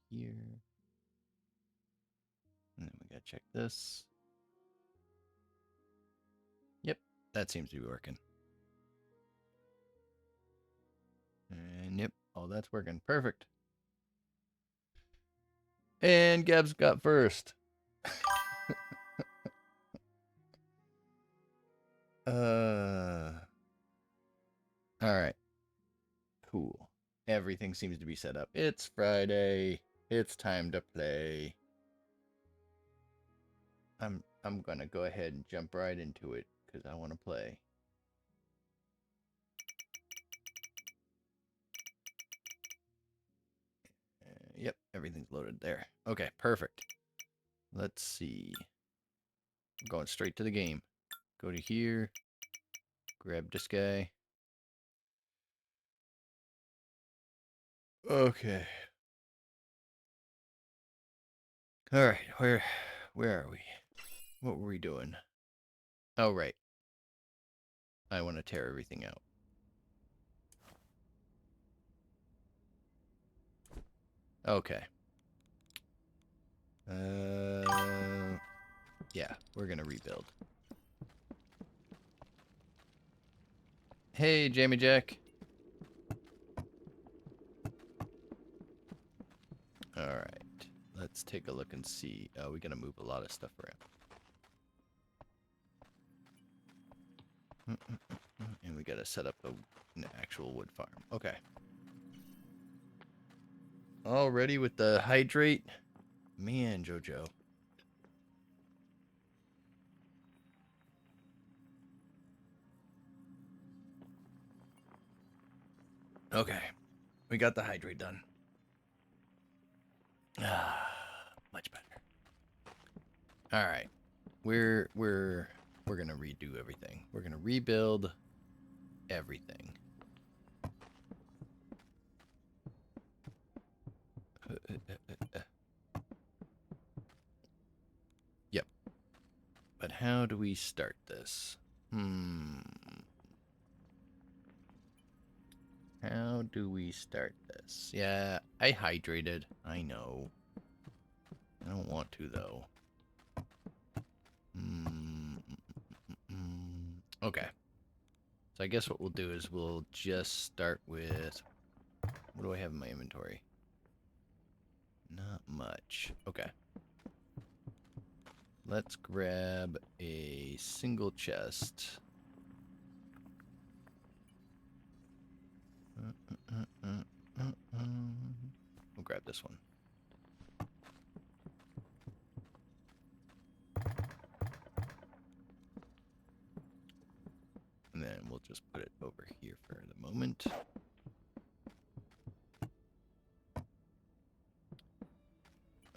here. And then we gotta check this. Yep, that seems to be working. And yep, all that's working. Perfect. And Gab's got first. All right. Cool. Everything seems to be set up. It's Friday. It's time to play. I'm gonna go ahead and jump right into it because I want to play. Yep, everything's loaded there. Okay, perfect. Let's see. I'm going straight to the game. Go to here. Grab this guy. Okay. All right, where are we? What were we doing? Oh, right. I want to tear everything out. Okay. Yeah, we're gonna rebuild. Hey, Jamie Jack. All right. Let's take a look and see. Oh, we gotta move a lot of stuff around. And we gotta set up an actual wood farm. Okay. All ready with the hydrate? Man, Jojo. Okay. We got the hydrate done. Ah, much better. All right. We're gonna redo everything. We're gonna rebuild everything. Yep. But how do we start this? How do we start this? Yeah, I hydrated. I know. I don't want to, though. Okay. So I guess what we'll do is we'll just start with... What do I have in my inventory? Not much. Okay. Let's grab a single chest. We'll grab this one. And then we'll just put it over here for the moment.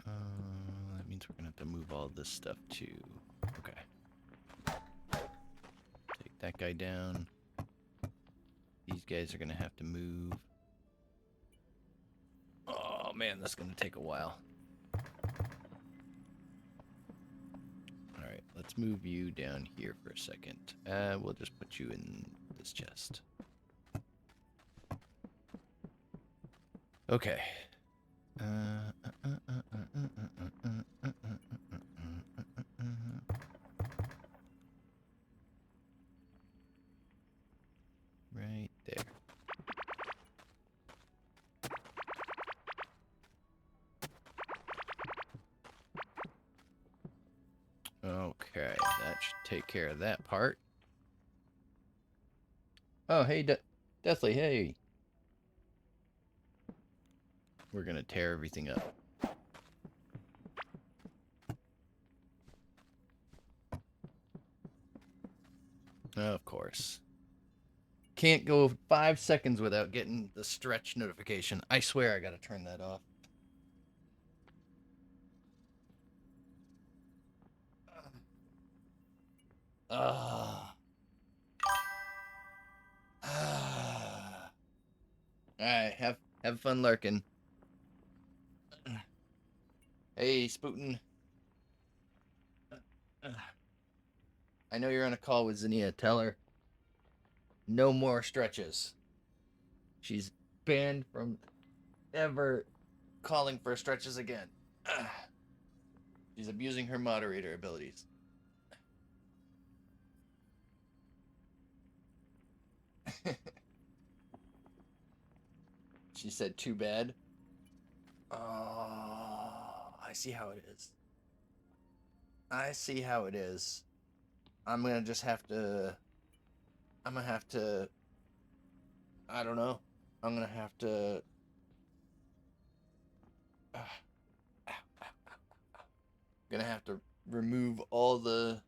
That means we're gonna have to move all this stuff too. Okay. Take that guy down. These guys are gonna have to move. Oh man, that's gonna take a while. Alright, let's move you down here for a second. We'll just put you in this chest. Okay. Right there. Okay, that should take care of that part. Oh, hey, Deathly, hey. We're gonna tear everything up. Of course. Can't go 5 seconds without getting the stretch notification. I swear I gotta turn that off. Ah. Alright, have fun lurking. Hey, Spootin. I know you're on a call with Zinnia. Tell her no more stretches. She's banned from ever calling for stretches again. She's abusing her moderator abilities. She said, too bad. Oh, I see how it is. I see how it is. I'm gonna just have to... I'm gonna have to... I don't know. I'm gonna have to... Gonna have to remove all the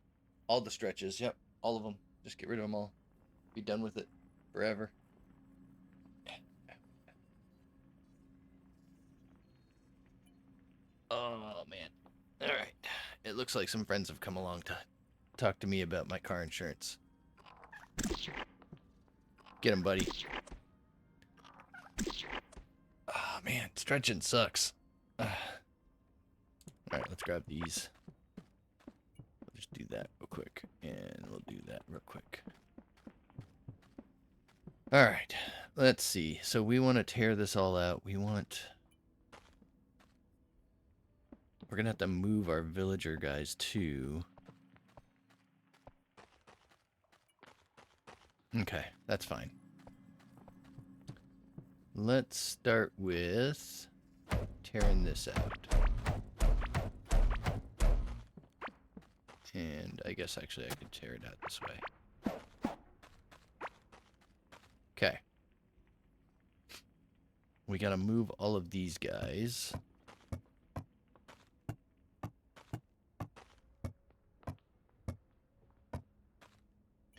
stretches. Yep, all of them. Just get rid of them all. Be done with it forever. Oh man. All right. It looks like some friends have come along to talk to me about my car insurance. Get him, buddy. Oh man, stretching sucks. All right, let's grab these. We'll just do that real quick, and we'll do that real quick. All right, let's see. So we want to tear this all out. We're gonna have to move our villager guys too. Okay, that's fine. Let's start with tearing this out. And I guess actually I could tear it out this way. Okay. We gotta move all of these guys.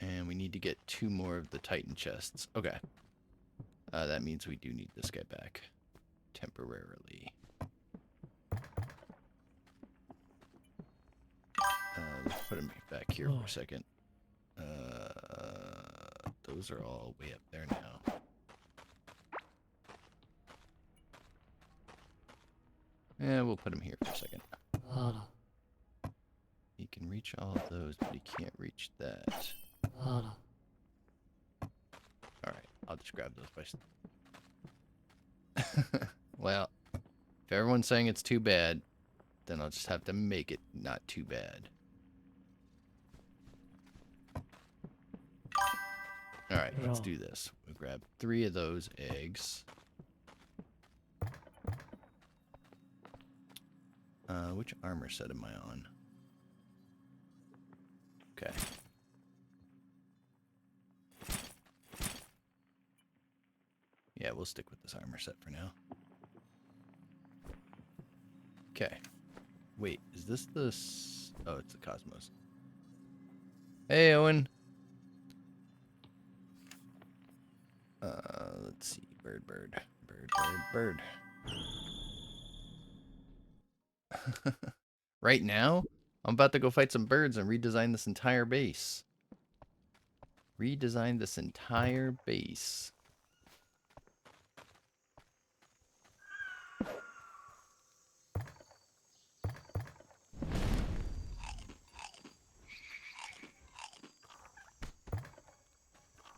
And we need to get 2 more of the Titan chests. Okay. That means we do need this guy back. Temporarily. Let's put him back here for a second. Those are all way up there now. Yeah, we'll put him here for a second. He can reach all of those, but he can't reach that. Alright, I'll just grab those by... Well, if everyone's saying it's too bad, then I'll just have to make it not too bad. Alright, let's do this. We'll grab 3 of those eggs. Which armor set am I on? Okay. Yeah, we'll stick with this armor set for now. Okay. Wait, is this the... Oh, it's the Cosmos. Hey, Owen! Let's see. Bird. Right now? I'm about to go fight some birds and redesign this entire base. Redesign this entire base.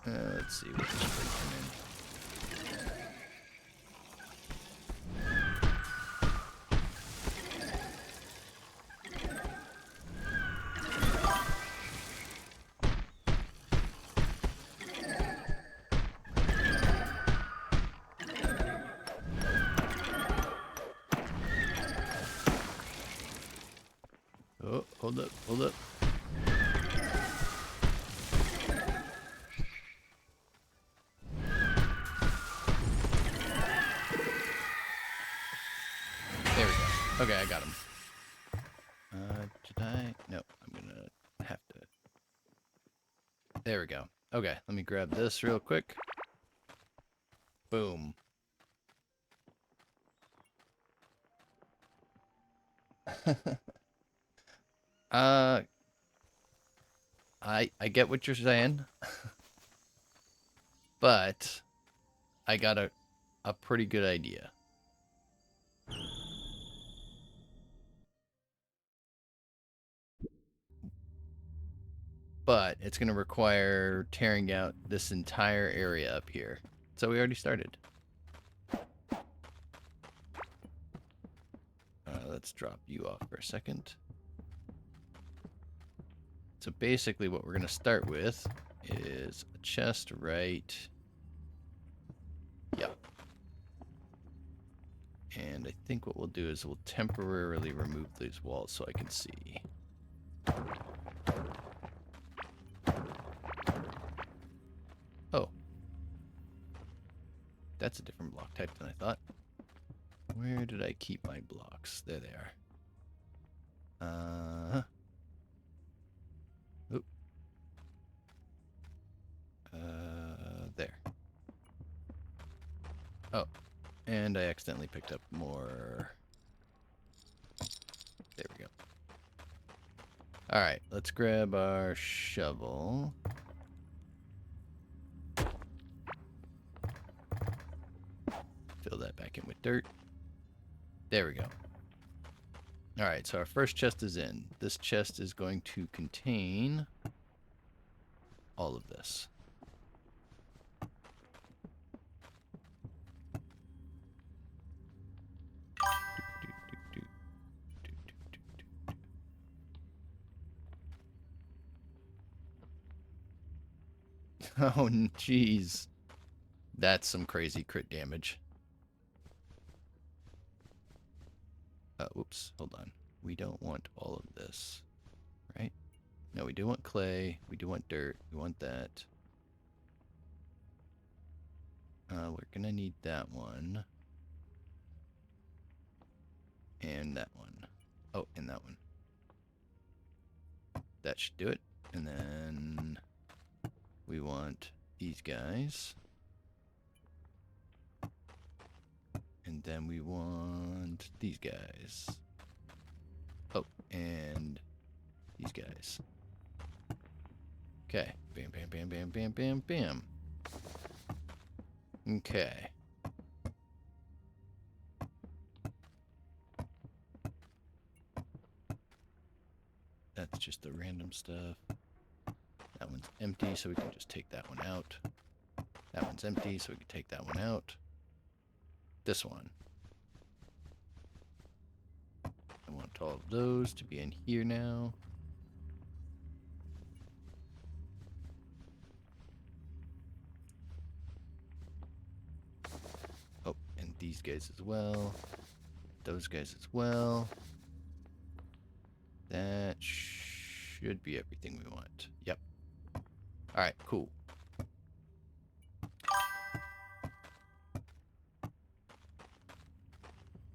Let's see what this bird come in. Oh, hold up. There we go. Okay, I got him. Did I? No, I'm gonna have to. There we go. Okay, let me grab this real quick. Boom. I get what you're saying, but I got a pretty good idea. But it's going to require tearing out this entire area up here. So we already started. let's drop you off for a second. So basically what we're going to start with is a chest right. Yep. And I think what we'll do is we'll temporarily remove these walls so I can see. Oh. That's a different block type than I thought. Where did I keep my blocks? There they are. Oop. There. Oh. And I accidentally picked up more. There we go. Alright, let's grab our shovel. Fill that back in with dirt. There we go. Alright, so our first chest is in. This chest is going to contain all of this. Oh, jeez. That's some crazy crit damage. Whoops, hold on. We don't want all of this, right? No, we do want clay. We do want dirt. We want that. We're gonna need that one. And that one. Oh, and that one. That should do it. And then we want these guys. And then we want these guys. Oh, and these guys. Okay. Bam, bam, bam, bam, bam, bam, bam. Okay. That's just the random stuff. That one's empty, so we can just take that one out. That one's empty, so we can take that one out. This one. I want all of those to be in here now. Oh, and these guys as well. Those guys as well. That should be everything we want. Yep. Alright, cool.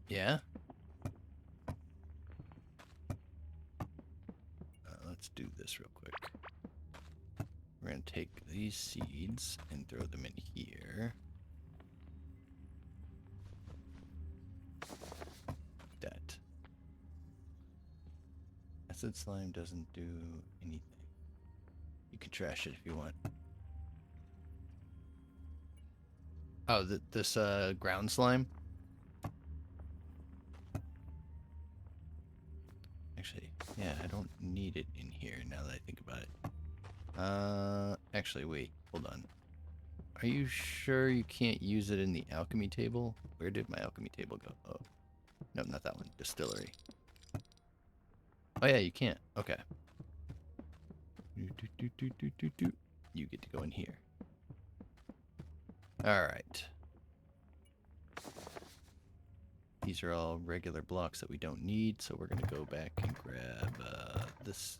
Yeah? Let's do this real quick. We're going to take these seeds and throw them in here. Like that. Acid slime doesn't do anything. You can trash it if you want. Oh, this ground slime? Actually, yeah, I don't need it in here now that I think about it. Actually, wait, hold on. Are you sure you can't use it in the alchemy table? Where did my alchemy table go? Oh, no, not that one. Distillery. Oh yeah, you can't. Okay. You get to go in here. Alright. These are all regular blocks that we don't need, so we're going to go back and grab this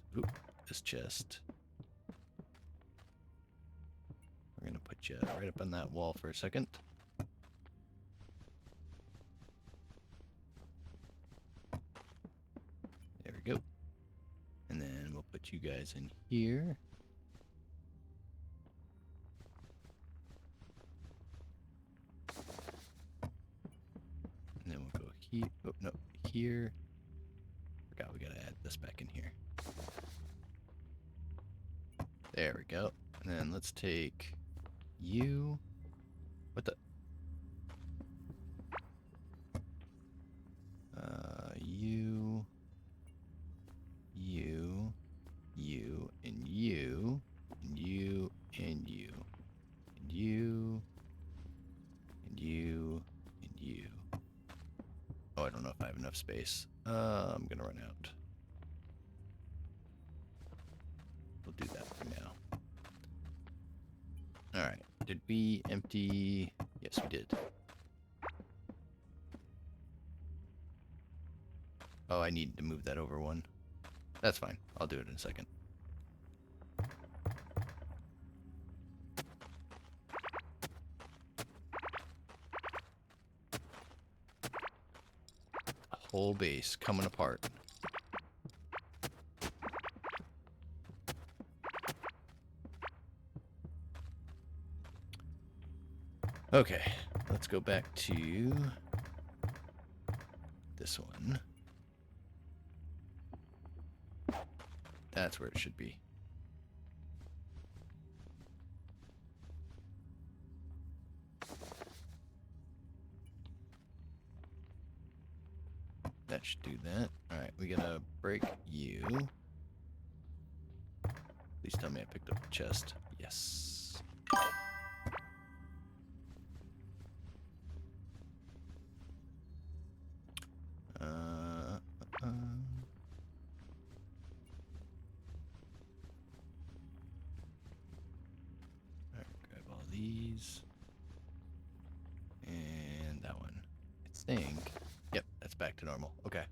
chest. We're going to put you right up on that wall for a second. There we go. And then we'll put you guys in here. And then we'll go here. Oh, no, here. Forgot we got to add this back in here. There we go. And then let's take you. What the? You, and you, and you, and you, and you, and you, and you. Oh, I don't know if I have enough space. I'm gonna run out. We'll do that for now. Alright, did we empty? Yes, we did. Oh, I need to move that over one. That's fine. I'll do it in a second. Whole base coming apart. Okay, let's go back to this one. That's where it should be. That should do that. Alright, we gotta break you. Please tell me I picked up the chest. Yes. Alright, grab all these. And that one. I think. Yep, that's back to normal. Okay.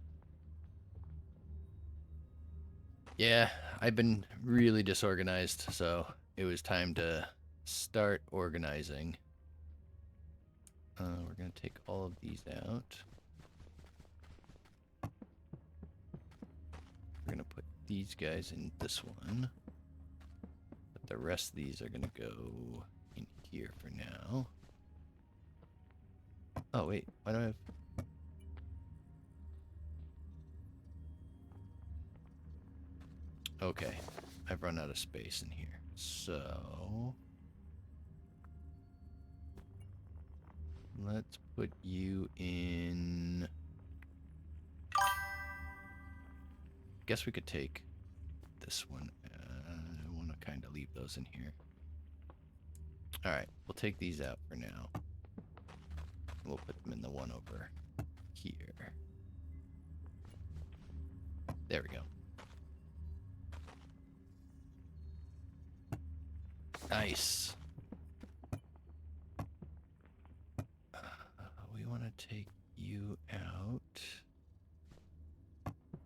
Yeah, I've been really disorganized, so it was time to start organizing. We're going to take all of these out. We're going to put these guys in this one. But the rest of these are going to go in here for now. Oh, wait. Why do I have... Okay. I've run out of space in here. So... let's put you in... guess we could take this one. I want to kind of leave those in here. Alright, we'll take these out for now. We'll put them in the one over here. There we go. Nice. We want to take you out.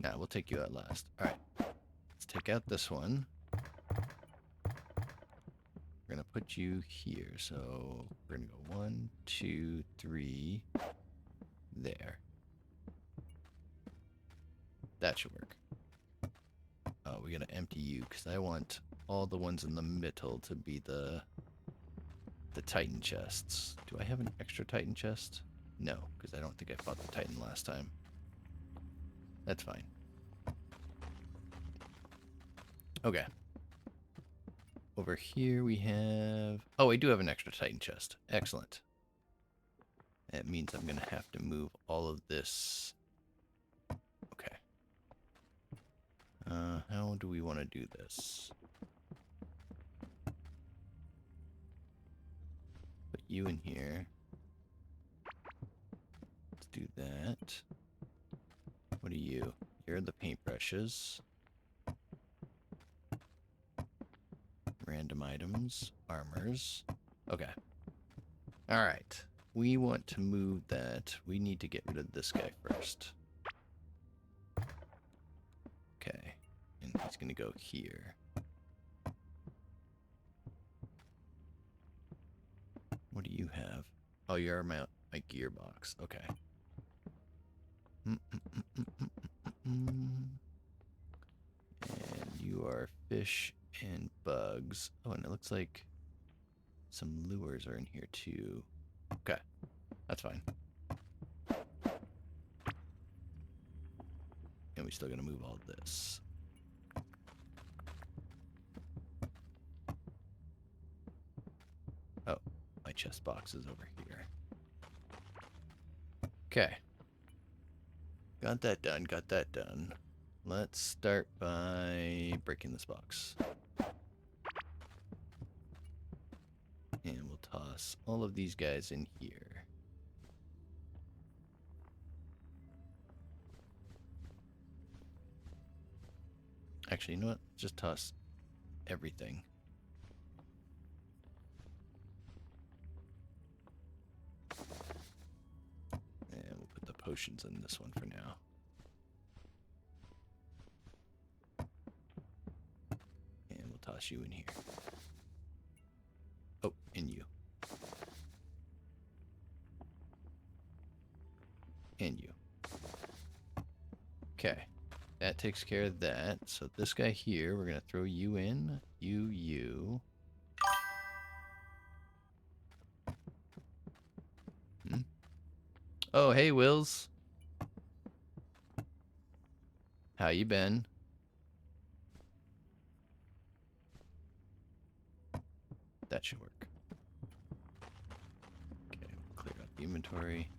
Nah, we'll take you out last. Alright. Let's take out this one. We're going to put you here. So we're going to go 1, 2, 3. There. That should work. Oh, we got to empty you because I want all the ones in the middle to be the Titan chests. Do I have an extra Titan chest? No, because I don't think I fought the Titan last time. That's fine. Okay. Over here we have... oh, I do have an extra Titan chest. Excellent. That means I'm going to have to move all of this. Okay. How do we want to do this? Put you in here. Let's do that. What are you? You're the paintbrushes. Random items. Armors. Okay. Alright. We want to move that. We need to get rid of this guy first. Okay. And he's going to go here. What do you have? Oh, you're my gearbox. Okay. And you are fish and bugs. Oh, and it looks like some lures are in here too. Okay. That's fine. And we still gotta move all this. Oh, my chest box is over here. Okay. Got that done, got that done. Let's start by breaking this box. And we'll toss all of these guys in here. Actually, you know what? Just toss everything. And we'll put the potions in this one for now. And we'll toss you in here. Oh, and you. And you. Okay. That takes care of that. So this guy here, we're going to throw you in. You. Oh, hey, Wills. How you been? That should work. Okay, we'll clear out the inventory.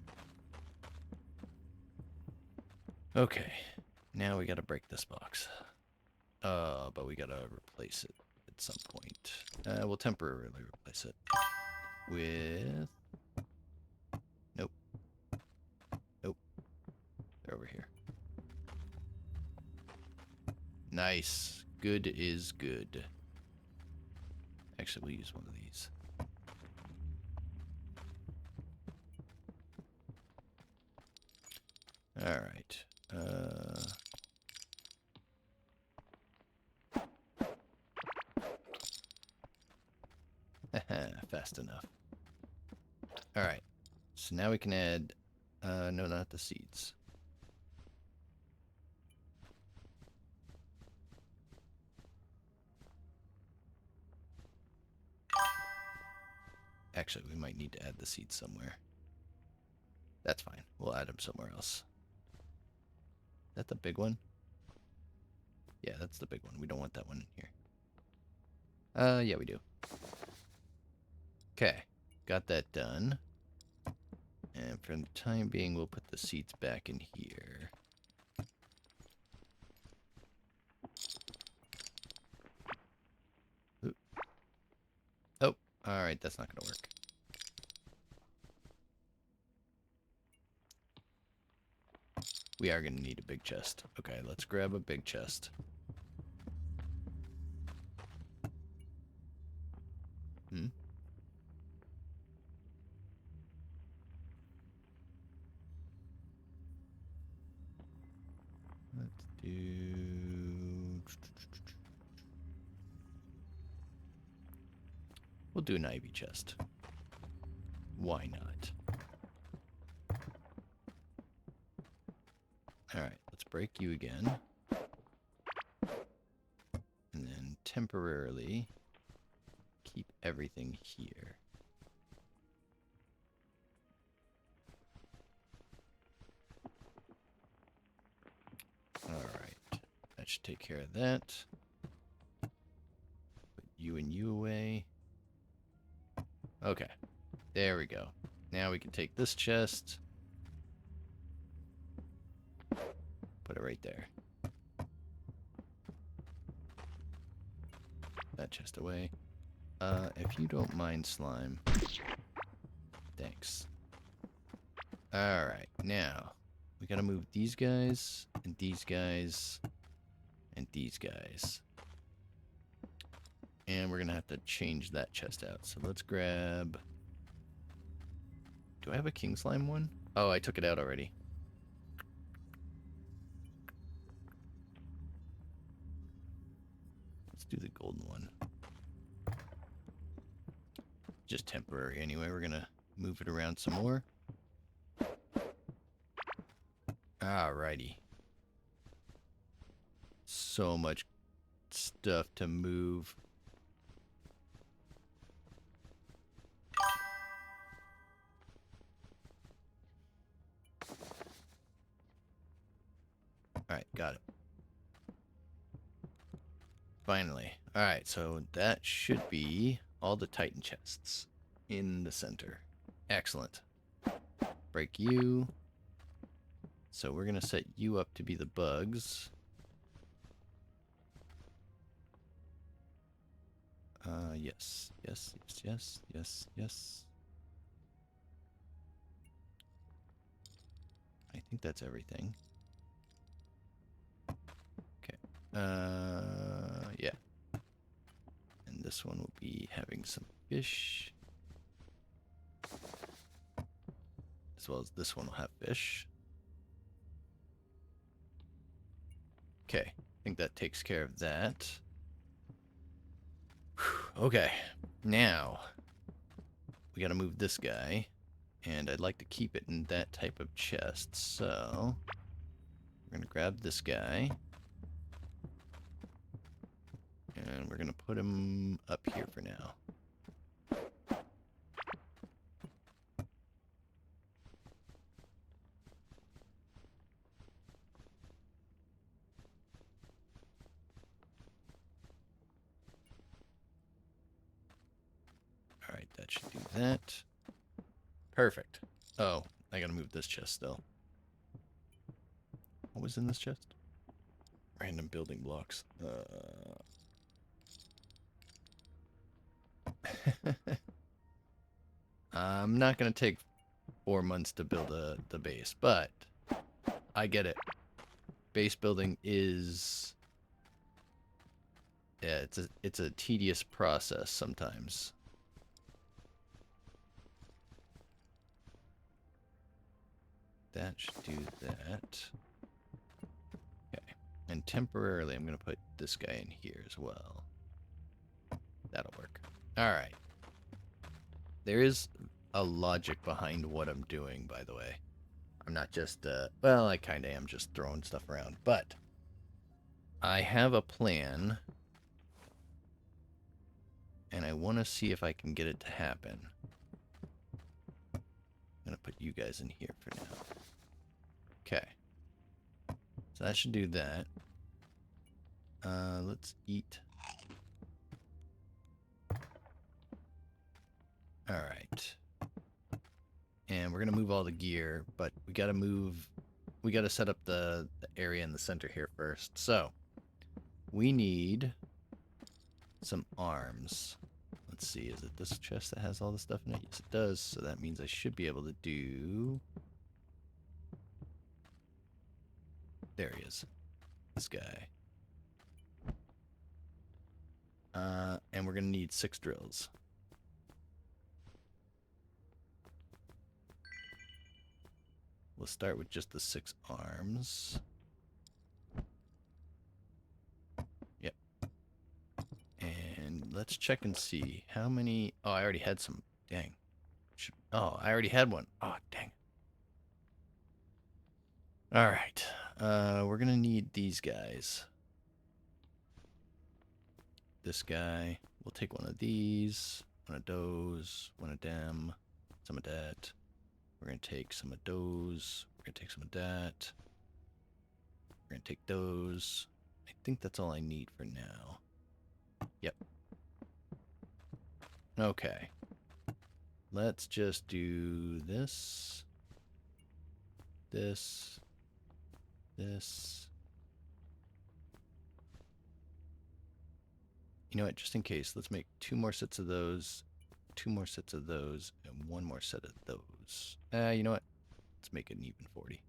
Okay, now we gotta break this box. But we gotta replace it at some point. We'll temporarily replace it with... Nope. Nope. They're over here. Nice. Good is good. Actually, we'll use one of these. Alright. Fast enough. Alright. So now we can add... no, not the seeds. Actually, we might need to add the seeds somewhere. That's fine. We'll add them somewhere else. Is that the big one? Yeah, that's the big one. We don't want that one in here. Yeah, we do. Okay. Got that done. And for the time being, we'll put the seeds back in here. Ooh. Oh, alright, that's not going to work. We are going to need a big chest. Okay, let's grab a big chest. Let's do... We'll do an ivy chest. Why not? Alright, let's break you again. And then temporarily keep everything here. Alright, that should take care of that. Put you and you away. Okay, there we go. Now we can take this chest. Put it right there. That chest away. If you don't mind, slime. Thanks. Alright, now we gotta move these guys, and these guys, and these guys. And we're gonna have to change that chest out. So let's grab... Do I have a king slime one? Oh, I took it out already. Let's do the golden one. Just temporary anyway. We're gonna move it around some more. Alrighty. So much stuff to move. Alright, got it. Finally. Alright, so that should be all the Titan chests in the center. Excellent. Break you. So we're going to set you up to be the bugs. Yes. Yes, yes, yes, yes, yes. I think that's everything. Okay. this one will be having some fish. As well as this one will have fish. Okay, I think that takes care of that. Whew, okay, now we gotta move this guy. And I'd like to keep it in that type of chest, so we're gonna grab this guy. And we're gonna put him up here for now. Alright, that should do that. Perfect. Oh, I gotta move this chest still. What was in this chest? Random building blocks. I'm not gonna take 4 months to build the base, but I get it. Base building is, yeah, it's a tedious process sometimes. That should do that. Okay, and temporarily I'm gonna put this guy in here as well. That'll work. All right. There is a logic behind what I'm doing, by the way. I'm not just, well, I kind of am just throwing stuff around, but I have a plan, and I want to see if I can get it to happen. I'm going to put you guys in here for now. Okay. So that should do that. Let's eat. All right. And we're going to move all the gear, but we got to set up the area in the center here first. So we need some arms. Let's see, is it this chest that has all the stuff in it? Yes, it does. So that means I should be able to do... There he is. This guy. And we're going to need 6 drills. We'll start with just the 6 arms. Yep. And let's check and see how many... Oh, I already had some. Dang. Oh, I already had one. Oh, dang. All right. We're going to need these guys. This guy. We'll take one of these, one of those, one of them, some of that. We're going to take some of those. We're going to take some of that. We're going to take those. I think that's all I need for now. Yep. Okay. Let's just do this. This. This. You know what? Just in case, let's make 2 more sets of those, 2 more sets of those, and 1 more set of those. You know what? Let's make it an even 40.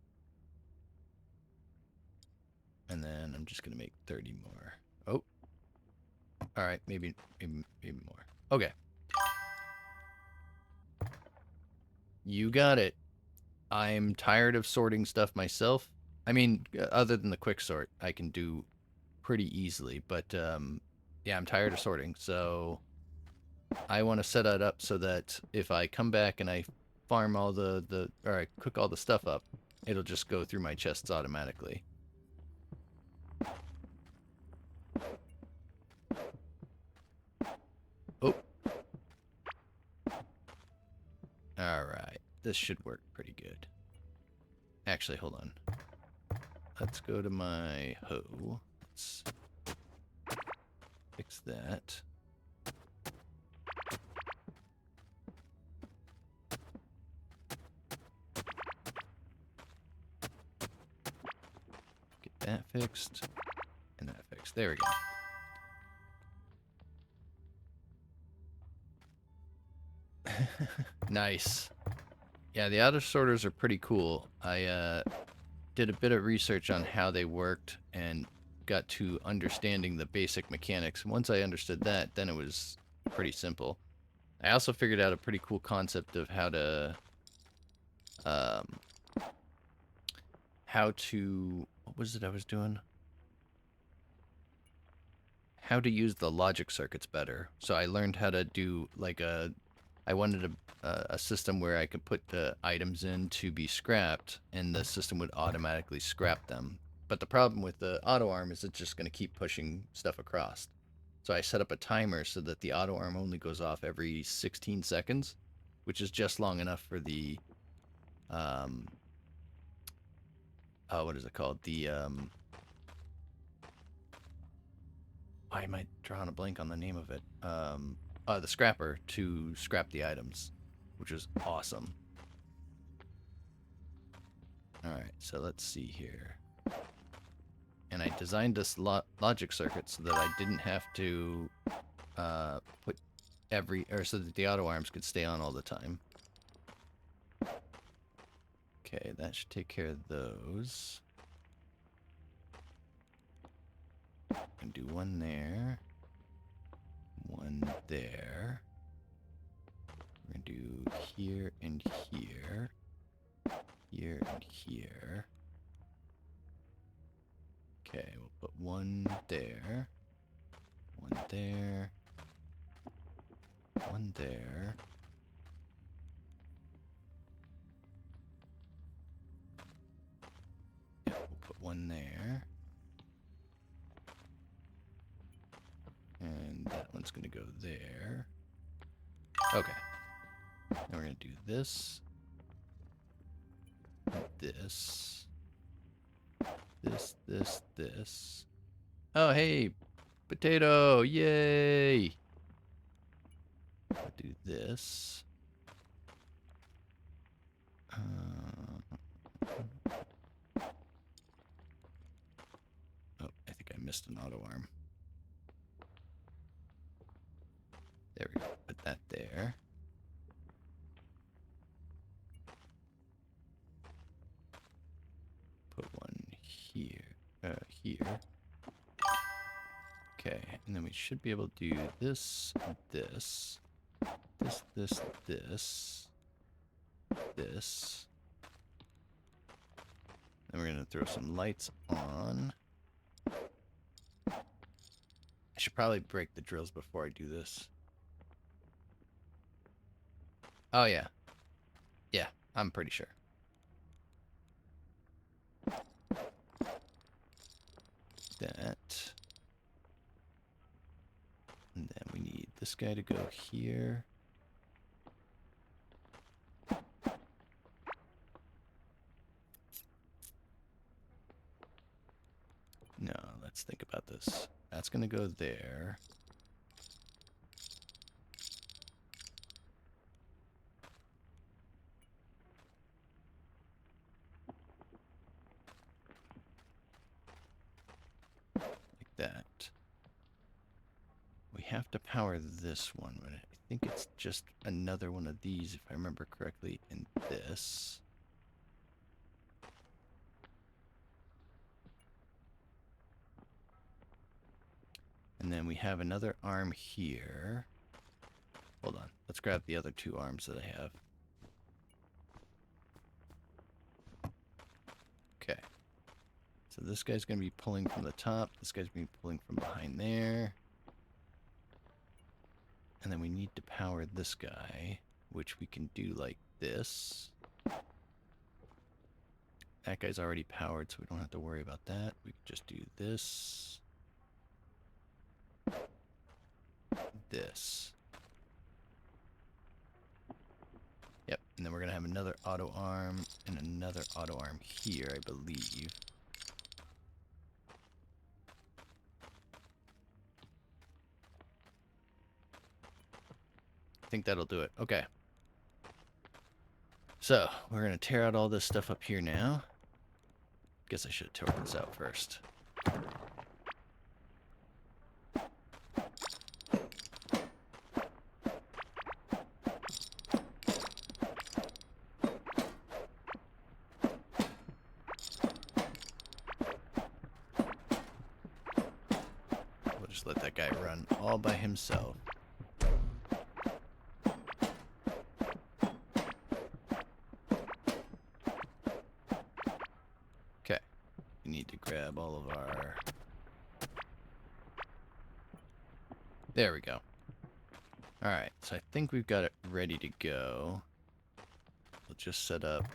And then I'm just gonna make 30 more. Oh. All right, maybe more. Okay. You got it. I'm tired of sorting stuff myself. I mean, other than the quick sort, I can do pretty easily, but yeah, I'm tired of sorting, so I want to set that up so that if I come back and I farm all or I cook all the stuff up, it'll just go through my chests automatically. Oh. Alright, this should work pretty good. Actually, hold on. Let's go to my hoe. Let's fix that. Get that fixed. And that fixed. There we go. Nice. Yeah, the auto sorters are pretty cool. I did a bit of research on how they worked, and got to understanding the basic mechanics. Once I understood that, then it was pretty simple. I also figured out a pretty cool concept of um, what was it I was doing? How to use the logic circuits better. So I learned how to do like I wanted a system where I could put the items in to be scrapped, and the system would automatically scrap them. But the problem with the auto arm is it's just going to keep pushing stuff across. So I set up a timer so that the auto arm only goes off every 16 seconds, which is just long enough for the um what is it called? Why am I drawing a blank on the name of it? The scrapper to scrap the items, which is awesome. All right, so let's see here. And I designed this logic circuit so that I didn't have to put so that the auto arms could stay on all the time. Okay, that should take care of those. And do one there. One there. We're gonna do here and here. Here and here. Okay, we'll put one there. One there. One there. Yeah, we'll put one there. And that one's gonna go there. Okay. Now we're gonna do this. This. This. Oh, hey! Potato! Yay! I'll do this. Oh, I think I missed an auto arm. There we go. Put that there. Put one here. Here. Okay, and then we should be able to do this, this, this. Then we're gonna throw some lights on. I should probably break the drills before I do this. Oh yeah. Yeah, I'm pretty sure. That. And then we need this guy to go here. No, let's think about this. That's gonna go there. Like that. We have to power this one, but I think it's just another one of these, if I remember correctly, and this. And then we have another arm here. Hold on. Let's grab the other two arms that I have. Okay. So this guy's going to be pulling from the top. This guy's going to be pulling from behind there. And then we need to power this guy, which we can do like this. That guy's already powered, so we don't have to worry about that. We can just do this. This. Yep, and then we're going to have another auto arm and another auto arm here, I believe. I think that'll do it. Okay. So, we're going to tear out all this stuff up here now. Guess I should have torn this out first. Just let that guy run all by himself. Okay. We need to grab all of our... There we go. Alright, so I think we've got it ready to go. We'll just set up...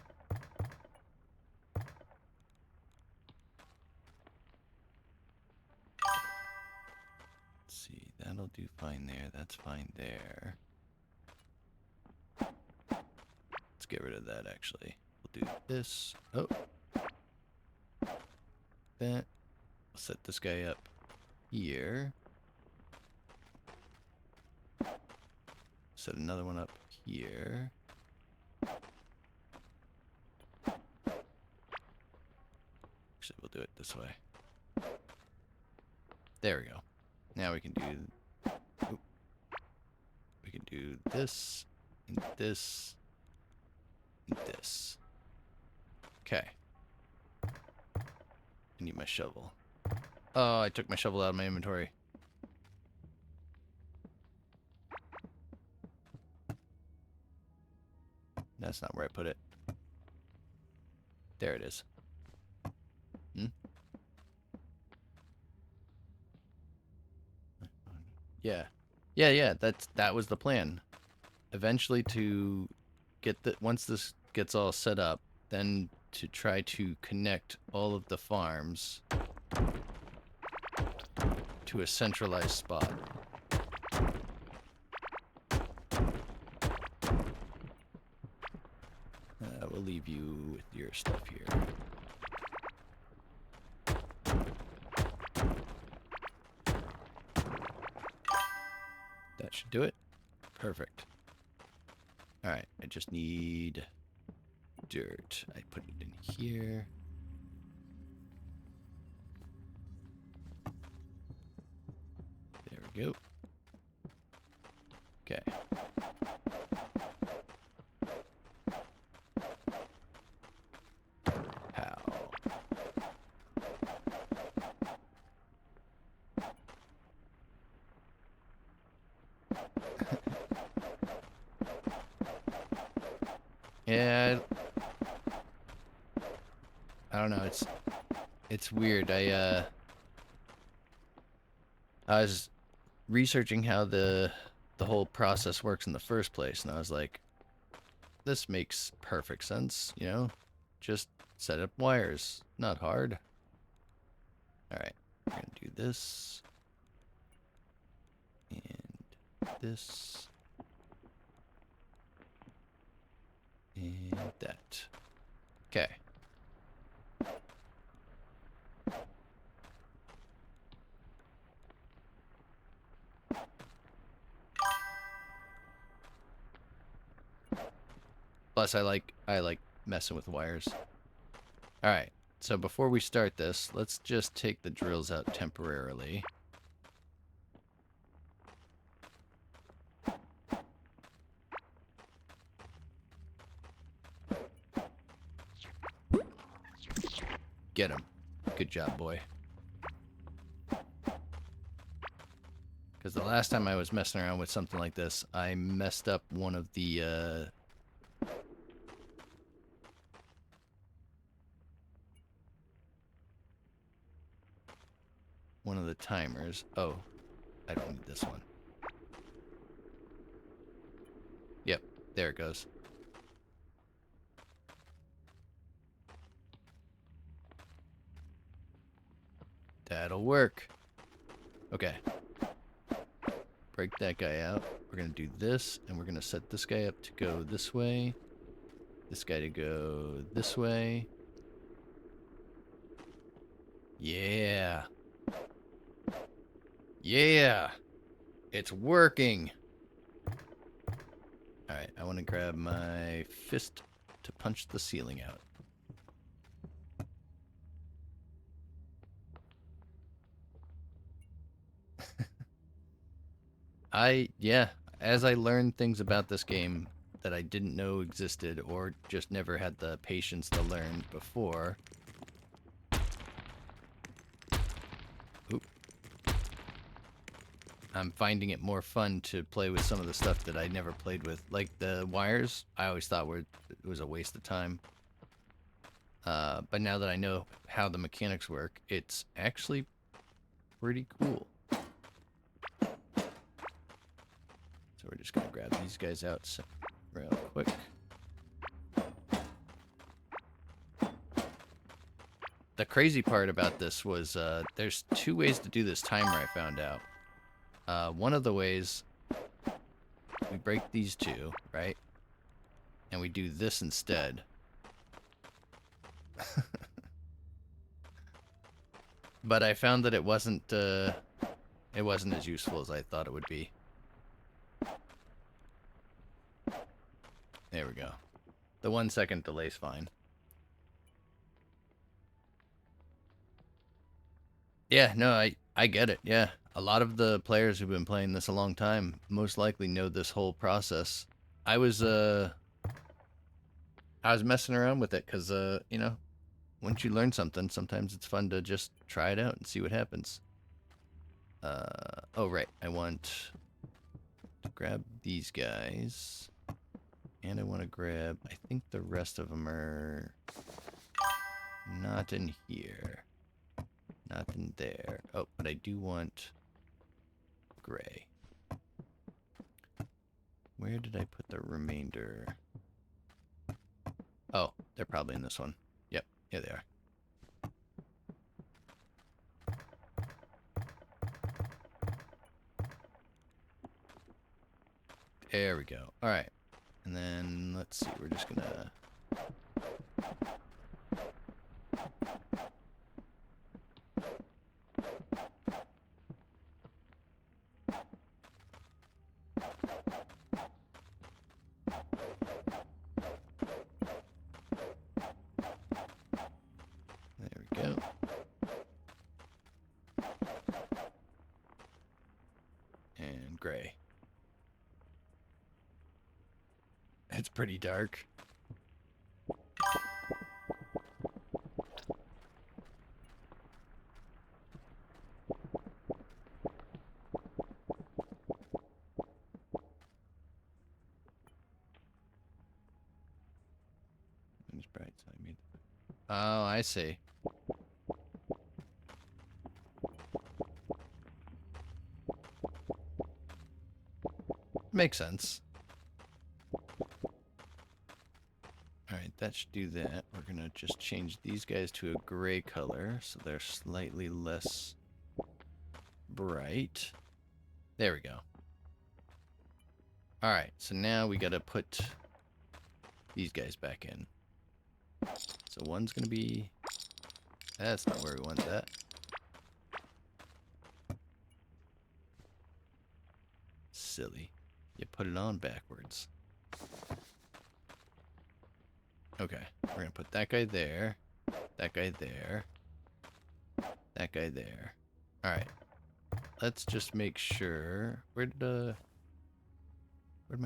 Let's see, that'll do fine there. That's fine there. Let's get rid of that, actually. We'll do this. Oh. That. We'll set this guy up here. Set another one up here. Actually, we'll do it this way. There we go. Now we can do... Oop. We can do this, and this, and this. Okay. I need my shovel. Oh, I took my shovel out of my inventory. That's not where I put it. There it is. Yeah. Yeah, that was the plan. Eventually to get the once this gets all set up, then to try to connect all of the farms to a centralized spot. We'll leave you with your stuff here. That should do it. Perfect. Alright, I just need dirt. I put it in here. There we go. Okay. How? Yeah, I don't know. It's weird. I was researching how the whole process works in the first place, and I was like, this makes perfect sense. You know, just set up wires. Not hard. All right, we're gonna do this and this. And that. Okay. Plus, I like messing with wires. All right. So before we start this, let's just take the drills out temporarily. Get him. Good job, boy. Because the last time I was messing around with something like this, I messed up one of the, timers. Oh, I don't need this one. Yep, there it goes. That'll work. Okay. Break that guy out. We're going to do this, and we're going to set this guy up to go this way. This guy to go this way. Yeah. Yeah. It's working. Alright, I want to grab my fist to punch the ceiling out. As I learned things about this game that I didn't know existed or just never had the patience to learn before. Oop. I'm finding it more fun to play with some of the stuff that I never played with. Like the wires, I always thought it was a waste of time. But now that I know how the mechanics work, it's actually pretty cool. So we're just gonna grab these guys out real quick. The crazy part about this was there's 2 ways to do this timer, I found out. One of the ways, we break these 2, right? And we do this instead. But I found that it wasn't as useful as I thought it would be. There we go. The 1 second delay's fine. Yeah, no, I get it. Yeah. A lot of the players who've been playing this a long time most likely know this whole process. I was messing around with it cuz you know, once you learn something, sometimes it's fun to just try it out and see what happens. Oh right, I want to grab these guys. And I want to grab, I think the rest of them are not in here. Not in there. Oh, but I do want gray. Where did I put the remainder? Oh, they're probably in this one. Yep, here they are. There we go. All right. And then, let's see, we're just gonna... There we go. And gray. It's pretty dark. When's bright side? Oh, I see. Makes sense. Alright, that should do that. We're gonna just change these guys to a gray color so they're slightly less bright. There we go. Alright, so now we gotta put these guys back in. So one's gonna be... That's not where we want that. Silly. You put it on backwards. Okay, we're gonna put that guy there, that guy there, that guy there. Alright, let's just make sure... Where'd my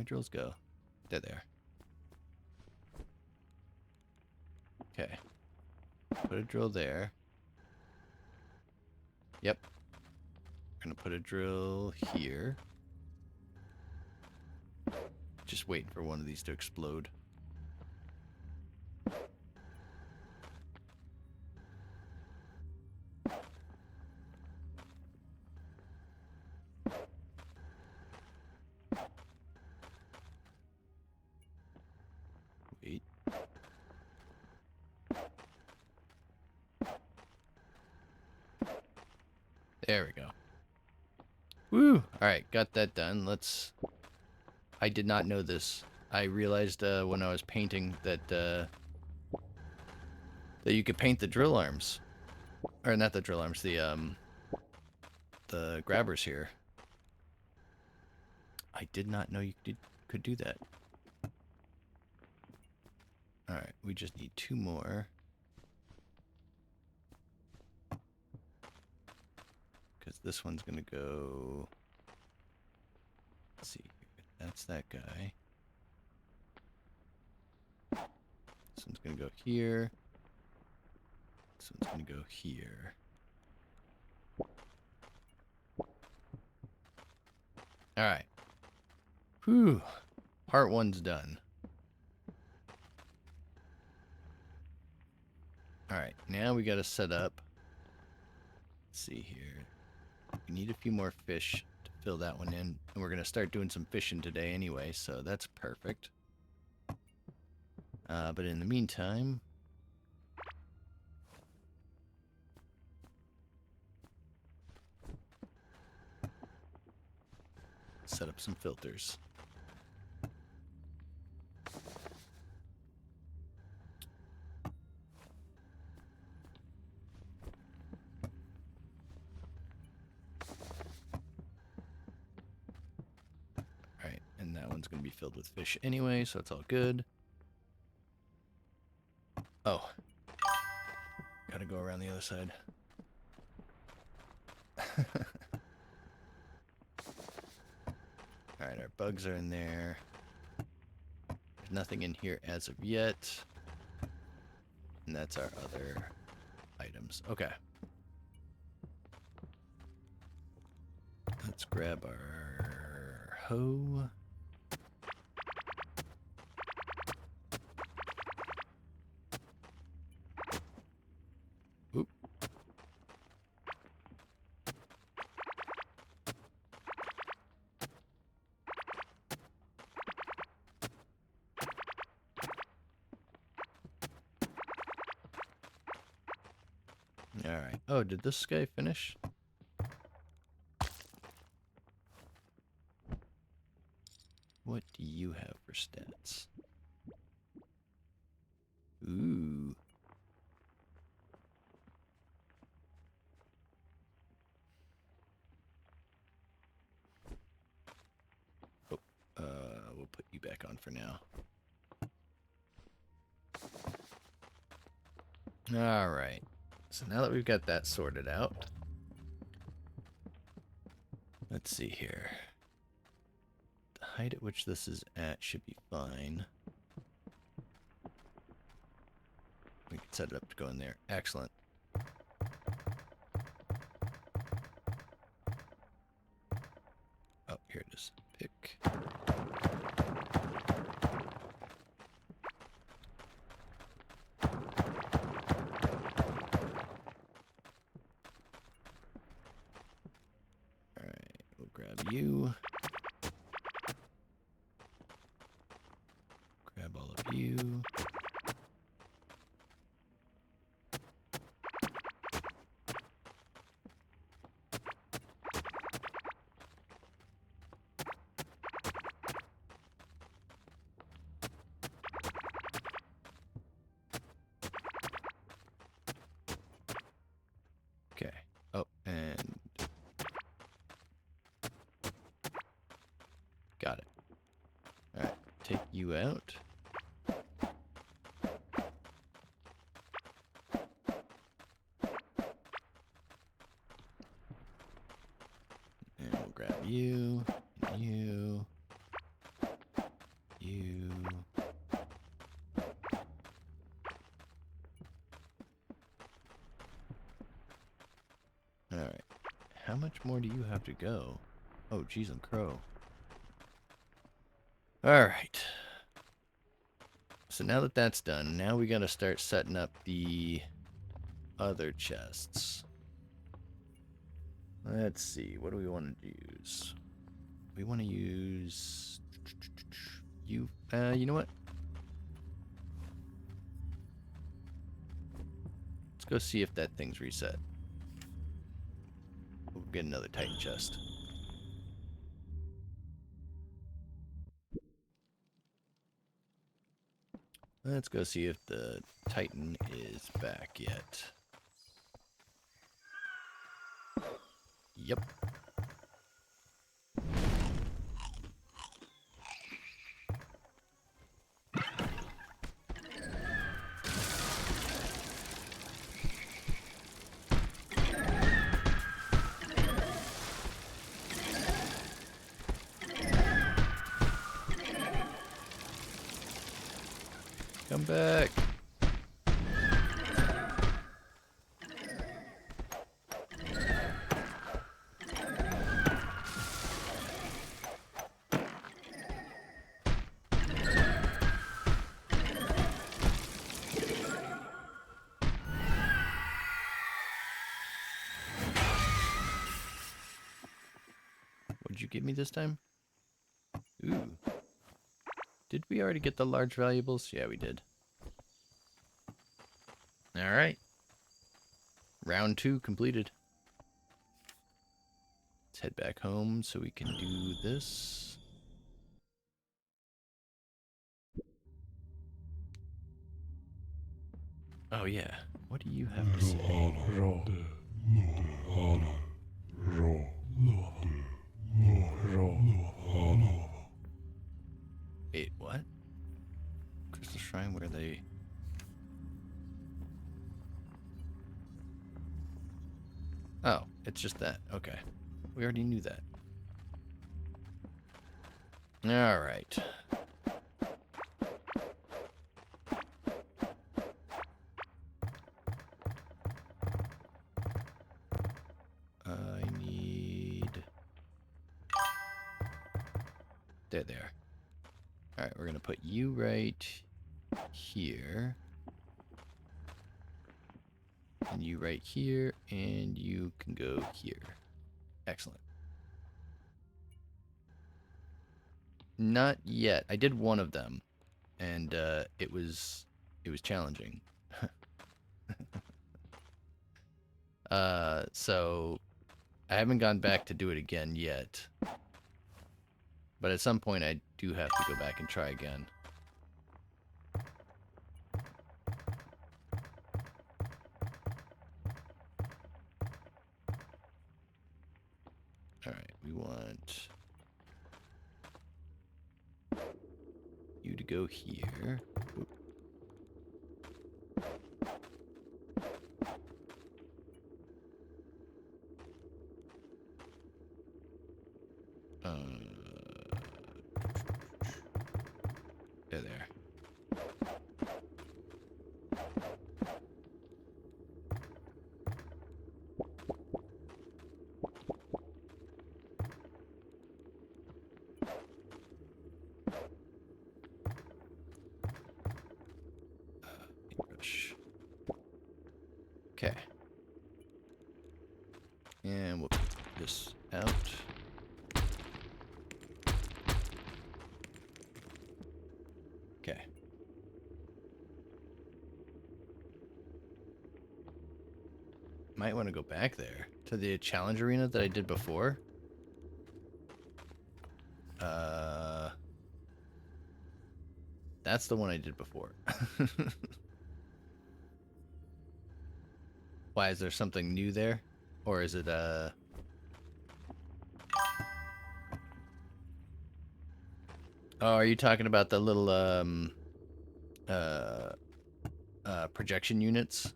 drills go? They're there. Okay. Put a drill there. Yep. We're gonna put a drill here. Just waiting for one of these to explode. Wait. There we go. Woo! Alright, got that done. I did not know this. I realized when I was painting that that you could paint the drill arms. Or not the drill arms, the grabbers here. I did not know you could do that. Alright, we just need 2 more. Because this one's going to go... Let's see. That's that guy. This one's going to go here. This one's going to go here. All right. Whew. Part 1's done. All right, now we got to set up. Let's see here. We need a few more fish to fill that one in. And we're going to start doing some fishing today anyway, so that's perfect. But in the meantime, set up some filters. Alright, and that one's going to be filled with fish anyway, so it's all good. Oh. Gotta go around the other side. Alright, our bugs are in there. There's nothing in here as of yet. And that's our other items. Okay. Let's grab our hoe. Oop. Alright. Oh, did this guy finish? What do you have for stats? Ooh. Oh, we'll put you back on for now. Alright. So now that we've got that sorted out, let's see here. The height at which this is at should be fine. We can set it up to go in there. Excellent. Oh, here it is. Pick. Alright, we'll grab you. Grab all of you. Okay. Oh, and got it. All right, take you out. And we'll grab you, you, you. All right. How much more do you have to go? Oh, geez, and crow. All right. So now that that's done, now we got to start setting up the other chests. Let's see. What do we want to use? We want to use you. You know what? Let's go see if that thing's reset. We'll get another Titan chest. Let's go see if the Titan is back yet. Yep. Come back. did you give me this time? Ooh. Did we already get the large valuables? Yeah, we did. All right. Round 2 completed. Let's head back home so we can do this. Oh yeah. What do you have to say? Wait, what? Crystal Shrine, where are they? Oh, it's just that. Okay. We already knew that. All right. I need... There they are. All right, we're going to put you right here. And you right here, and you can go here. Excellent. Not yet. I did one of them, and it was challenging. So I haven't gone back to do it again yet. But at some point I do have to go back and try again. Alright, we want you to go here. Oop. There. Paintbrush. Okay. And we'll put this out. Okay. Might want to go back there to the challenge arena that I did before. That's the one I did before. Why, is there something new there? Or is it, Oh, are you talking about the little, projection units?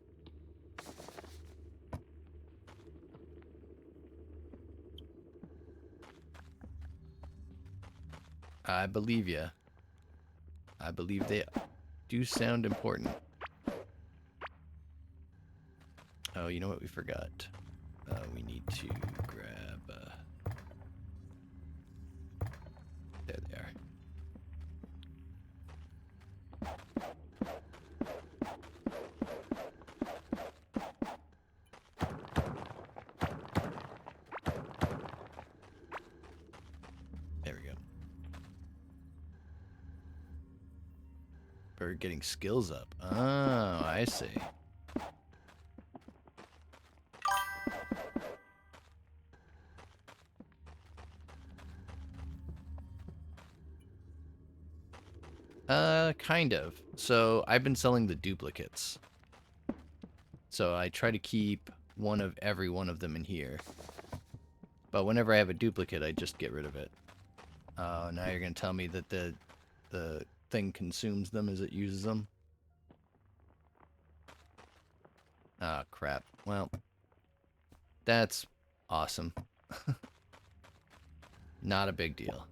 I believe ya. I believe they do sound important. Oh, you know what we forgot? We need to grab... there they are. There we go. We're getting skills up. Oh, I see. Kind of. So I've been selling the duplicates. So I try to keep one of every one of them in here. But whenever I have a duplicate, I just get rid of it. Oh, now you're gonna tell me that the thing consumes them as it uses them? Ah, crap. Well, that's awesome. Not a big deal.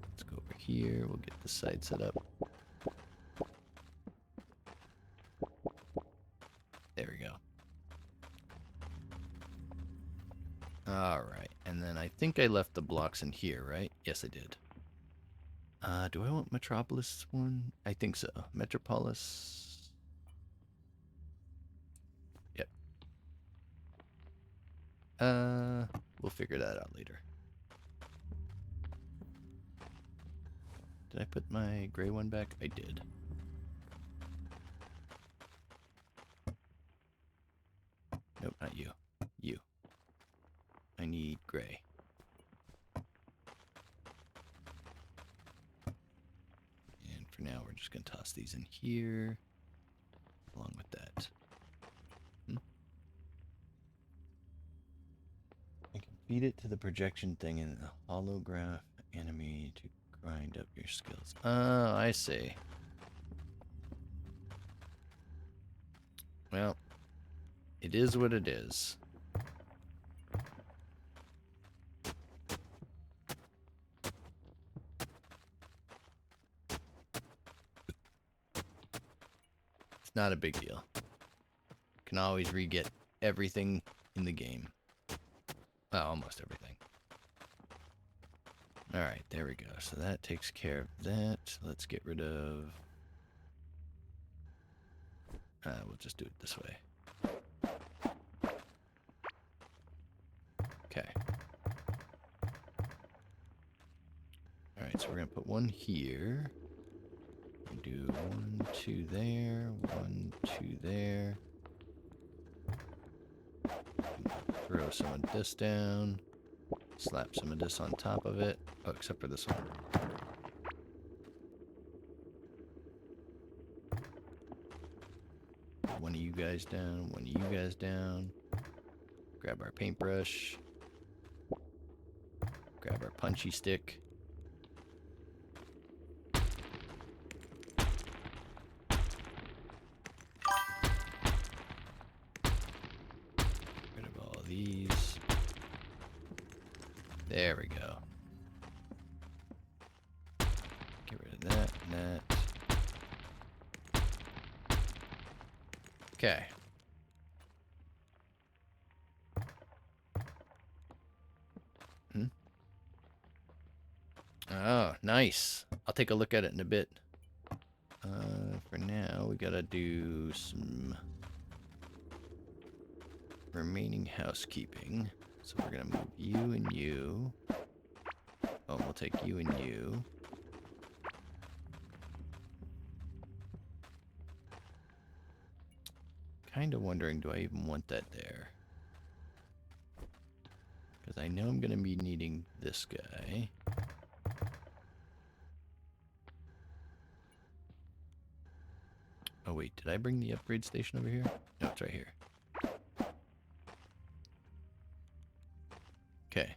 Let's go over here. We'll get the side set up. There we go. Alright, and then I think I left the blocks in here, right? Yes, I did. Do I want Metropolis one? I think so. Metropolis. Yep, We'll figure that out later. Did I put my gray one back? I did. Nope, not you. You. I need gray. And for now, we're just going to toss these in here, along with that. I can feed it to the projection thing in the holograph enemy to grind up your skills. Oh, I see. Well, it is what it is. It's not a big deal. Can always re-get everything in the game. Well, almost everything. Alright, there we go. So that takes care of that. Let's get rid of... we'll just do it this way. Okay. Alright, so we're going to put one here. We'll do 1, 2 there, 1, 2 there. Throw some of this down. Slap some of this on top of it. Oh, except for this one. One of you guys down, one of you guys down. Grab our paintbrush. Grab our punchy stick. Get rid of all these. There we go. Get rid of that and that. Okay. Oh, nice. I'll take a look at it in a bit. For now, we gotta do some remaining housekeeping. So we're gonna move you and you. Oh, we'll take you and you. Kind of wondering, do I even want that there? Because I know I'm gonna be needing this guy. Oh wait, did I bring the upgrade station over here? No, it's right here. Okay.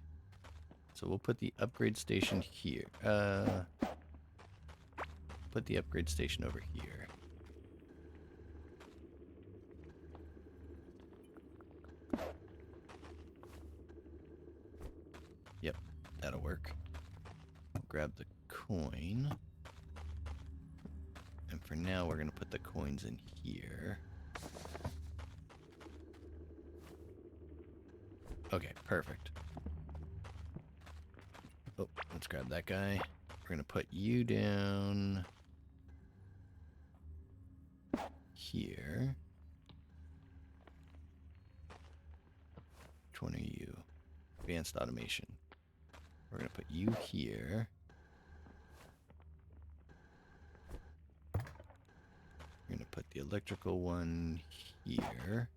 So we'll put the upgrade station here. Put the upgrade station over here. Yep, that'll work. We'll grab the coin. And for now, we're going to put the coins in here. Okay, perfect. Oh, let's grab that guy. We're going to put you down here. Which one are you? Advanced automation. We're going to put you here. We're going to put the electrical one here.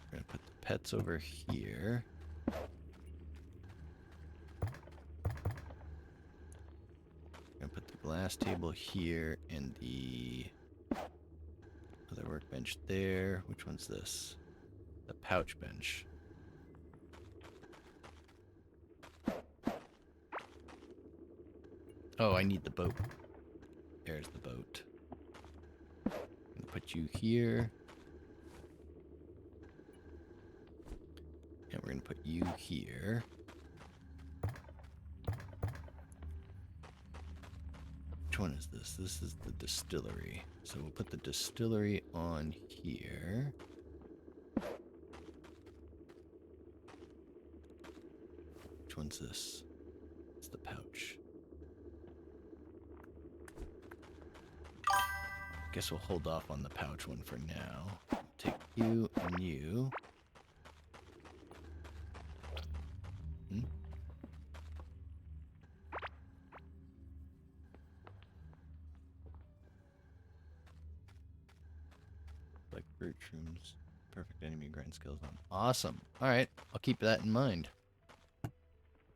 We're going to put the pets over here. We're going to put the glass table here and the other workbench there. Which one's this? The pouch bench. Oh, I need the boat. There's the boat. I'm gonna put you here. And we're gonna put you here. Which one is this? This is the distillery. So we'll put the distillery on here. Which one's this? It's the pouch. Guess we'll hold off on the pouch one for now. take you and you. Hmm? Like fruit shrooms. Perfect enemy grind skills on. Awesome. All right, I'll keep that in mind.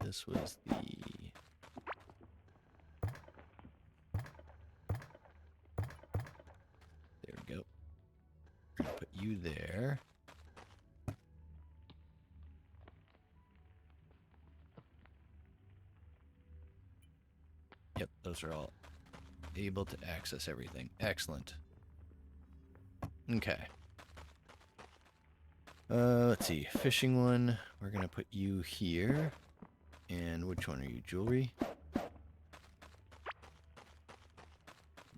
This was the... There we go. Gonna put you there. Yep, those are all able to access everything. Excellent. Okay. Let's see. Fishing one. We're gonna put you here. And which one are you? Jewelry? I'm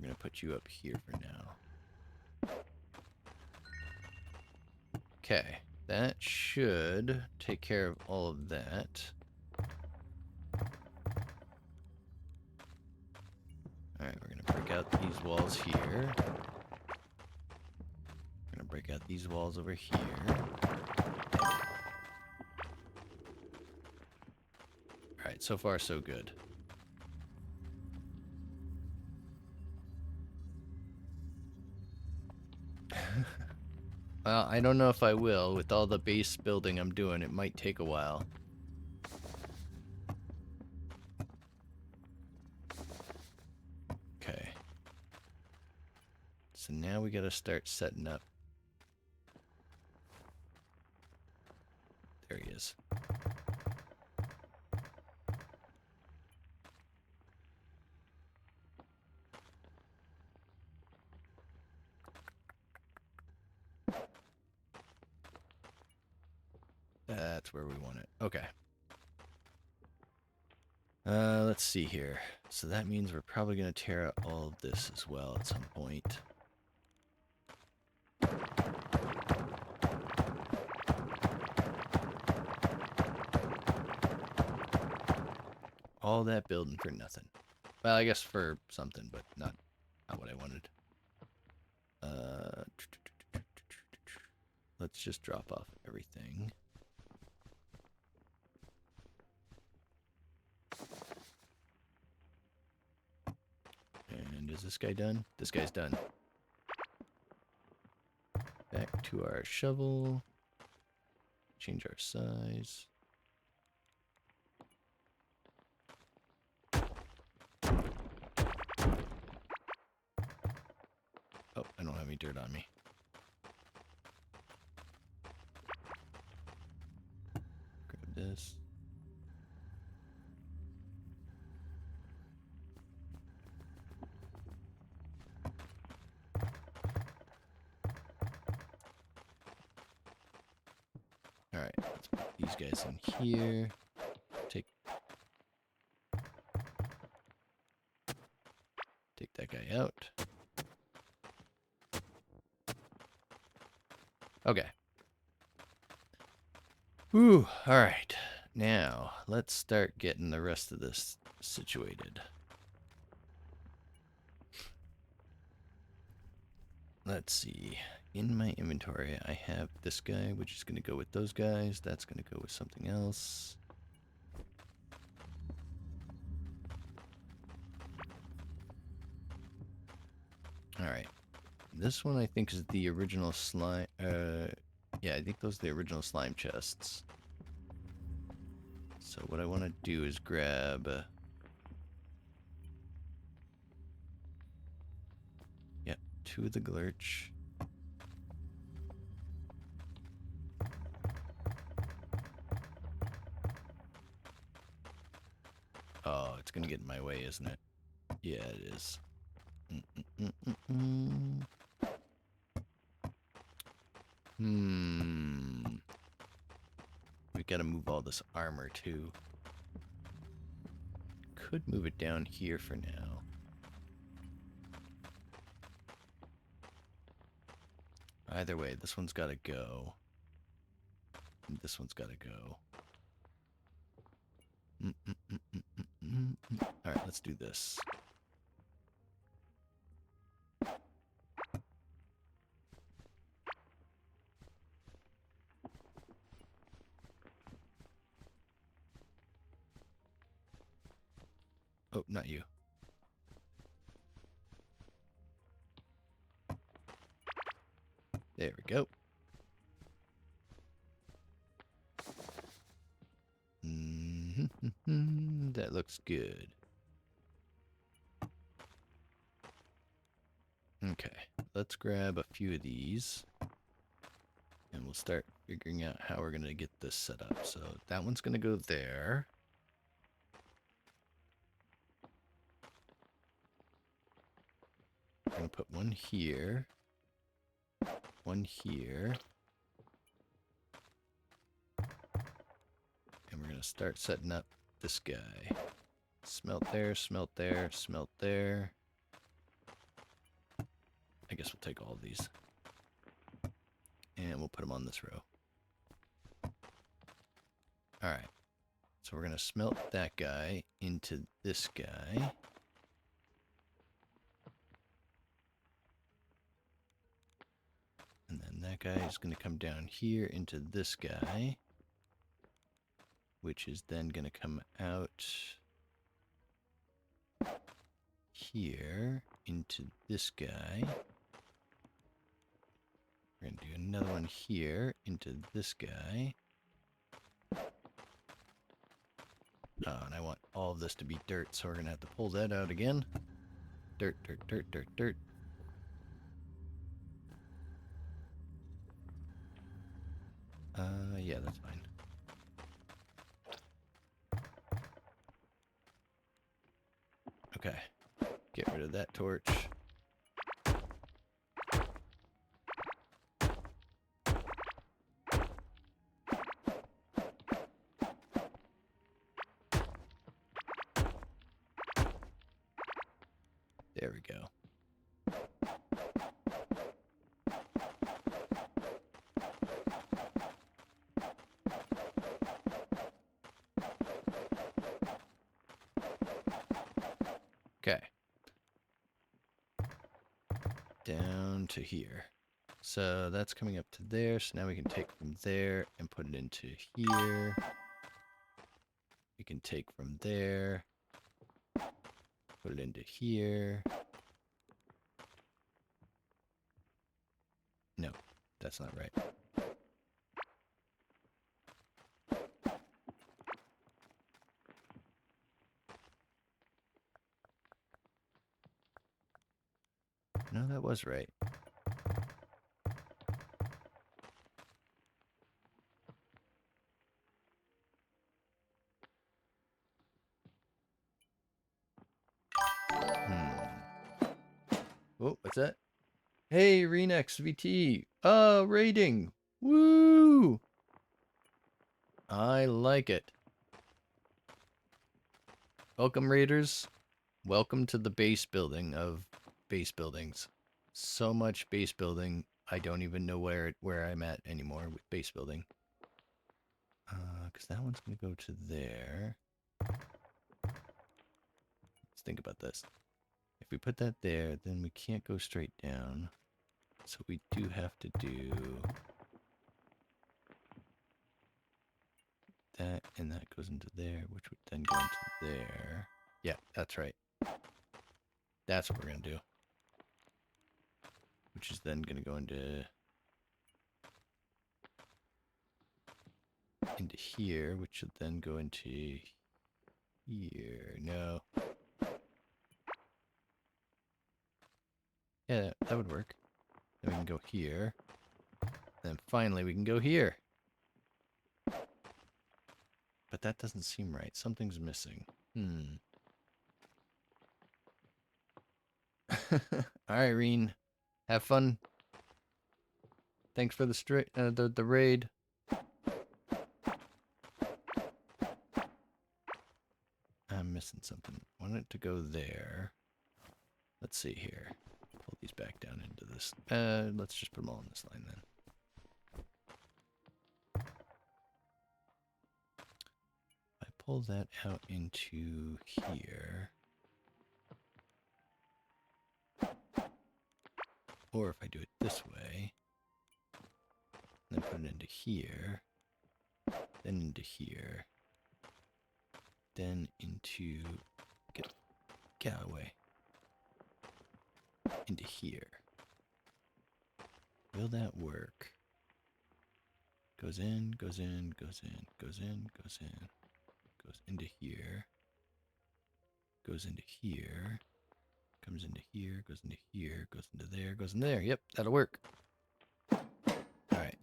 gonna put you up here for now. Okay. That should take care of all of that. Alright, we're gonna break out these walls here. We're gonna break out these walls over here. Alright, so far so good. Well, I don't know if I will. With all the base building I'm doing, it might take a while. Okay. So now we gotta start setting up. There he is. That's where we want it. Okay. Let's see here. So that means we're probably going to tear out all of this as well at some point. All that building for nothing. Well, I guess for something, but not what I wanted. Let's just drop off everything. And is this guy done? This guy's done. Back to our shovel. Change our size. Oh, I don't have any dirt on me. Grab this. Alright, let's put these guys in here. Take that guy out. Okay. Whew, alright. Now, let's start getting the rest of this situated. Let's see. In my inventory, I have this guy, which is going to go with those guys. That's going to go with something else. Alright. This one I think is the original slime. Yeah, I think those are the original slime chests. So what I want to do is grab... Yep, 2 of the glurch. Oh, it's gonna get in my way, isn't it? Yeah, it is. We gotta move all this armor too. Could move it down here for now. Either way, this one's gotta go. And this one's gotta go. Alright, let's do this. Oh, not you. There we go. That looks good. Okay, let's grab a few of these. And we'll start figuring out how we're going to get this set up. So that one's going to go there. I'm going to put one here. One here. And we're going to start setting up this guy. Smelt there, smelt there, smelt there. I guess we'll take all of these. And we'll put them on this row. Alright. So we're going to smelt that guy into this guy. And then that guy is going to come down here into this guy. Which is then going to come out here into this guy. We're going to do another one here into this guy. Oh, and I want all of this to be dirt, so we're going to have to pull that out again. Dirt, dirt, dirt, dirt, dirt. Yeah, that's fine. Okay. Get rid of that torch. There we go. Okay. Down to here. So that's coming up to there. So now we can take from there and put it into here. We can take from there, put it into here. No, that's not right. No, that was right. Oh, what's that? Hey, Renex VT. Rating. Woo! I like it. Welcome, Raiders. Welcome to the base building of base buildings. So much base building, I don't even know where I'm at anymore with base building. Because that one's going to go to there. Let's think about this. If we put that there, then we can't go straight down. So we do have to do that, and that goes into there, which would then go into there. Yeah, that's right. That's what we're going to do. Which is then going to go into here, which should then go into here. No. Yeah, that would work. Then we can go here. Then finally we can go here. But that doesn't seem right. Something's missing. Alright, Reen. Have fun. Thanks for the raid. I'm missing something. I want it to go there. Let's see here. Pull these back down into this. Let's just put them all on this line then. I pull that out into here. Or if I do it this way, then put it into here, then into here, then into, Get out of the way. Into here. Will that work? Goes in, goes in, goes in, goes in, goes in. Goes into here. Goes into here. Comes into here, goes into here, goes into there, goes into there. Yep, that'll work. Alright.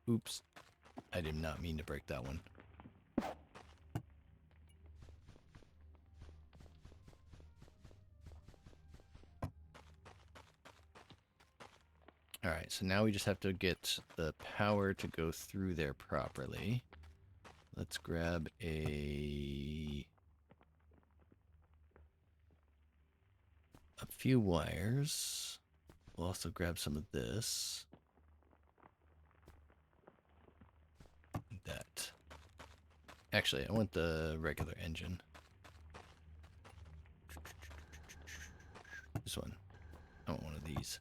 Oops. I did not mean to break that one. Alright, so now we just have to get the power to go through there properly. Let's grab a few wires. We'll also grab some of this. That. Actually, I want the regular engine. This one. I want one of these.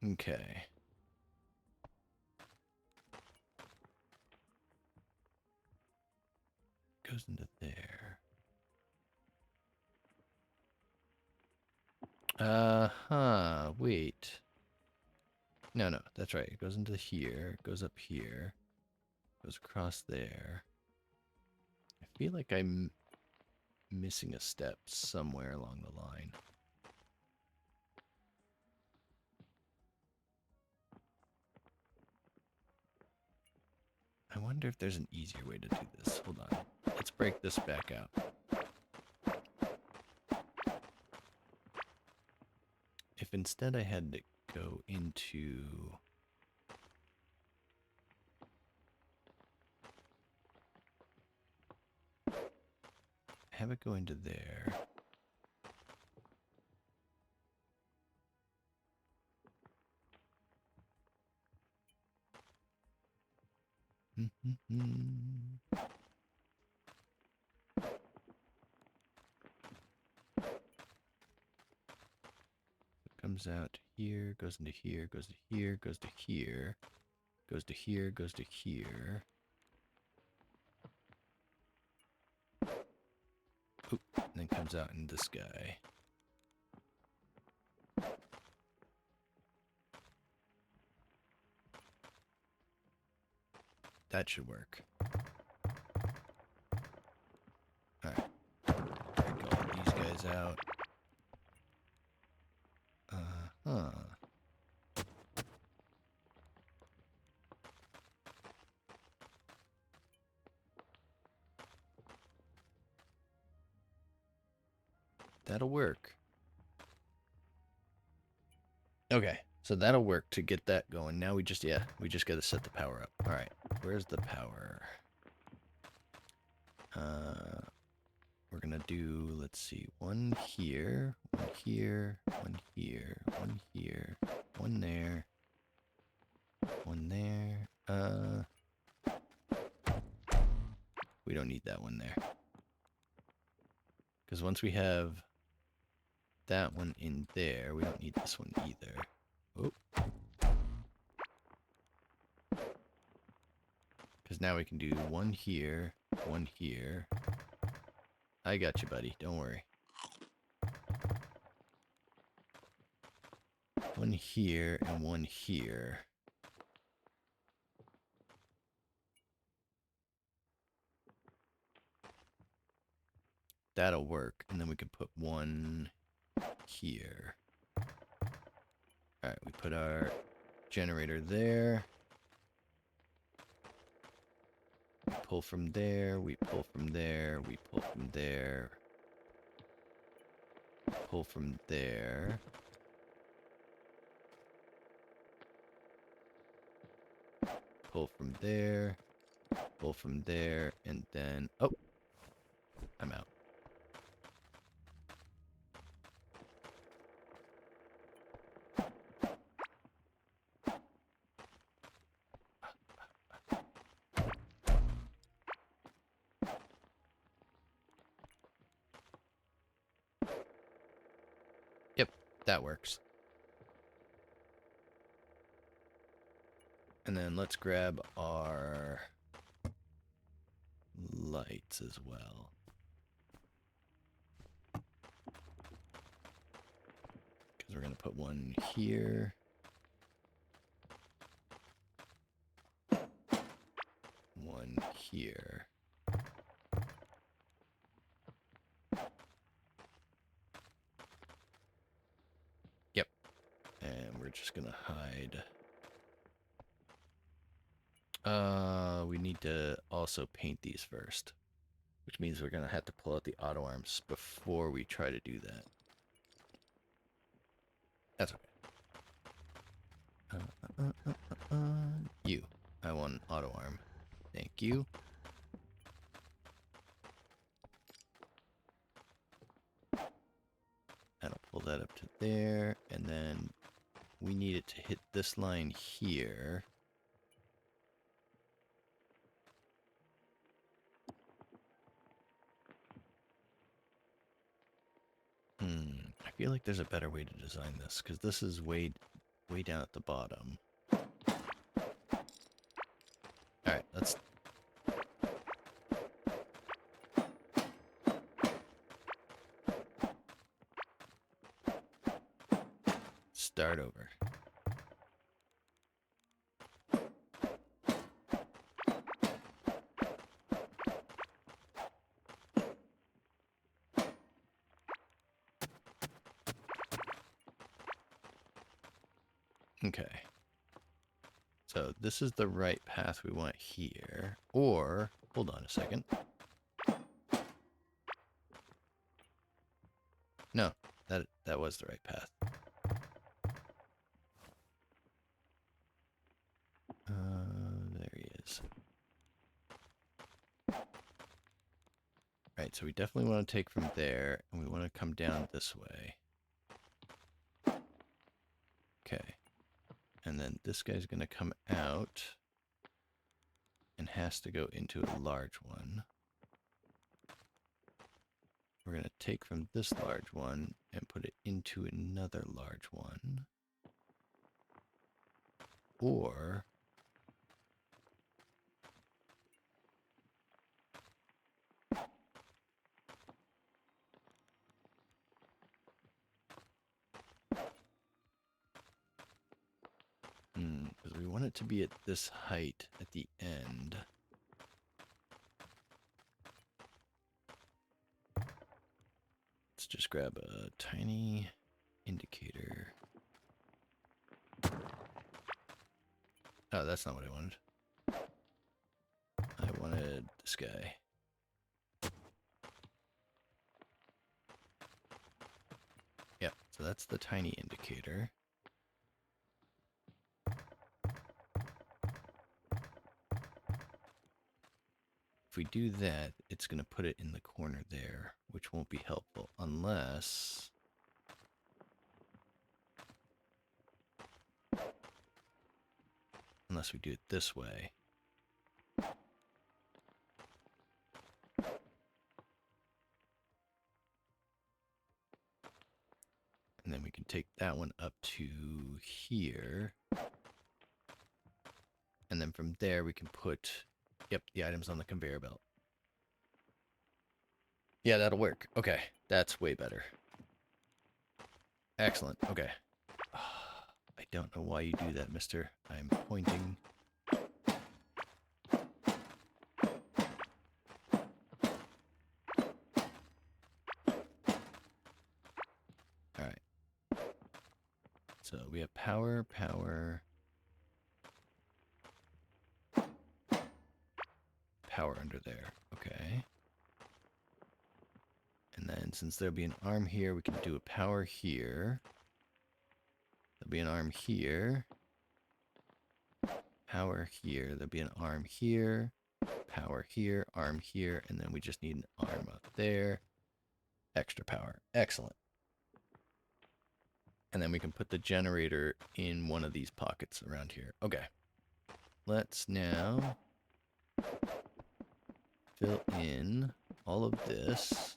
Okay. Goes into there. Wait. No, that's right. It goes into here, goes up here, goes across there. I feel like I'm missing a step somewhere along the line. I wonder if there's an easier way to do this. Hold on. Let's break this back out. If instead I had to go into... have it go into there. Comes out here, goes into here, goes to here, goes to here, goes to here, goes to here. Oop, and then comes out in this guy. That should work. Alright. Break all these guys out. That'll work. Okay, so that'll work to get that going. Now we just gotta set the power up. Alright, where's the power? We're gonna do, let's see, one here, one here, one here, one here, one there, one there. We don't need that one there. Because once we have that one in there, we don't need this one either. Oh. Because now we can do one here, one here. I got you, buddy. Don't worry. One here and one here. That'll work. And then we can put one here. Alright, we put our generator there. We pull from there, we pull from there, we pull from there. Pull from there. Pull from there. Pull from there, and then... oh! I'm out. Yep, that works. And And then let's grab our lights as well. Because we're going to put one here. One here. Yep. And we're just going to hide. We need to also paint these first, which means we're going to have to pull out the auto arms before we try to do that. That's okay. You. I want an auto arm. Thank you. That'll pull that up to there, and then we need it to hit this line here. I feel like there's a better way to design this, because this is way down at the bottom. Alright, let's... start over. Okay. So this is the right path we want here. Or, hold on a second. No, that was the right path. There he is. Alright, so we definitely want to take from there, and we want to come down this way. Okay. And then this guy's going to come out and has to go into a large one. We're going to take from this large one and put it into another large one. Or... because we want it to be at this height at the end. Let's just grab a tiny indicator. Oh, that's not what I wanted. I wanted this guy. Yeah, so that's the tiny indicator. If we do that, it's going to put it in the corner there, which won't be helpful unless... unless we do it this way. And then we can take that one up to here. And then from there we can put, yep, the items on the conveyor belt. Yeah, that'll work. Okay, that's way better. Excellent. Okay. I don't know why you do that, mister. I'm pointing. Alright. So we have power, power. Power under there. Okay. And then since there'll be an arm here, we can do a power here. There'll be an arm here. Power here. There'll be an arm here. Power here. Arm here. And then we just need an arm up there. Extra power. Excellent. And then we can put the generator in one of these pockets around here. Okay. Let's now fill in all of this.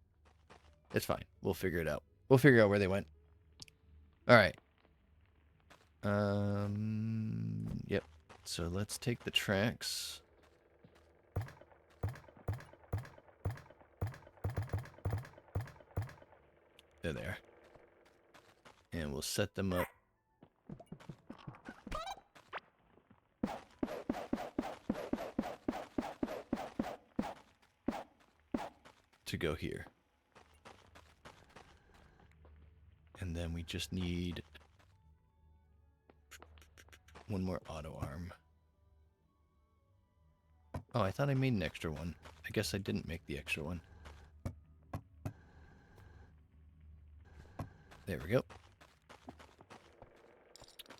It's fine. We'll figure it out. We'll figure out where they went. All right. Yep. So let's take the tracks. They're there. And we'll set them up. To go here. And then we just need one more auto arm. Oh, I thought I made an extra one. I guess I didn't make the extra one. There we go.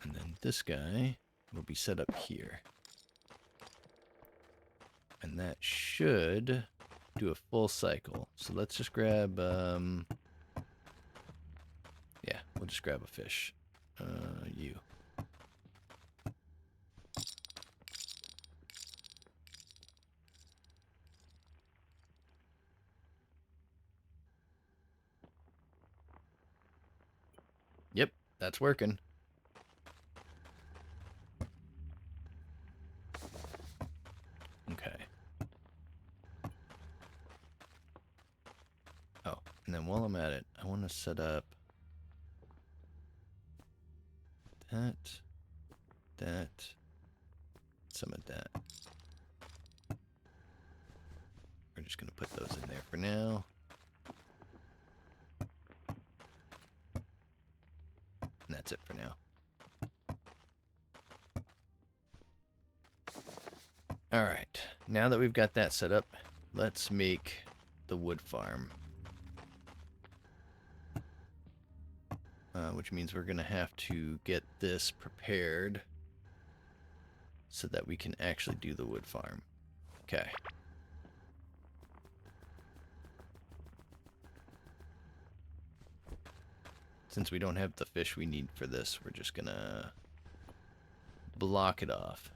And then this guy will be set up here. And that should do a full cycle. So let's just grab, yeah, we'll just grab a fish. You. Yep, that's working. Okay. Oh, and then while I'm at it, I want to set up that, some of that. We're just going to put those in there for now. And that's it for now. All right, now that we've got that set up, let's make the wood farm. Which means we're going to have to get this prepared so that we can actually do the wood farm. Okay. Since we don't have the fish we need for this, we're just going to block it off.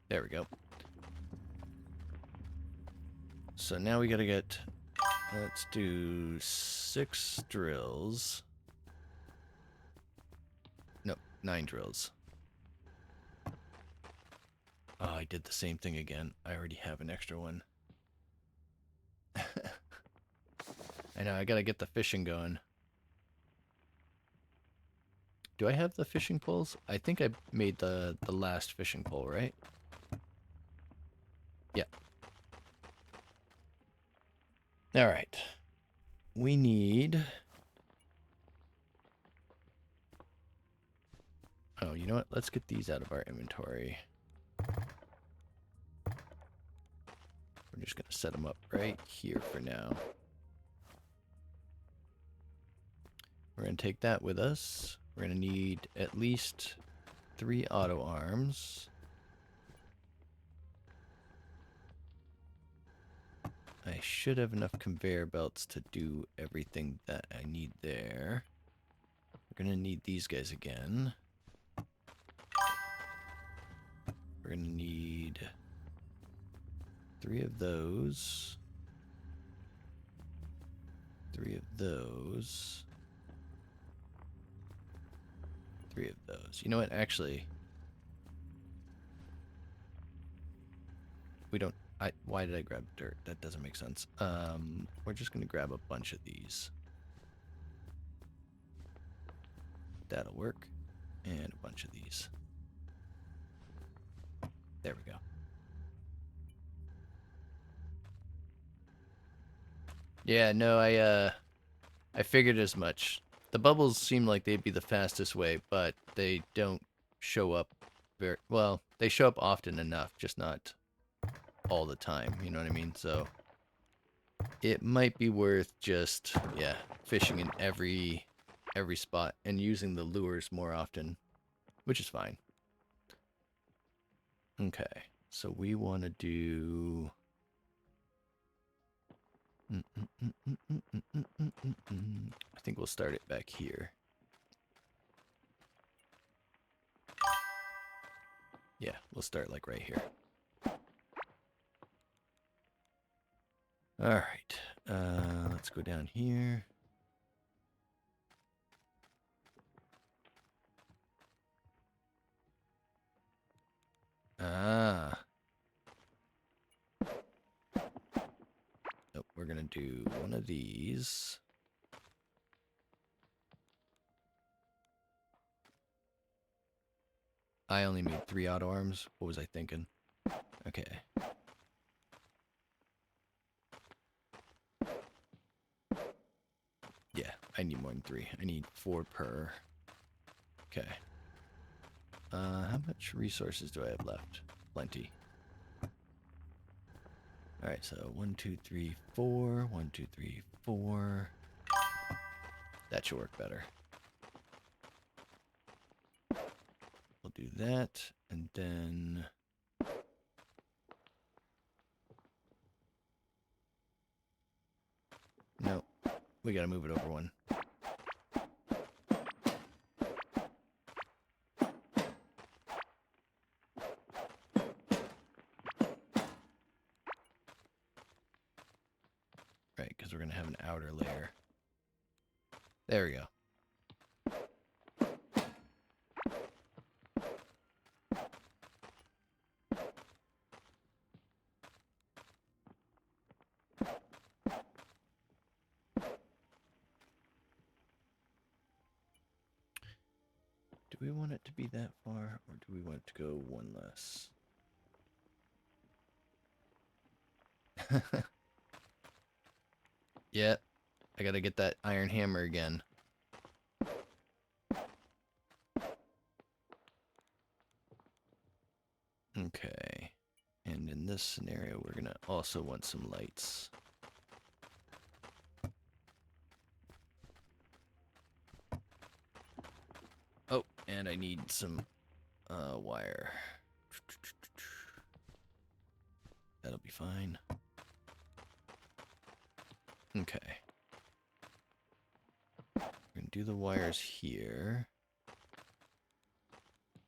There we go. So now we gotta get, let's do 6 drills. Nope, 9 drills. Oh, I did the same thing again. I already have an extra one. I know, I gotta get the fishing going. Do I have the fishing poles? I think I made the last fishing pole, right? Yeah. All right. We need... Oh, you know what? Let's get these out of our inventory. We're just going to set them up right here for now. We're going to take that with us. We're going to need at least 3 auto arms. I should have enough conveyor belts to do everything that I need there. We're going to need these guys again. We're going to need 3 of those. 3 of those. 3 of those. You know what? Actually, we don't... why did I grab dirt? That doesn't make sense. We're just going to grab a bunch of these. That'll work. And a bunch of these. There we go. Yeah, no, I figured as much. The bubbles seem like they'd be the fastest way, but they don't show up very well. They show up often enough, just not all the time. You know what I mean? So it might be worth just, yeah, fishing in every spot and using the lures more often, which is fine. Okay, so we want to do... I think we'll start it back here. Yeah, we'll start like right here. All right, let's go down here. Ah. Nope, we're gonna do one of these. I only made 3 auto arms. What was I thinking? Okay. Yeah, I need more than 3. I need 4 per. Okay. How much resources do I have left? Plenty. Alright, so 1, 2, 3, 4. 1, 2, 3, 4. That should work better. We'll do that, and then... No, we gotta move it over 1. Right, because we're gonna have an outer layer. There we go. Do we want it to be that far, or do we want it to go 1 less? Yeah, I gotta get that iron hammer again. Okay, and in this scenario, we're gonna also want some lights. Oh, and I need some wire. That'll be fine. Okay. We're gonna do the wires here.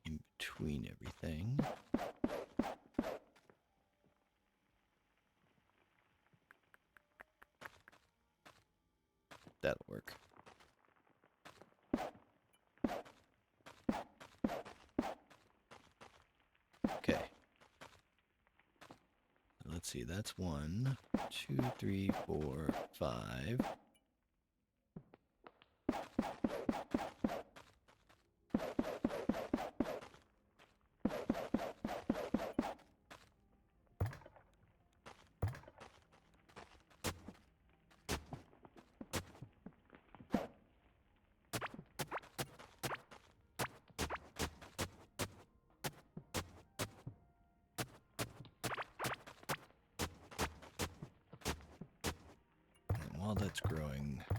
In between everything. That'll work. Okay. Let's see, that's 1, 2, 3, 4, 5. And while that's growing, the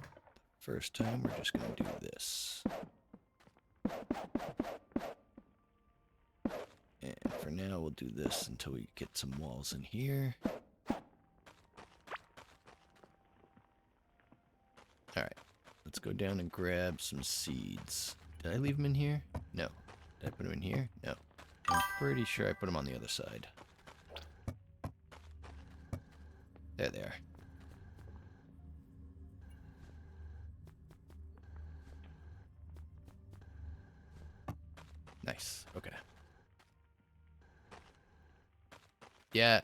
first time we're just going to do this. And for now, we'll do this until we get some walls in here. Alright, let's go down and grab some seeds. Did I leave them in here? No. Did I put them in here? No. I'm pretty sure I put them on the other side. There they are. Nice. Okay. Yeah,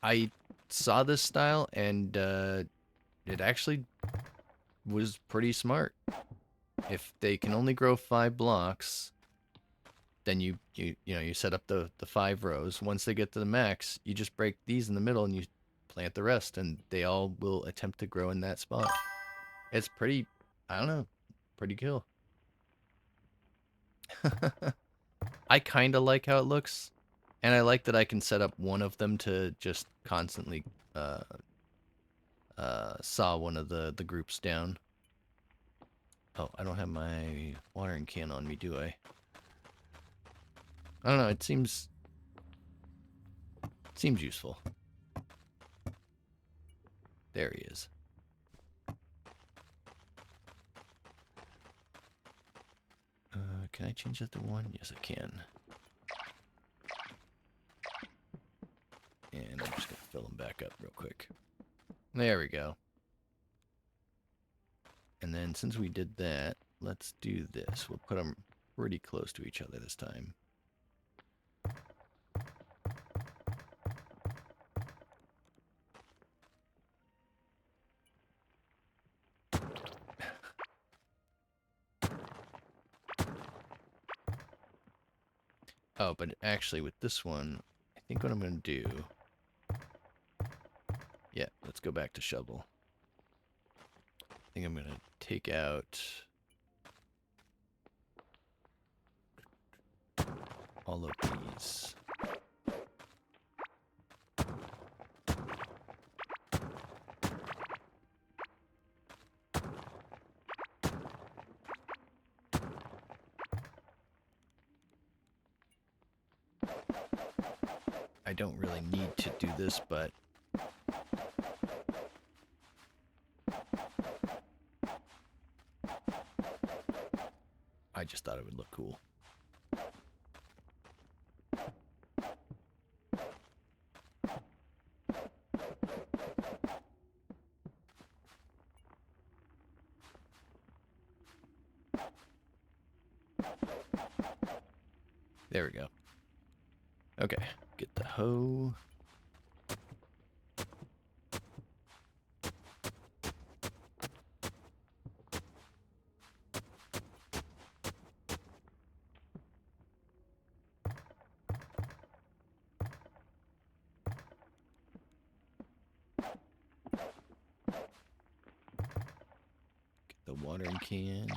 I saw this style and it actually was pretty smart. If they can only grow 5 blocks, then you set up the 5 rows. Once they get to the max, you just break these in the middle and you plant the rest, and they all will attempt to grow in that spot. It's pretty, I don't know, pretty cool. I kind of like how it looks, and I like that I can set up one of them to just constantly saw one of the groups down. Oh, I don't have my watering can on me, do I? I don't know, it seems useful. There he is. Can I change that to 1? Yes, I can. And I'm just going to fill them back up real quick. There we go. And then since we did that, let's do this. We'll put them pretty close to each other this time. Oh, but actually with this one, I think what I'm going to do... Yeah, let's go back to shovel. I think I'm going to take out all of these. I don't really need to do this, but I just thought it would look cool. There we go. Okay, get the hoe. Get the watering can.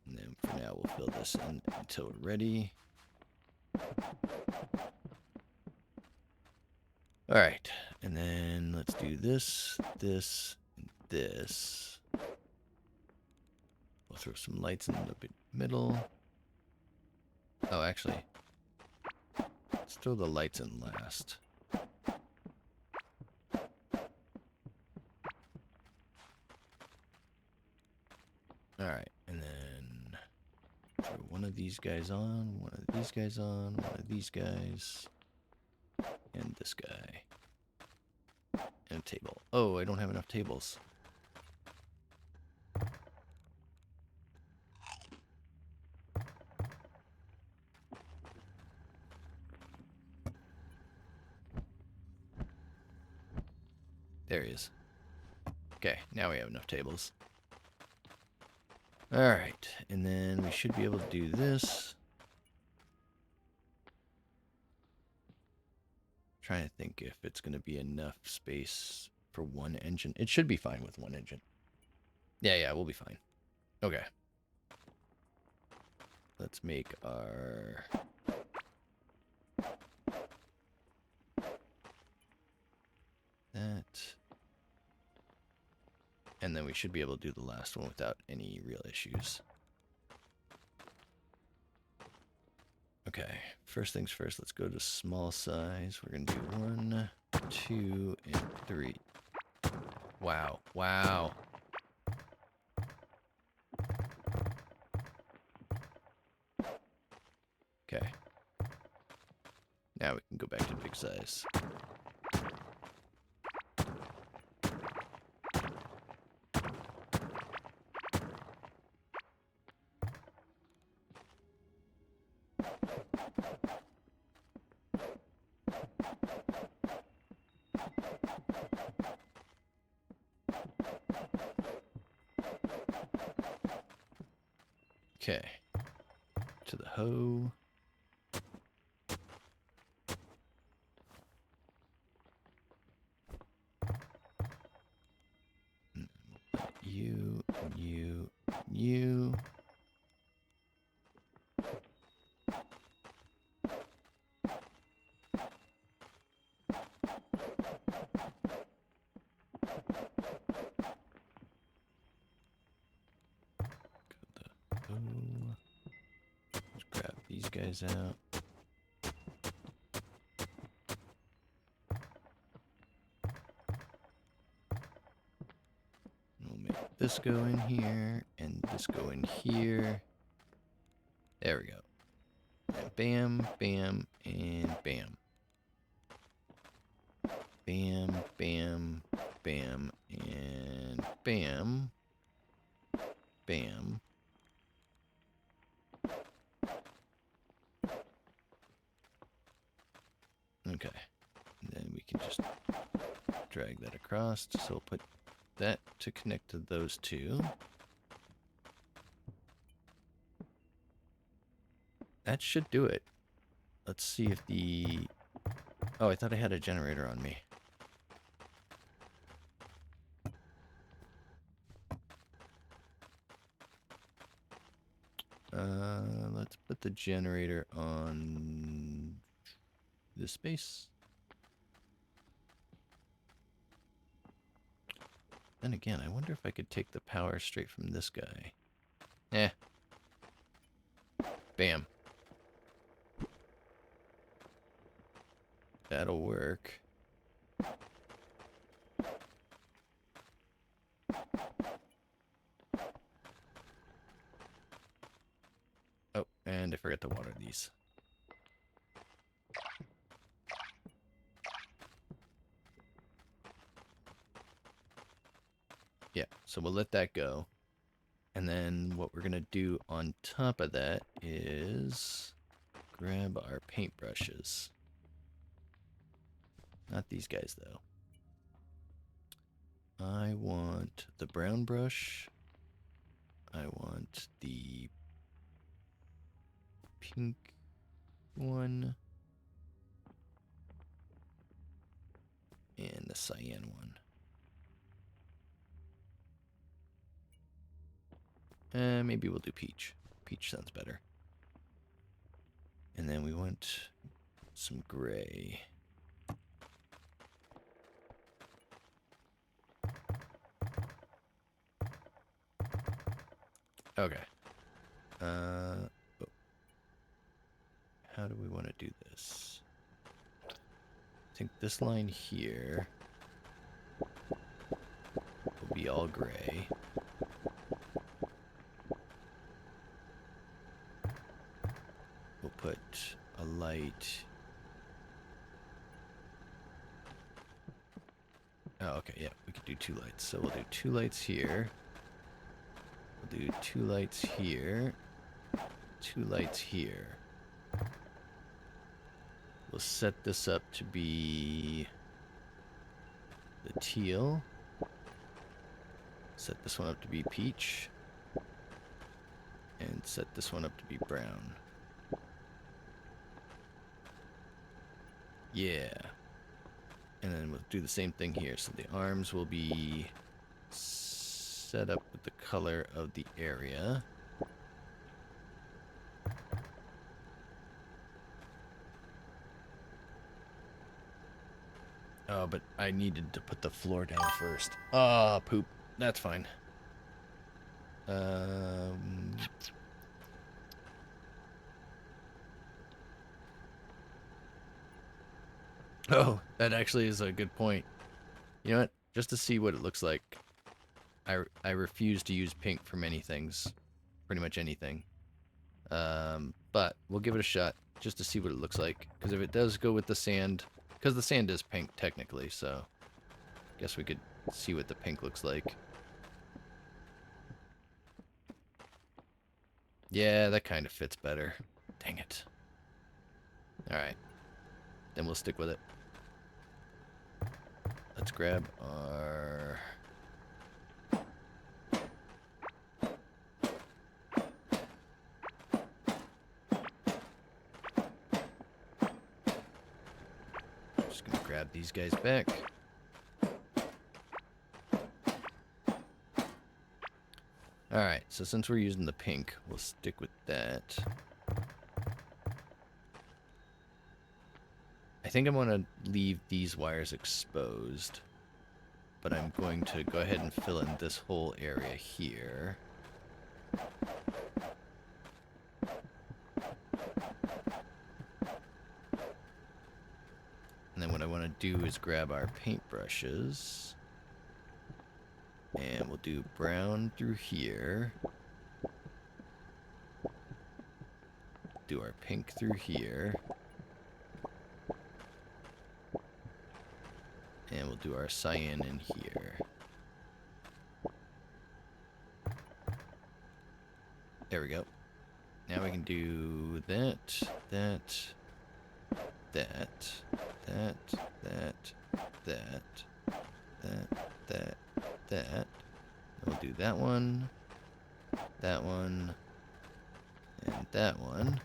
And then for now we'll fill this in until we're ready. Alright, and then let's do this, this, and this. We'll throw some lights in the middle. Oh, actually, let's throw the lights in last. Alright, and then throw one of these guys on, one of these guys on, one of these guys, and this guy. And a table. Oh, I don't have enough tables. There he is. Okay, now we have enough tables. Alright, and then we should be able to do this. Trying to think if it's going to be enough space for one engine. It should be fine with one engine. Yeah, we'll be fine. Okay. Let's make our... that. And then we should be able to do the last one without any real issues. Okay, first things first, let's go to small size. We're going to do 1, 2, and 3. Wow, wow. Okay. Now we can go back to big size. Okay. To the hoe. You, you, you. Let's grab these guys out. this go in here, and this go in here. There we go. And bam, bam, and bam. Bam, bam, bam, and bam. Bam. Okay. And then we can just drag that across. So we'll put that to connect to those two. That should do it. Let's see if the... Oh, I thought I had a generator on me. Let's put the generator on this space. Then again, I wonder if I could take the power straight from this guy. Eh. Bam. That'll work. Oh, and I forgot to water these. Yeah, so we'll let that go. And then what we're going to do on top of that is grab our paintbrushes. Not these guys, though. I want the brown brush. I want the pink one. And the cyan one. Maybe we'll do peach. Peach sounds better. And then we want some gray. Okay. Oh. How do we want to do this? I think this line here will be all gray. We'll put a light. Oh, okay, yeah, we could do 2 lights. So we'll do 2 lights here. We'll do 2 lights here. 2 lights here. We'll set this up to be the teal. Set this one up to be peach. And set this one up to be brown. Yeah. And then we'll do the same thing here. So the arms will be set up with the color of the area. Oh, but I needed to put the floor down first. Ah, poop. That's fine. Oh, that actually is a good point. You know what? Just to see what it looks like, I refuse to use pink for many things. Pretty much anything. But we'll give it a shot just to see what it looks like. Because if it does go with the sand... Because the sand is pink, technically, so... I guess we could see what the pink looks like. Yeah, that kind of fits better. Dang it. Alright. Then we'll stick with it. Let's grab our... Just gonna grab these guys back. Alright, so since we're using the pink, we'll stick with that. I think I'm going to leave these wires exposed. But I'm going to go ahead and fill in this whole area here. And then what I want to do is grab our paintbrushes And we'll do brown through here. Do our pink through here. And we'll do our cyan in here. There we go. Now we can do that, that, that, that, that, that. We'll do that one, and that one.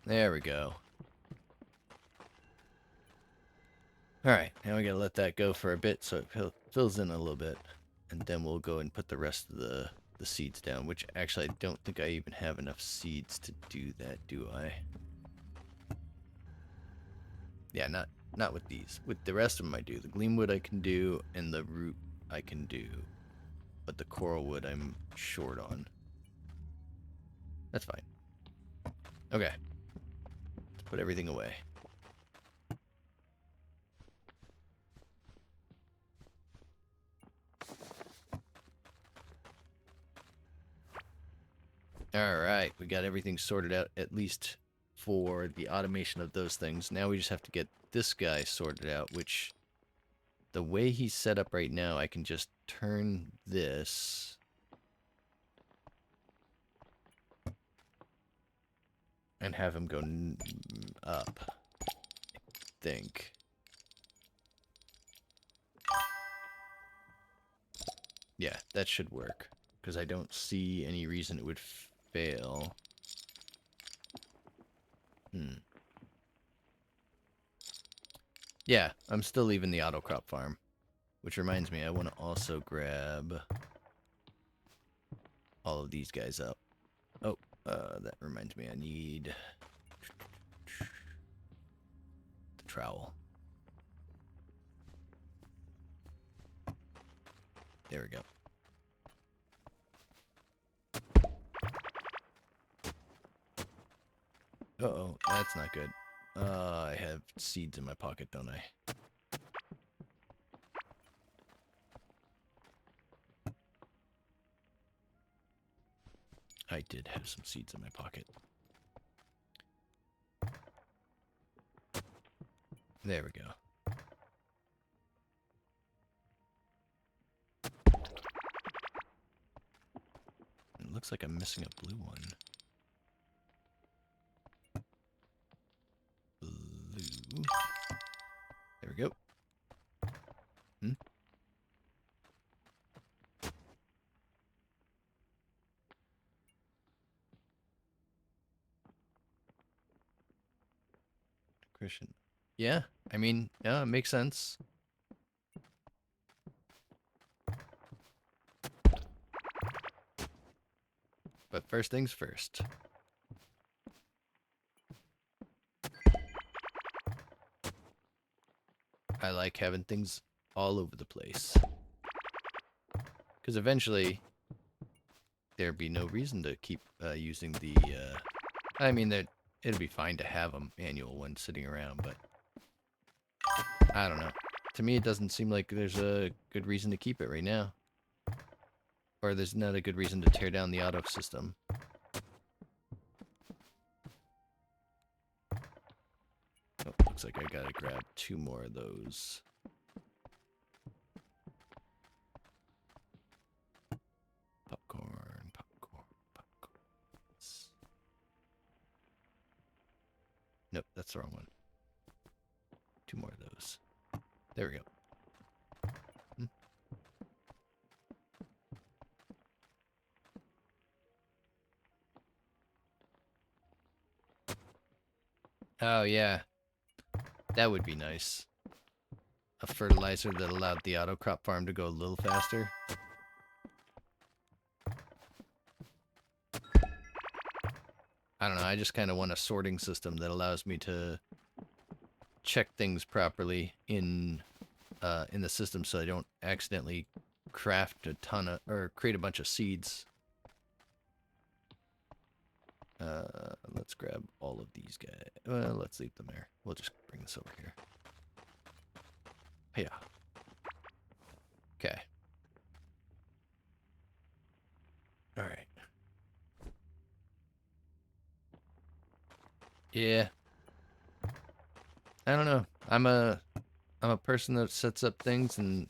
There we go. Alright, now we gotta let that go for a bit so it fills in a little bit. And then we'll go and put the rest of the seeds down, which actually I don't think I even have enough seeds to do that, do I? Yeah, not with these. With the rest of them I do. The gleamwood I can do, and the root I can do. But the coral wood I'm short on. That's fine. Okay. Let's put everything away. Alright, we got everything sorted out, at least for the automation of those things. Now we just have to get this guy sorted out, which the way he's set up right now, I can just turn this and have him go up, I think. Yeah, that should work, because I don't see any reason it would fail. Yeah, I'm still leaving the auto crop farm. Which reminds me, I want to also grab all of these guys up. Oh, that reminds me, I need the trowel. There we go. Uh-oh, that's not good. I have seeds in my pocket, don't I? I did have some seeds in my pocket. There we go. It looks like I'm missing a blue one. Blue. There we go. Christian. Yeah, I mean, yeah, it makes sense. But first things first. I like having things all over the place. Because eventually, there'd be no reason to keep using the... I mean, it'd be fine to have a manual one sitting around, but... I don't know. To me, it doesn't seem like there's a good reason to keep it right now. Or there's not a good reason to tear down the auto system. Oh, looks like I gotta grab 2 more of those. Popcorn, popcorn, popcorn. Nope, that's the wrong one. 2 more of those. There we go. Oh, yeah. That would be nice. A fertilizer that allowed the auto crop farm to go a little faster. I don't know, I just kind of want a sorting system that allows me to check things properly in the system so I don't accidentally craft a ton of, or create a bunch of seeds. Let's grab all of these guys. Well, let's leave them there. We'll just bring this over here. Yeah. Okay. All right. Yeah. I don't know. I'm a person that sets up things, and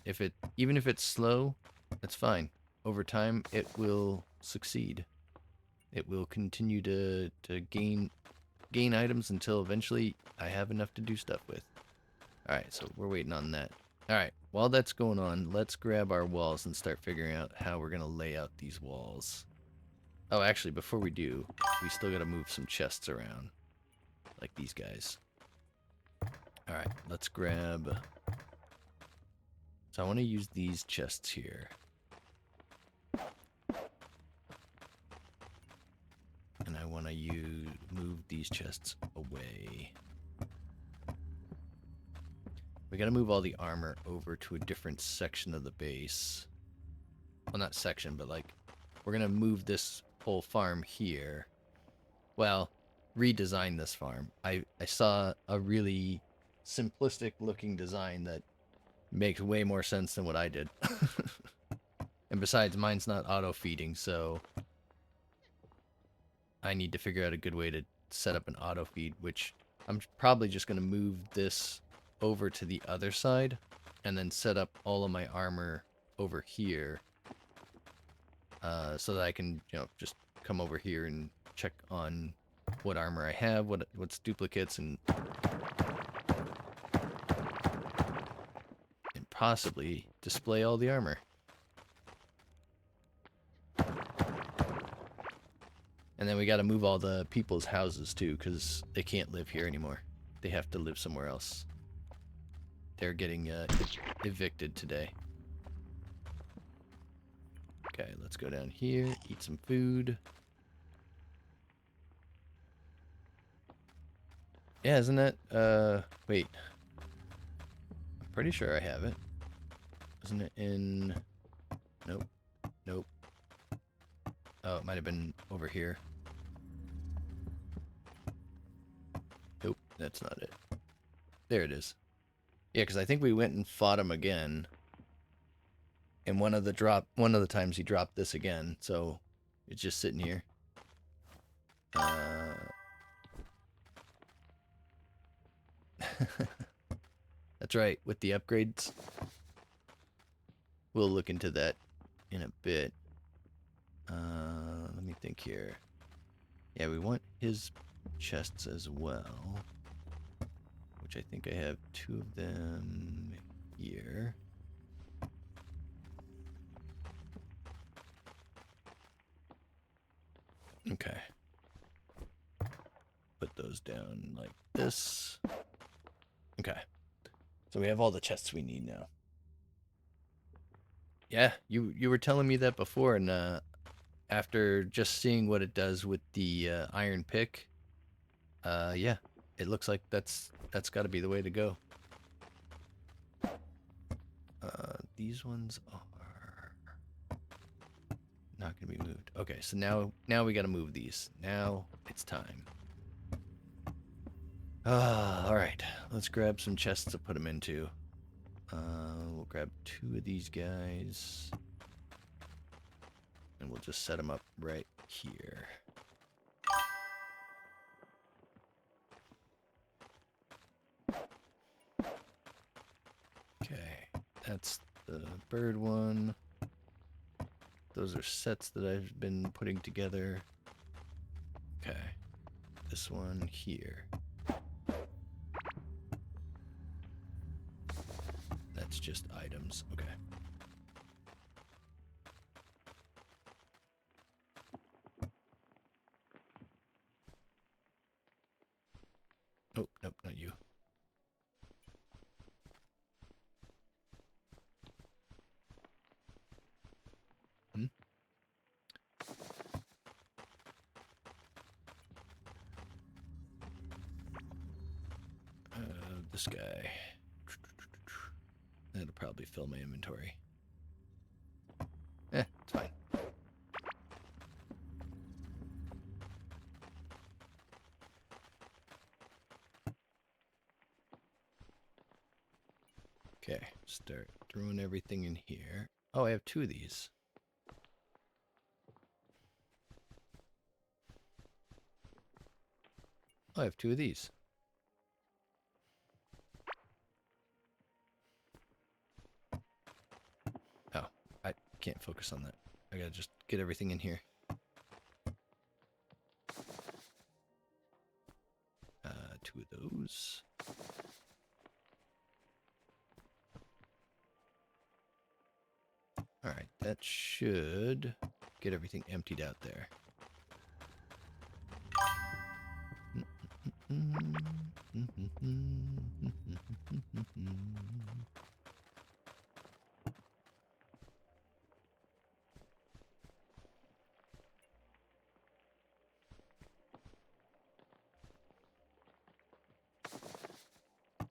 even if it's slow, it's fine. Over time, it will succeed. It will continue to gain items until eventually I have enough to do stuff with. All right, so we're waiting on that. All right, while that's going on, let's grab our walls and start figuring out how we're gonna lay out these walls. Oh, actually, before we do, we still gotta move some chests around, like these guys. All right, let's grab. So I want to use these chests here. And I want to move these chests away. We got to move all the armor over to a different section of the base. Well, not section, but like, we're going to move this whole farm here. Well, redesign this farm. I saw a really simplistic looking design that makes way more sense than what I did. And besides, mine's not auto-feeding, so I need to figure out a good way to set up an auto-feed, which I'm probably just going to move this over to the other side and then set up all of my armor over here so that I can, just come over here and check on what armor I have, what's duplicates, and possibly display all the armor. And then we got to move all the people's houses too, because they can't live here anymore. They have to live somewhere else. They're getting evicted today. Okay, let's go down here, eat some food. Yeah, isn't that, wait. I'm pretty sure I have it. Isn't it in... Nope. Nope. Oh, it might have been over here. Nope, that's not it. There it is. Yeah, because I think we went and fought him again. And one of the times he dropped this again, so it's just sitting here. That's right, with the upgrades. We'll look into that in a bit. Let me think here. Yeah, we want his chests as well, which I think I have 2 of them here. Okay. Put those down like this. Okay. So we have all the chests we need now. Yeah, you were telling me that before, and after just seeing what it does with the iron pick, yeah, it looks like that's got to be the way to go. These ones are not gonna be moved. Okay, so now we got to move these. Now it's time. All right, let's grab some chests to put them into. We'll grab 2 of these guys. And we'll just set them up right here. Okay, that's the bird one. Those are sets that I've been putting together. Okay, this one here. That's just items. Okay. Oh, nope, not you. Hmm? this guy. That'll probably fill my inventory. It's fine. Okay, start throwing everything in here. Oh, I have 2 of these. Oh, I have 2 of these. Oh, I can't focus on that. I gotta just get everything in here. 2 of those. Alright, that should get everything emptied out there.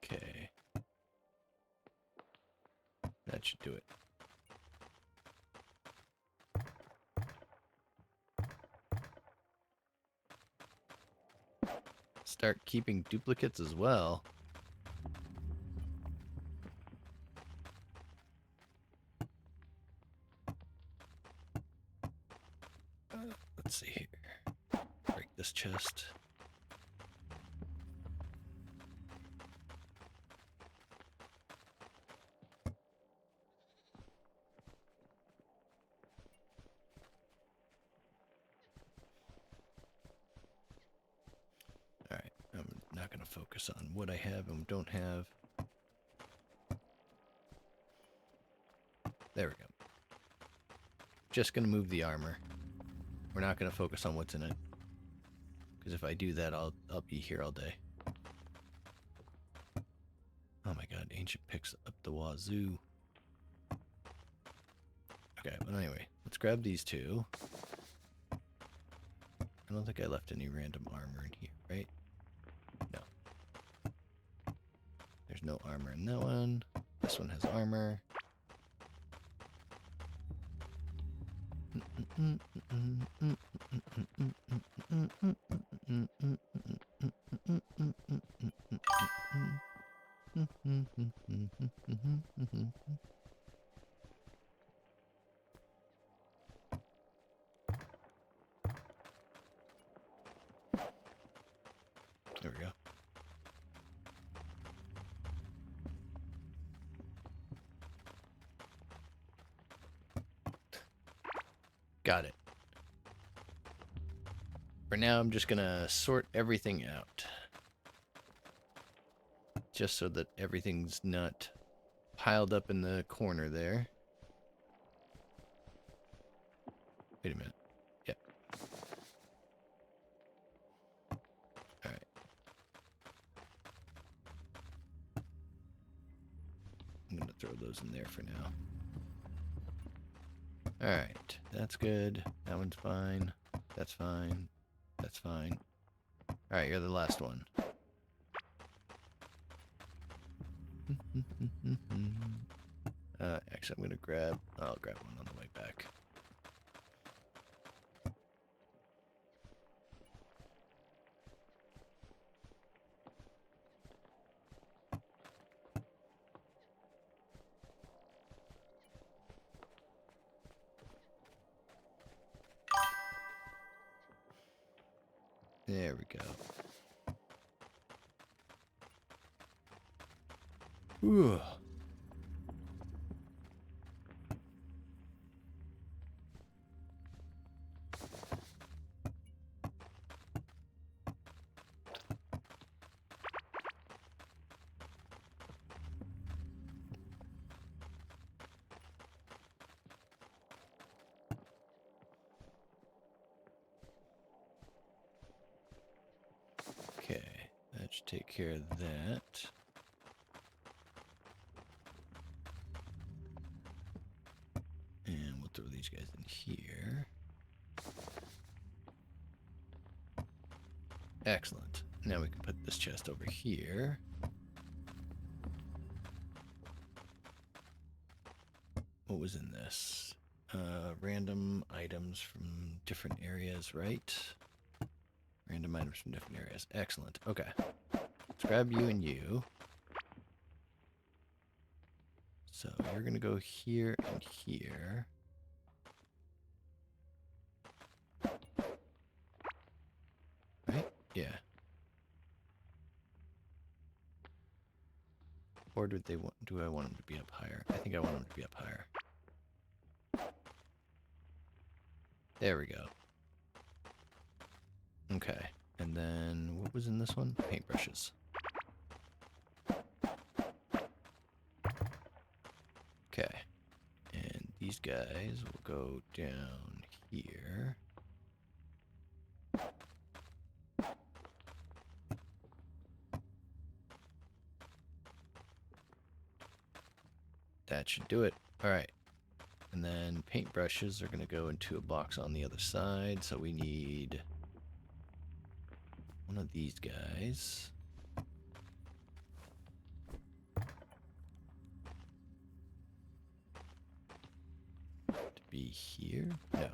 Okay. That should do it. Start keeping duplicates as well. Let's see here. Break this chest. Alright, I'm not going to focus on what I have and don't have. There we go. Just going to move the armor. We're not going to focus on what's in it. Because if I do that, I'll be here all day. Oh my god, ancient picks up the wazoo. Okay, but anyway, let's grab these 2. I don't think I left any random armor in here, right? No. There's no armor in that one. This one has armor. There we go. Got it. For now, I'm just gonna sort everything out. Just so that everything's not piled up in the corner there. Wait a minute. Yep. Alright. I'm gonna throw those in there for now. Alright, that's good. That one's fine. That's fine. That's fine. Alright, you're the last one. Actually, I'm gonna I'll grab one on the way back. There we go. Ooh. Okay, that should take care of that. And we'll throw these guys in here. Excellent. Now we can put this chest over here. was in this? Random items from different areas, right? Random items from different areas. Excellent. Okay. Let's grab you and you. So you're going to go here and here. Right? Yeah. Or do I want them to be up higher? I think I want them to be up higher. There we go. Okay. And then what was in this one? Paintbrushes. Okay. And these guys will go down here. That should do it. All right. And then paintbrushes are going to go into a box on the other side. So we need one of these guys. To be here? No.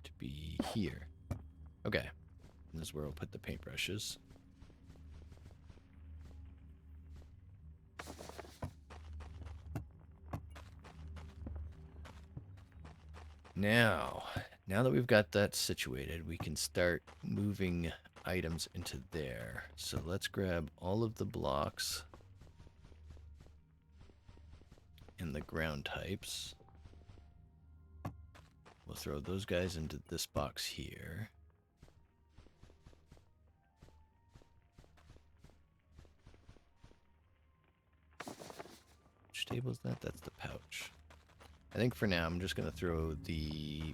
To be here. Okay. And this is where we'll put the paintbrushes. Now that we've got that situated, we can start moving items into there. So let's grab all of the blocks in the ground types. We'll throw those guys into this box here. Which table is that? That's the pouch. I think for now I'm just going to throw the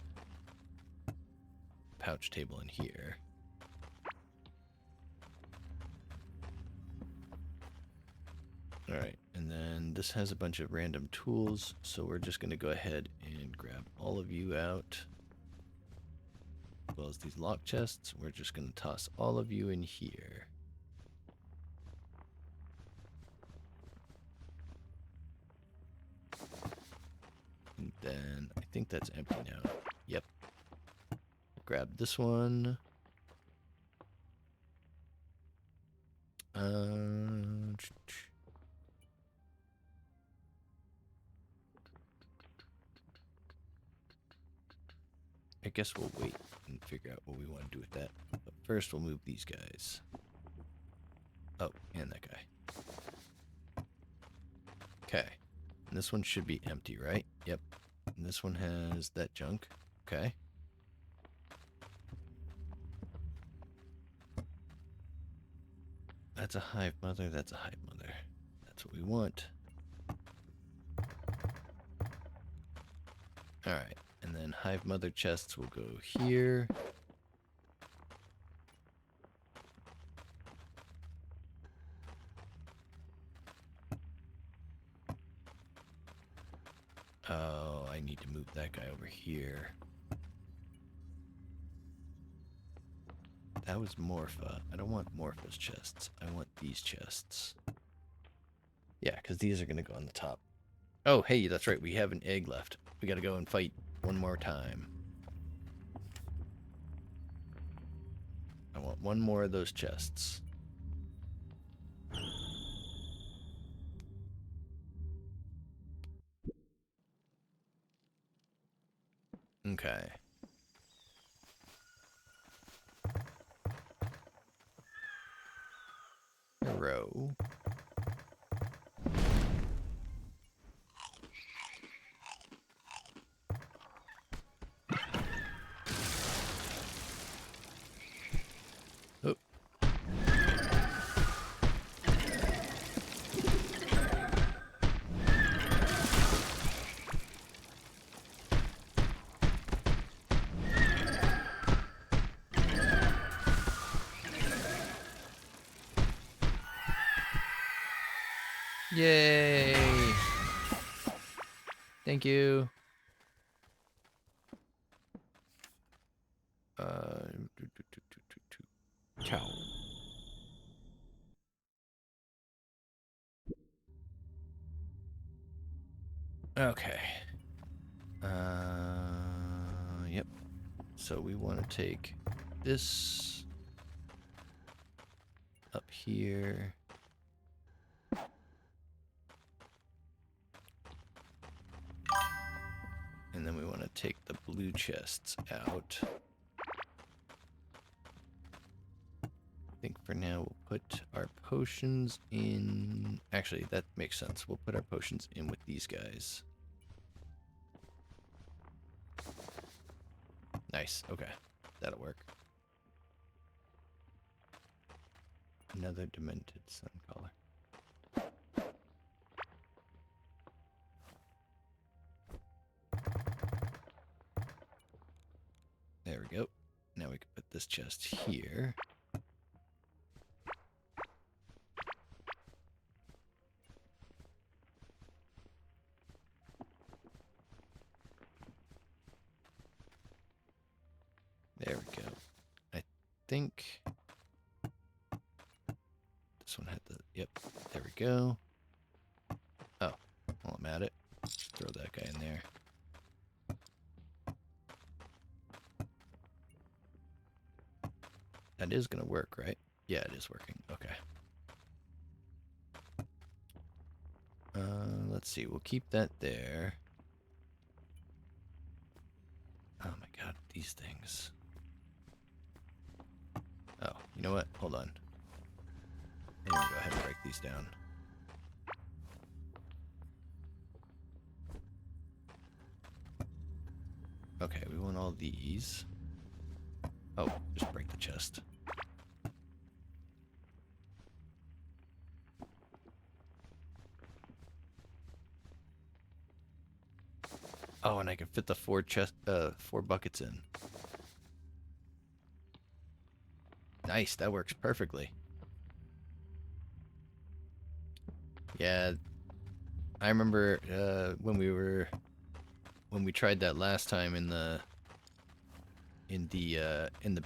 pouch table in here. Alright, and then this has a bunch of random tools, so we're just going to go ahead and grab all of you out. As well as these lock chests, we're just going to toss all of you in here. And then I think that's empty now. Yep. Grab this one. I guess we'll wait and figure out what we want to do with that. But first we'll move these guys. Oh, and that guy. Okay. And this one should be empty, right? Yep. And this one has that junk. Okay. That's a hive mother. That's a hive mother. That's what we want. Alright. And then hive mother chests will go here. Oh, I need to move that guy over here. That was Morpha. I don't want Morpha's chests. I want these chests. Yeah, because these are going to go on the top. Oh, hey, that's right. We have an egg left. We got to go and fight one more time. I want one more of those chests. Okay. Row. Oh. Yay! Thank you. Ciao. Okay. Yep. So we want to take this up here. And then we want to take the blue chests out. I think for now we'll put our potions in... Actually, that makes sense. We'll put our potions in with these guys. Nice. Okay. That'll work. Another demented sun collar. There we go. Now we can put this chest here. There we go. I think this one had the... Yep, there we go. Oh, while I'm at it, just throw that guy in there. That is going to work, right? Yeah, it is working. Okay. Let's see. We'll keep that there. Oh my god, these things. Oh, you know what? Hold on. I'm going to go ahead and break these down. Okay, we want all these. Oh, just break the chest. Oh, and I can fit the four buckets in. Nice, that works perfectly. Yeah, I remember when we tried that last time in the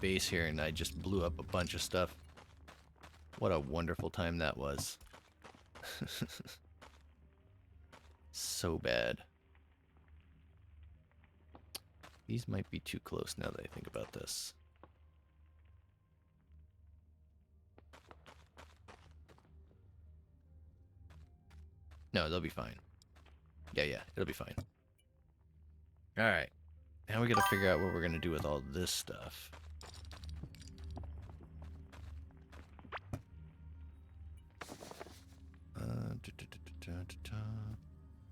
base here, and I just blew up a bunch of stuff. What a wonderful time that was. So bad. These might be too close now that I think about this. No, they'll be fine. Yeah, it'll be fine. Alright. Now we gotta figure out what we're gonna do with all this stuff.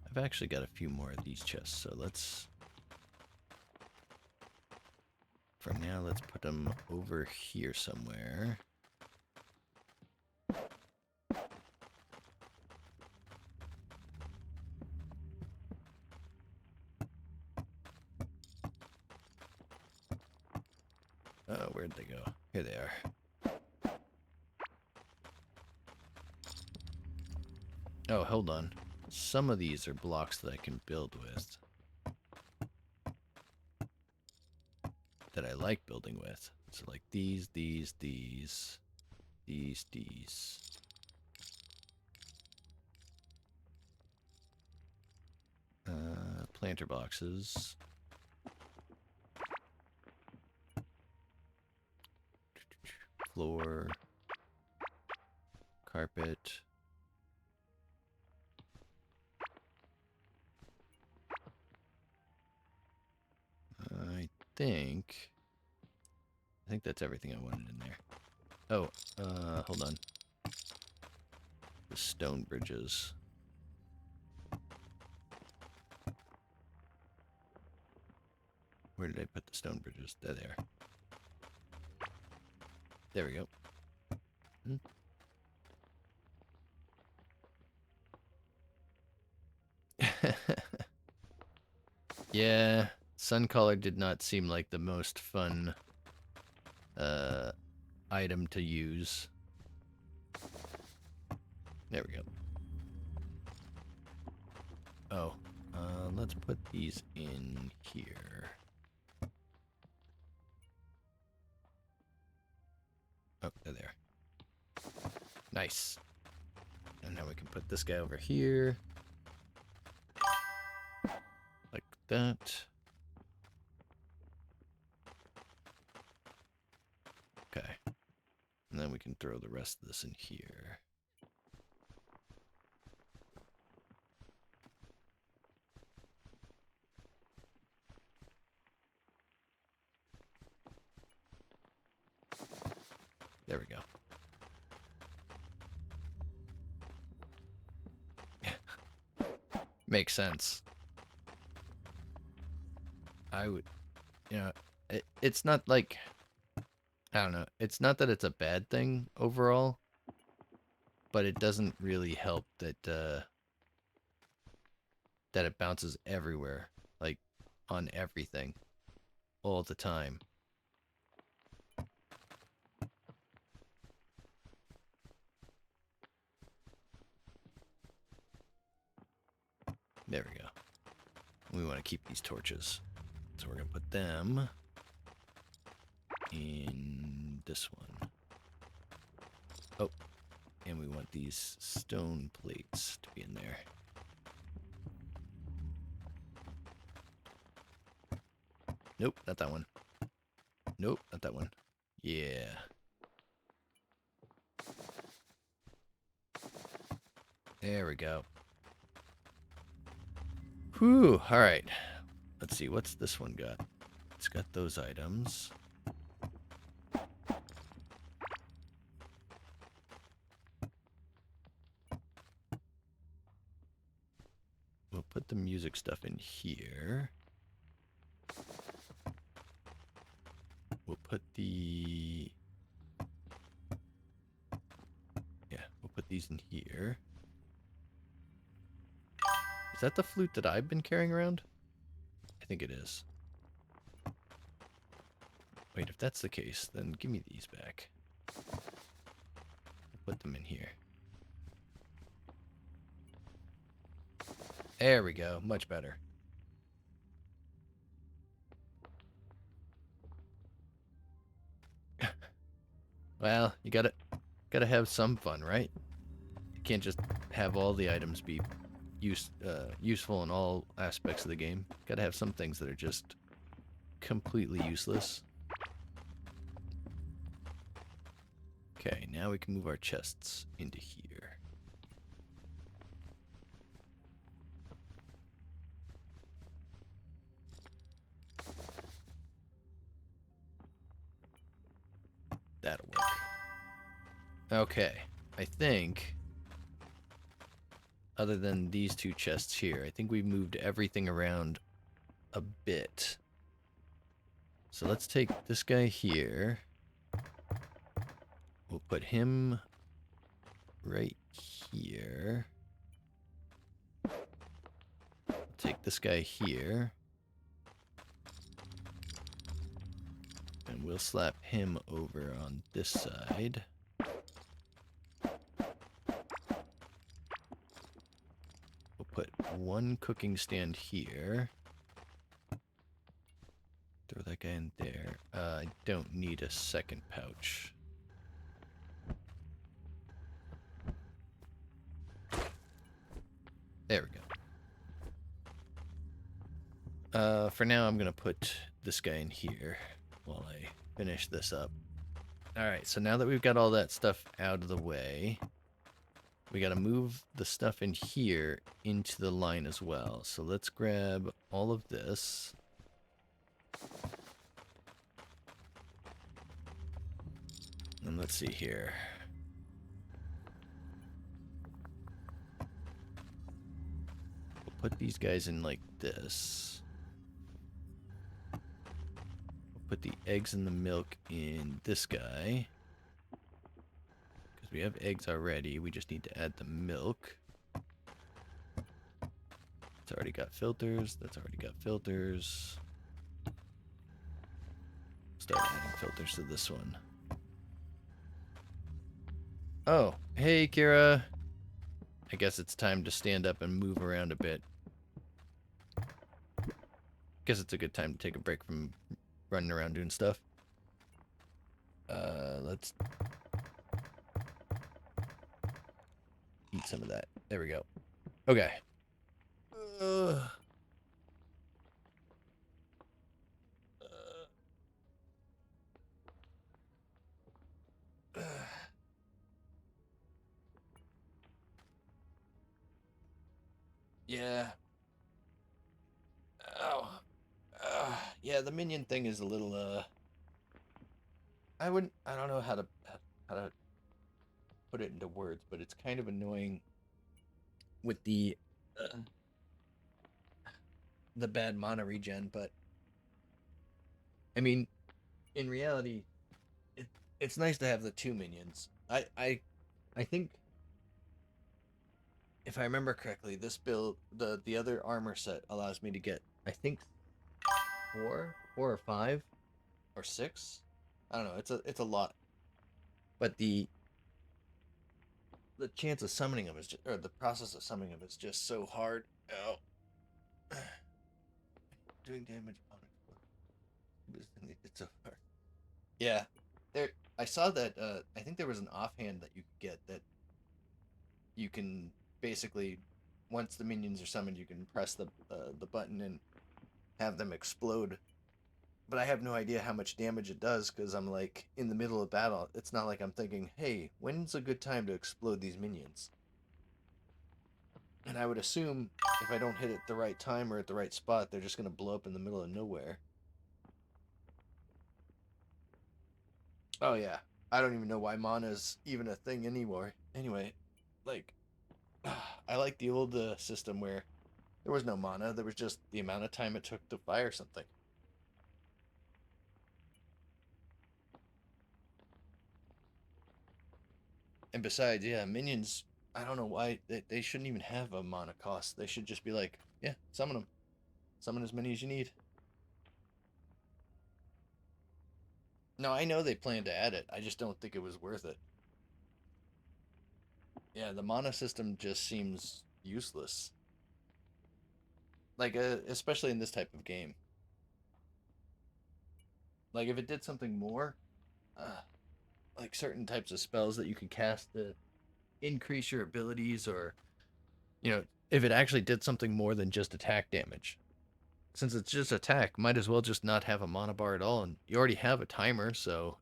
I've actually got a few more of these chests, so let's... For now, let's put them over here somewhere. Where'd they go? Here they are. Oh, hold on. Some of these are blocks that I can build with. That I like building with. So like these. Planter boxes. Floor. Carpet. I think that's everything I wanted in there. Oh, hold on. The stone bridges. Where did I put the stone bridges? There they are. There we go. Yeah, Suncaller did not seem like the most fun item to use. There we go. Oh, let's put these in here. Oh, they're there. Nice. And now we can put this guy over here. that. Okay. And then we can throw the rest of this in here. There we go. Makes sense. I would, it's not like, I don't know. It's not that it's a bad thing overall, but it doesn't really help that that it bounces everywhere, like on everything, all the time. There we go. We want to keep these torches, so we're gonna put them in this one. Oh, and we want these stone plates to be in there. Nope, not that one. Nope, not that one. Yeah. There we go. Whew, alright. Let's see, what's this one got? It's got those items. We'll put the music stuff in here. We'll put the... Yeah, we'll put these in here. Is that the flute that I've been carrying around? I think it is. Wait, if that's the case, then give me these back. We'll put them in here. There we go, much better. Well, you gotta have some fun, right? You can't just have all the items be useful in all aspects of the game. Gotta have some things that are just completely useless. Okay, now we can move our chests into here. That'll work. Okay, I think, other than these two chests here, I think we moved everything around a bit. So let's take this guy here. We'll put him right here. Take this guy here. And we'll slap him over on this side. We'll put one cooking stand here. Throw that guy in there. I don't need a second pouch. There we go. For now, I'm going to put this guy in here while I finish this up. Alright, so now that we've got all that stuff out of the way, we got to move the stuff in here into the line as well. So let's grab all of this. And let's see here. We'll put these guys in like this. We'll put the eggs and the milk in this guy. Because we have eggs already. We just need to add the milk. It's already got filters. That's already got filters. Start adding filters to this one. Oh, hey, Kira. I guess it's time to stand up and move around a bit. Guess it's a good time to take a break from running around doing stuff. Let's eat some of that. There we go. Okay. Yeah. Oh. Yeah, the minion thing is a little I don't know how to put it into words, but it's kind of annoying with uh, the bad mana regen, but I mean, in reality, it, it's nice to have the two minions. I think if I remember correctly, this build the other armor set allows me to get I think four or five or six. I don't know. It's a lot, but the chance of summoning them is just, or the process of summoning them is just so hard. Oh, doing damage on it. It's so hard. Yeah, there. I saw that. I think there was an offhand that you could get that you can basically, once the minions are summoned, you can press the button and have them explode. But I have no idea how much damage it does because I'm like in the middle of battle. It's not like I'm thinking, hey, when's a good time to explode these minions? And I would assume if I don't hit it the right time or at the right spot, they're just gonna blow up in the middle of nowhere. Oh yeah, I don't even know why mana's even a thing anymore. Anyway, like I like the old system where there was no mana. There was just the amount of time it took to fire something. And besides, yeah, minions. I don't know why they shouldn't even have a mana cost. They should just be like, yeah, summon them. Summon as many as you need. No, I know they plan to add it. I just don't think it was worth it. Yeah, the mana system just seems useless. Like, especially in this type of game. Like, if it did something more, uh, like certain types of spells that you could cast to increase your abilities, or if it actually did something more than just attack damage. Since it's just attack, might as well just not have a mana bar at all, and you already have a timer, so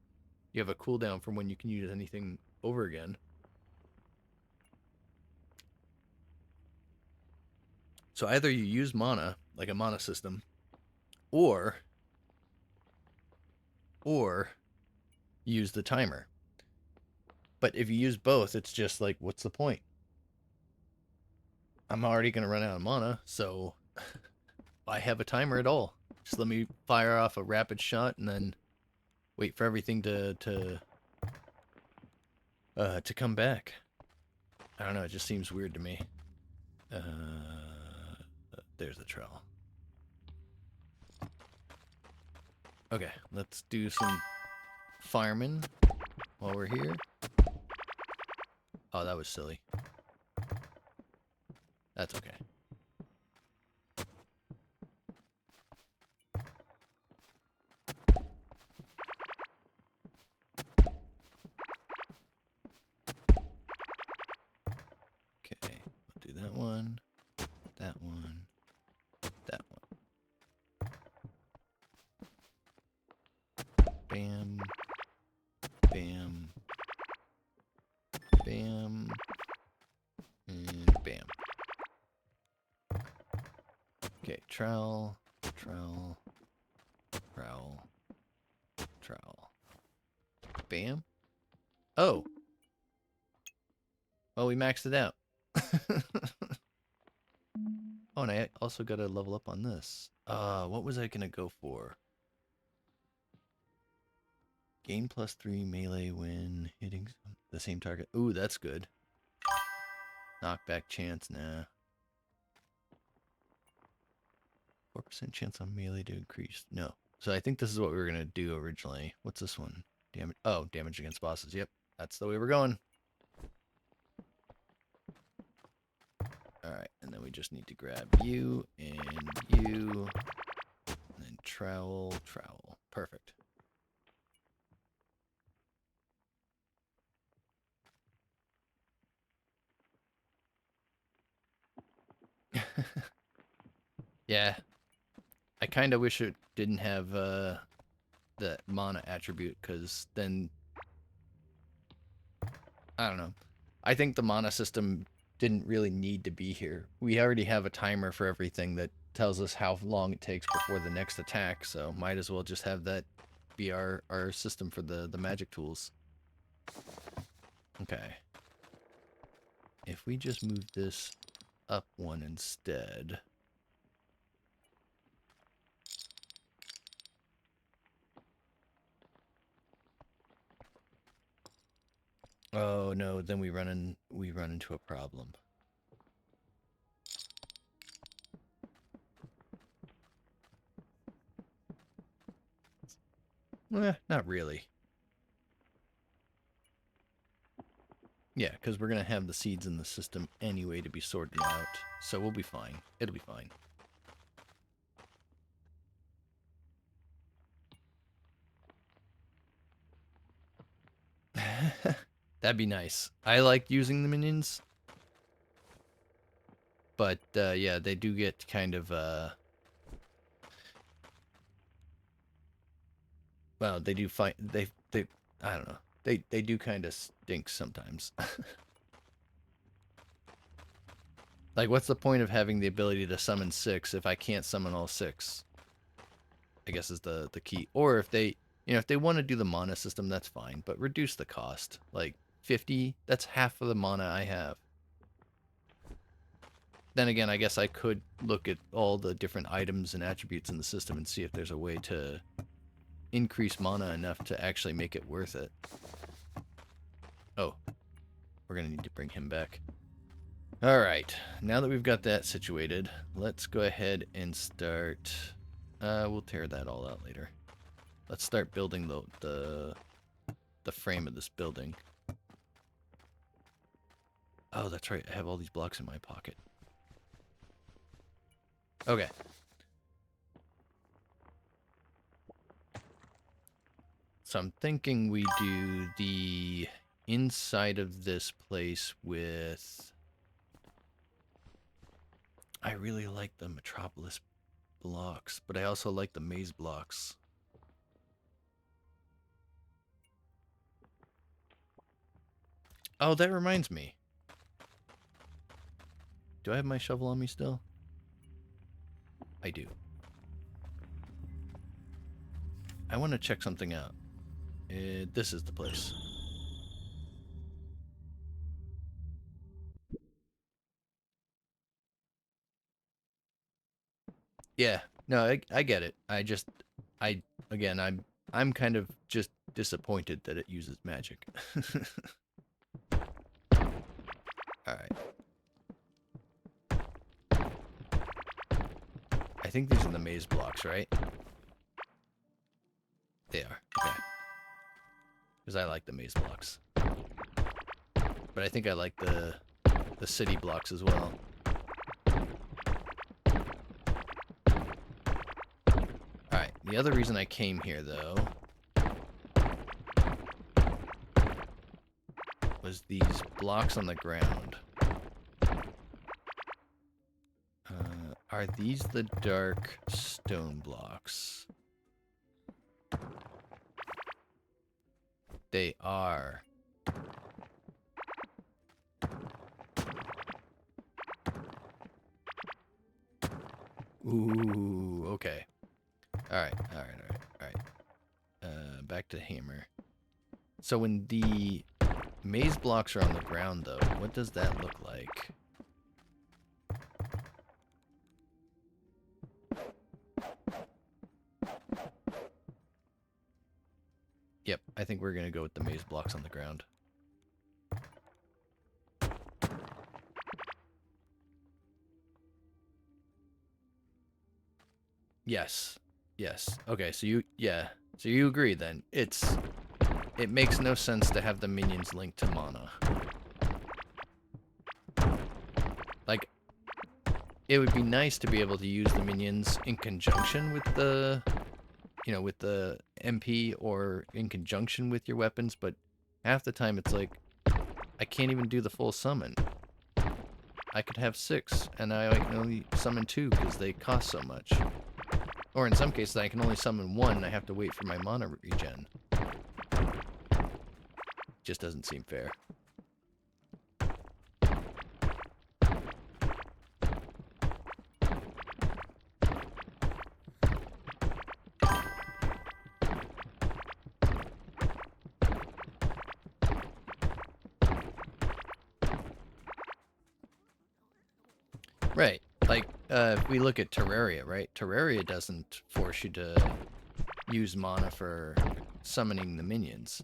you have a cooldown from when you can use anything over again. So either you use mana, like a mana system, or or use the timer. But if you use both, it's just like, what's the point? I'm already going to run out of mana, so why have a timer at all? Just let me fire off a rapid shot and then wait for everything to come back. I don't know. It just seems weird to me. There's the trowel. Okay, let's do some firemen while we're here. Oh, that was silly. That's okay. Okay, we'll do that one, that one, that one. Bam, bam, bam, and bam. Okay, trowel, trowel, trowel, trowel. Bam. Oh. Well, we maxed it out. Oh, and I also got to level up on this. What was I going to go for? Gain +3 melee when hitting the same target. Ooh, that's good. Knockback chance, nah. 4% chance on melee to increase. No. So I think this is what we were going to do originally. What's this one? Damage. Oh, damage against bosses. Yep. That's the way we're going. Alright, and then we just need to grab you and you. And then trowel, trowel. Perfect. Yeah. I kind of wish it didn't have the mana attribute, because then I don't know. I think the mana system didn't really need to be here. We already have a timer for everything that tells us how long it takes before the next attack, so might as well just have that be our system for the magic tools. Okay. If we just move this up one instead. Oh no, then we run into a problem. Not really. Yeah, because we're going to have the seeds in the system anyway to be sorted out. So we'll be fine. It'll be fine. That'd be nice. I like using the minions. But, yeah, they do get kind of, well, they do fight, I don't know. They do kind of stink sometimes. Like, what's the point of having the ability to summon 6 if I can't summon all 6? I guess is the key. Or if they, if they want to do the mana system, that's fine. But reduce the cost. Like, 50, that's half of the mana I have. Then again, I guess I could look at all the different items and attributes in the system and see if there's a way to increase mana enough to actually make it worth it. Oh, we're going to need to bring him back. Alright, now that we've got that situated, let's go ahead and start... we'll tear that all out later. Let's start building the frame of this building. Oh, that's right, I have all these blocks in my pocket. Okay. So I'm thinking we do the inside of this place with... I really like the Metropolis blocks, but I also like the maze blocks. Oh, that reminds me. Do I have my shovel on me still? I do. I want to check something out. This is the place. Yeah, no, I get it. Again, I'm kind of just disappointed that it uses magic. All right. I think these are the maze blocks, right? They are. Okay. Because I like the maze blocks. But I think I like the city blocks as well. Alright, the other reason I came here, though, was these blocks on the ground. Are these the dark stone blocks? They are. Ooh, okay. Alright. Back to hammer. So when the maze blocks are on the ground, though, what does that look like? Yep, I think we're going to go with the maze blocks on the ground. Yes. Yes. Okay, so you agree then. It makes no sense to have the minions linked to mana. Like, it would be nice to be able to use the minions in conjunction with the, with the MP or in conjunction with your weapons, but half the time it's like, I can't even do the full summon. I could have 6, and I can only summon 2 because they cost so much. Or in some cases, I can only summon 1, and I have to wait for my mana regen. Just doesn't seem fair. Right. Like, if we look at Terraria, right? Terraria doesn't force you to use mana for summoning the minions.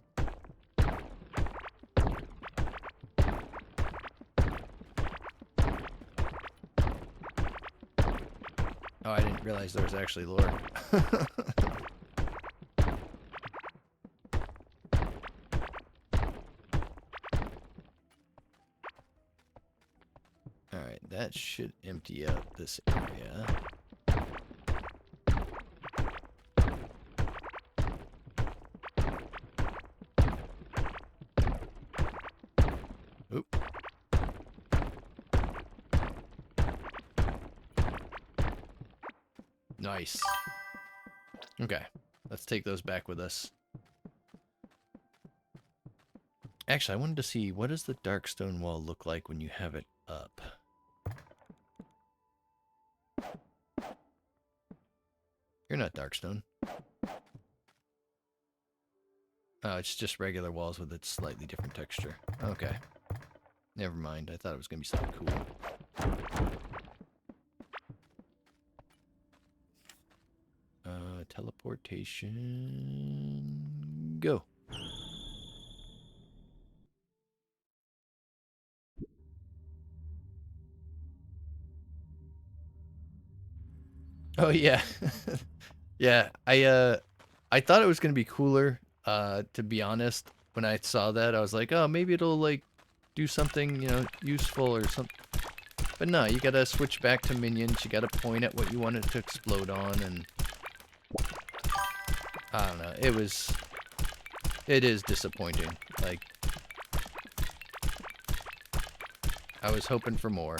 Oh, I didn't realize there was actually lore. Alright, that should empty out this area. Oop. Nice. Okay, let's take those back with us. Actually, I wanted to see, what does the dark stone wall look like when you have it up? You're not darkstone. Oh, it's just regular walls with a slightly different texture. Okay. Never mind. I thought it was going to be something cool. Teleportation. Go. Oh yeah. Yeah, I thought it was going to be cooler, to be honest. When I saw that, I was like, "Oh, maybe it'll like do something, you know, useful or something." But no, you got to switch back to minions. You got to point at what you want it to explode on, and I don't know. It is disappointing. Like, I was hoping for more.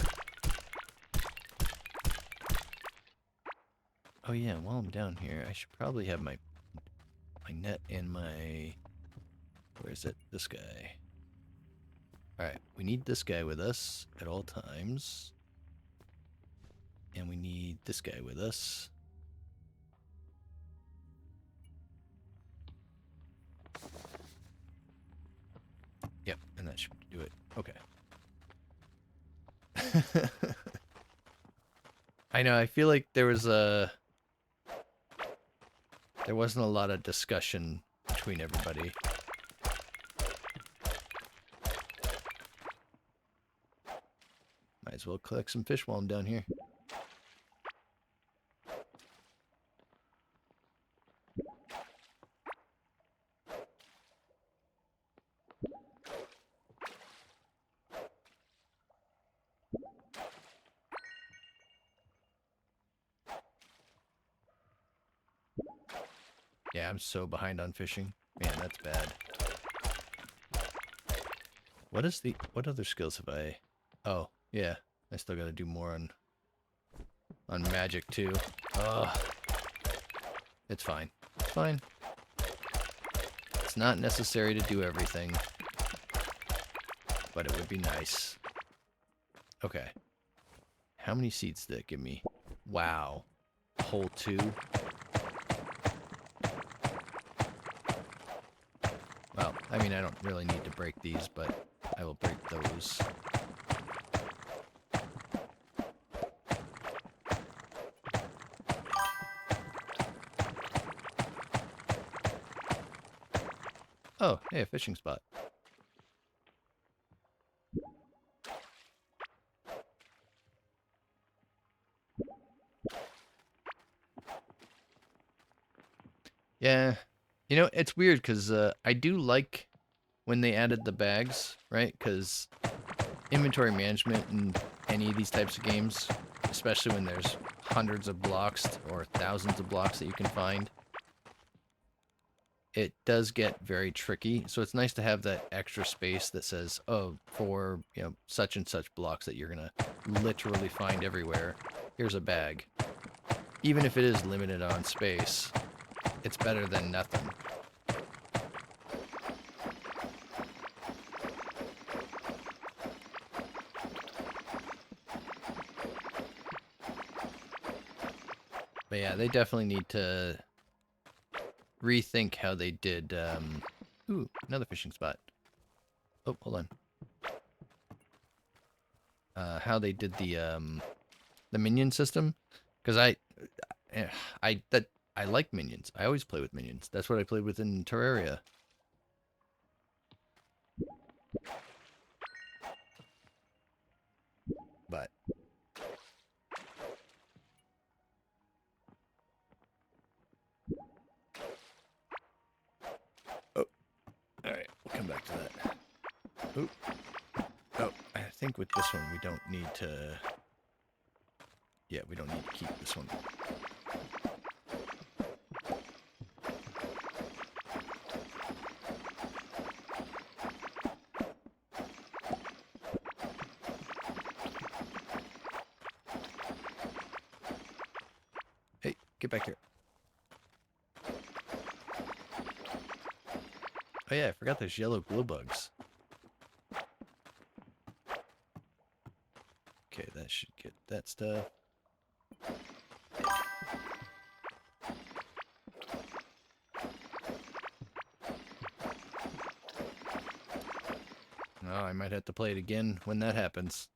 Oh yeah, while I'm down here, I should probably have my net and my... Where is it? This guy. Alright, we need this guy with us at all times. And we need this guy with us. Yep, and that should do it. Okay. I know, I feel like there wasn't a lot of discussion between everybody. Might as well collect some fish while I'm down here. Yeah, I'm so behind on fishing. Man, that's bad. What other skills have I... Oh, yeah. I still gotta do more on magic too. Ugh. It's fine. It's fine. It's not necessary to do everything. But it would be nice. Okay. How many seeds did it give me? Wow. A whole 2? Well, I mean, I don't really need to break these, but I will break those. Oh, hey, a fishing spot. Yeah. You know, it's weird because I do like when they added the bags, right? Because inventory management in any of these types of games, especially when there's hundreds of blocks or thousands of blocks that you can find, it does get very tricky. So it's nice to have that extra space that says, oh, for, you know, such and such blocks that you're going to literally find everywhere, here's a bag. Even if it is limited on space, it's better than nothing. But yeah, they definitely need to rethink how they did, ooh, another fishing spot. Oh, hold on. How they did the, The minion system, because eh, I like minions. I always play with minions. That's what I played with in Terraria. But oh, all right, we'll come back to that. Oop. Oh, I think with this one we don't need to. Yeah, we don't need to keep this one. Hey, get back here. Oh yeah, I forgot there's yellow glow bugs. Okay, that should get that stuff. Oh, I might have to play it again when that happens.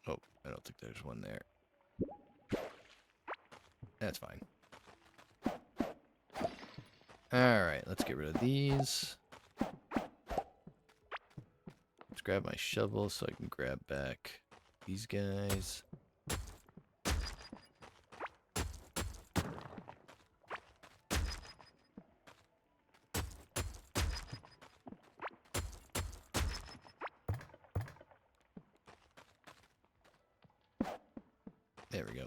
Oh, I don't think there's one there. That's fine. Alright, let's get rid of these. Let's grab my shovel so I can grab back these guys. There we go.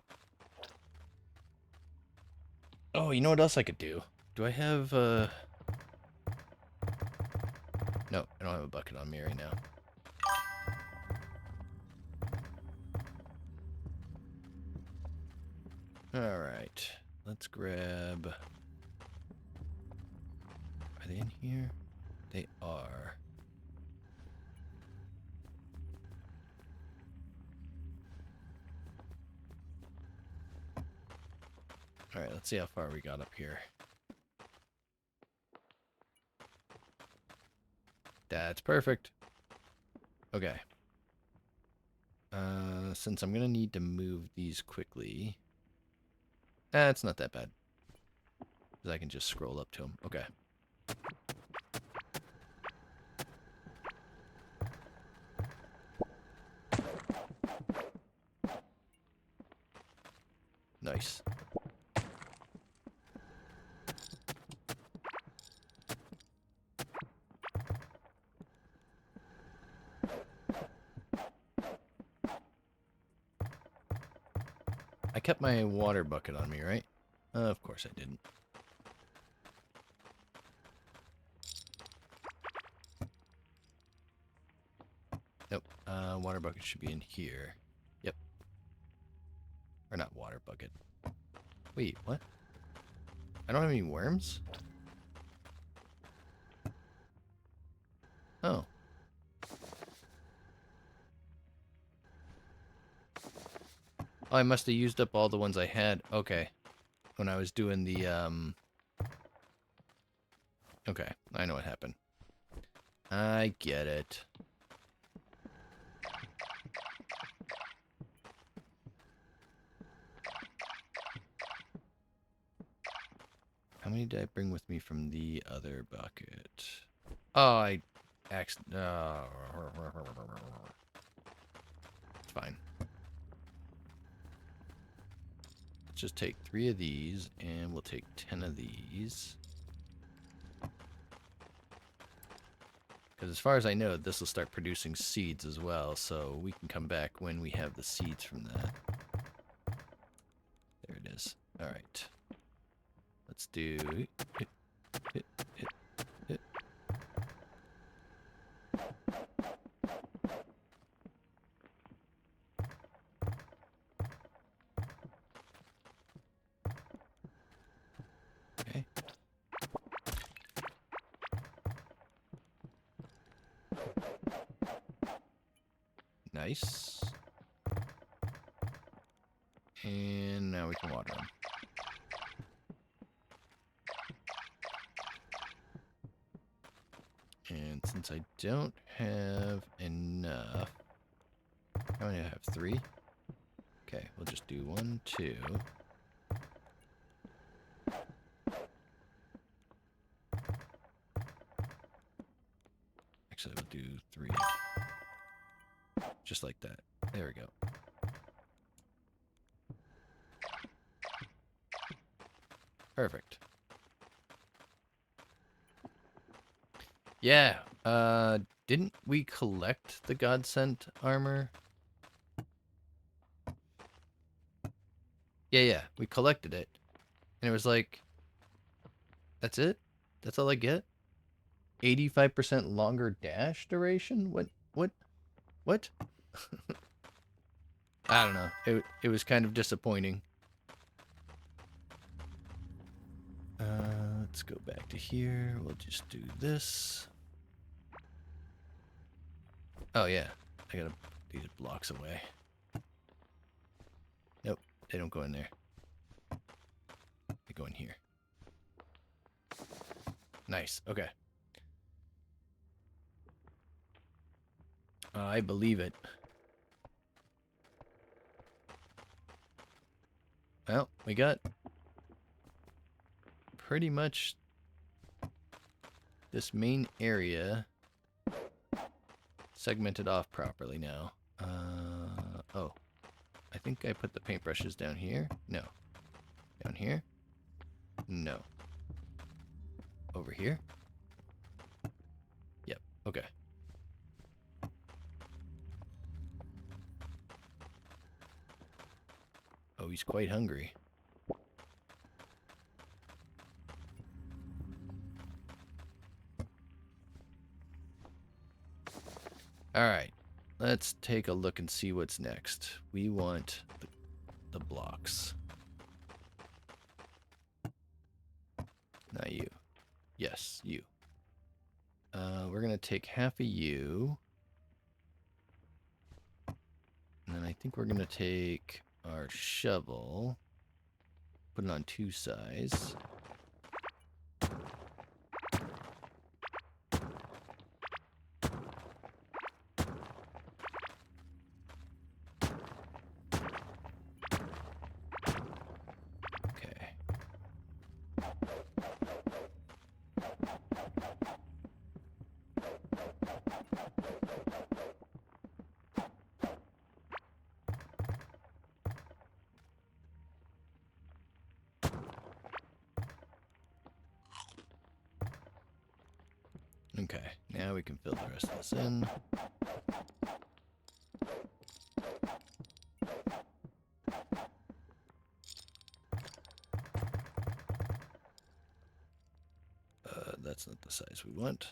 Oh, you know what else I could do? Do I have, No, I don't have a bucket on me right now. Alright, let's grab... Are they in here? They are. Alright, let's see how far we got up here. That's perfect. Okay. Since I'm gonna need to move these quickly... it's not that bad. Because I can just scroll up to them. Okay. Nice. I kept my water bucket on me, right? Of course I didn't. Nope. Water bucket should be in here. Yep. Or not water bucket. Wait, what? I don't have any worms? Oh. Oh, I must have used up all the ones I had. Okay. When I was doing the, Okay, I know what happened. I get it. How many did I bring with me from the other bucket? Oh, I accidentally... It's fine. Let's just take 3 of these, and we'll take 10 of these. Because as far as I know, this will start producing seeds as well, so we can come back when we have the seeds from that. There it is. Alright. Let's do... hit, hit, hit, hit. Okay. Nice. And now we can water them. And since I don't have enough, how many do I have? 3? Okay, we'll just do 1, 2. Actually, we'll do 3. Just like that. There we go. Perfect. Yeah, didn't we collect the Godsent armor? Yeah, we collected it. And it was like, that's it? That's all I get? 85% longer dash duration? What? I don't know. It was kind of disappointing. Let's go back to here. We'll just do this. Oh yeah, I gotta put these blocks away. Nope, they don't go in there. They go in here. Nice, okay. I believe it. Well, we got pretty much this main area segmented off properly now. Oh, I think I put the paintbrushes down here. No. Down here? No. Over here? Yep, okay. Oh, he's quite hungry. Alright, let's take a look and see what's next. We want the blocks. Not you. Yes, you. We're going to take half of you. And then I think we're going to take our shovel, put it on 2 sides. Okay. Okay, now we can fill the rest of this in. That's not the size we want.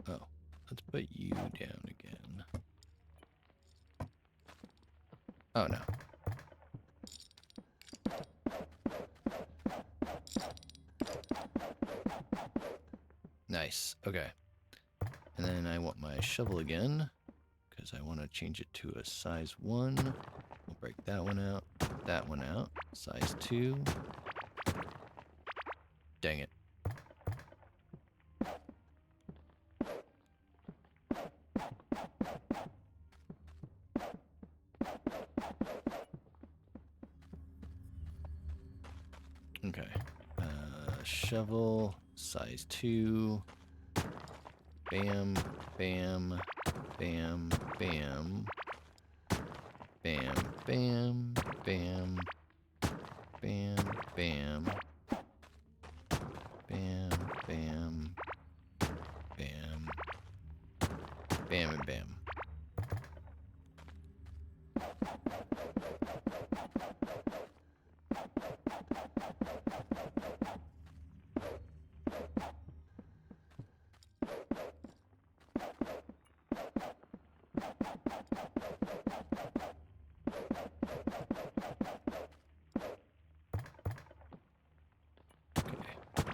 Oh, let's put you down again. Oh no. Nice, okay. And then I want my shovel again, because I want to change it to a size 1. We'll break that one out, size 2. Dang it. Okay. Shovel, size 2. Bam, bam, bam, bam. Bam, bam, bam. Bam, bam. Bam, bam. Bam. Bam and bam.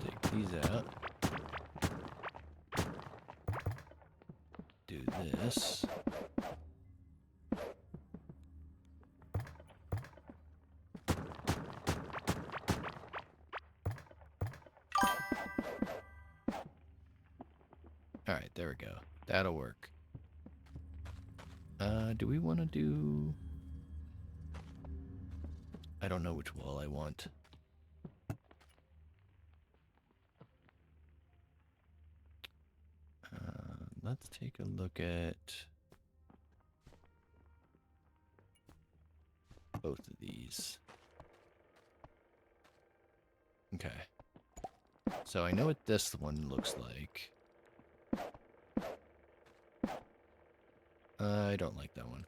Take these out. Do this. There we go. That'll work. Do we want to do... I don't know which wall I want. Let's take a look at both of these. Okay. So I know what this one looks like. I don't like that one.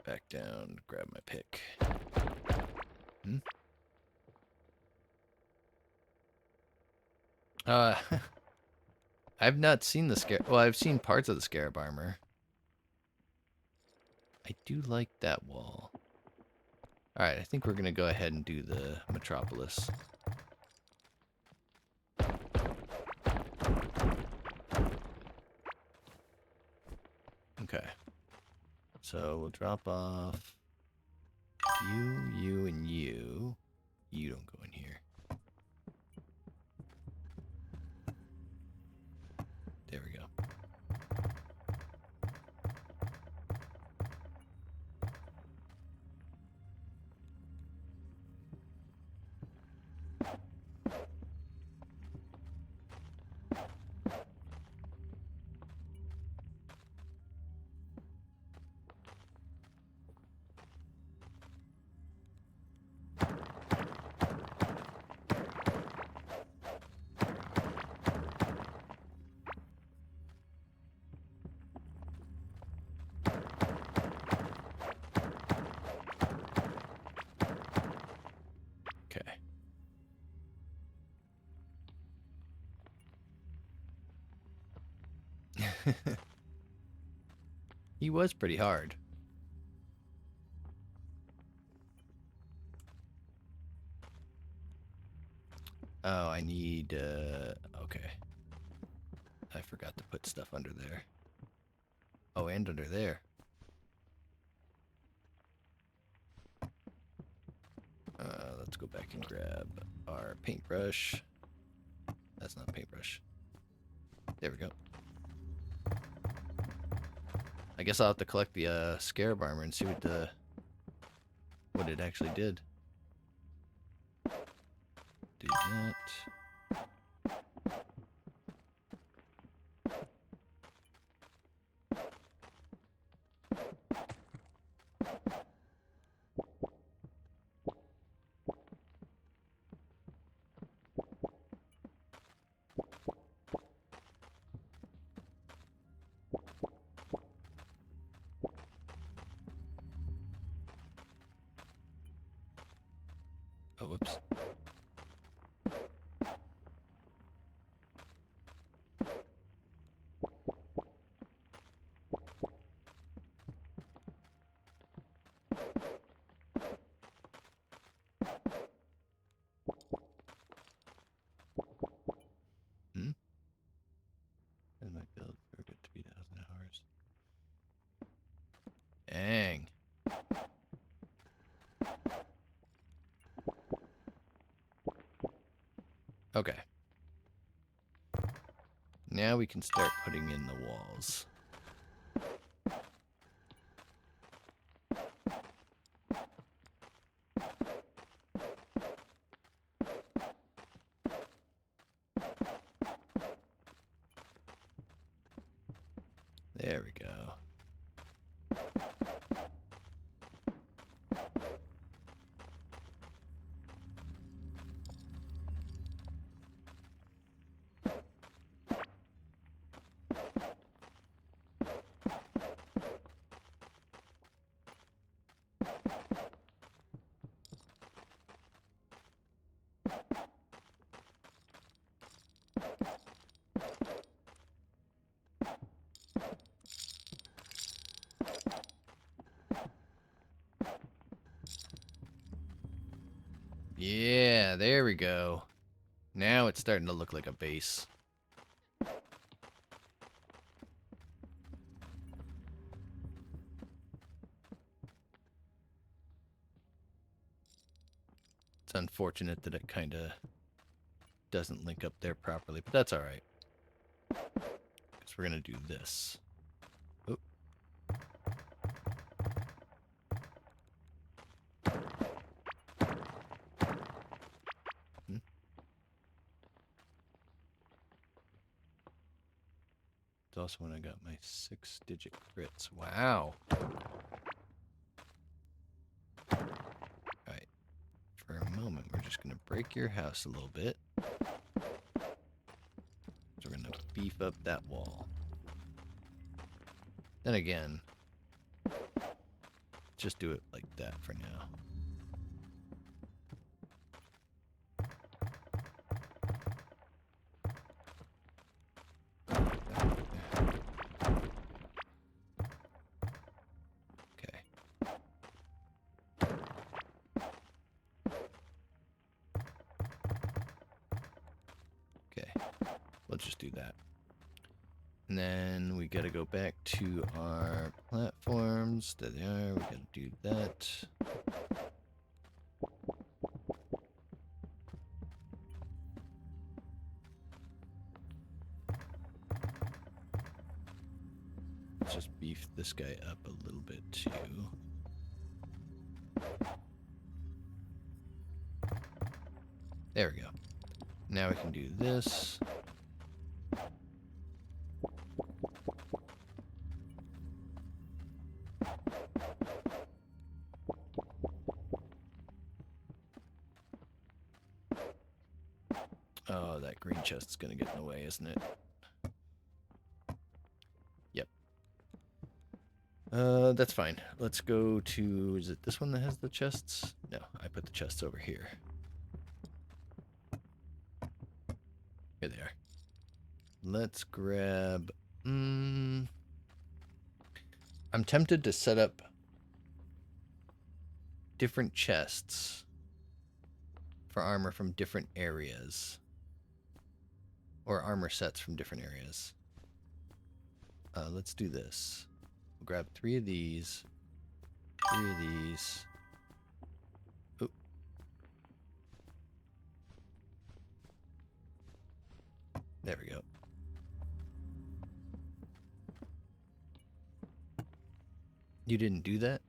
Back down, grab my pick. I've not seen the scarab. Well, I've seen parts of the scarab armor. I do like that wall. Alright, I think we're gonna go ahead and do the Metropolis. Okay. So we'll drop off you, and you. You don't go in here. There we go. Okay. He was pretty hard. Oh, I need, okay. I forgot to put stuff under there. Oh, and under there. Let's go back and grab our paintbrush. That's not a paintbrush. There we go. I guess I'll have to collect the scarab armor and see what it actually did. Do that. Oh, whoops. And my build for good to be 1,000 hours. Dang. Okay. Now we can start putting in the walls. There we go. Yeah, there we go. Now it's starting to look like a base. It's unfortunate that it kind of doesn't link up there properly, but that's all right. Because we're going to do this. Oh. It's also when I got my 6-digit crits. Wow. Alright. For a moment, we're just going to break your house a little bit. So we're going to beef up that wall. Then again, just do it like that for now. We'll just do that. And then we gotta go back to our platforms. There they are. We gotta do that. Let's just beef this guy up a little bit too. There we go. Now we can do this. Oh, that green chest's gonna get in the way, isn't it? Yep. That's fine. Let's go to, is it this one that has the chests? No, I put the chests over here. Here they are. Let's grab, I'm tempted to set up different chests for armor from different areas. Or armor sets from different areas. Let's do this. We'll grab 3 of these. 3 of these. Oop. There we go. You didn't do that?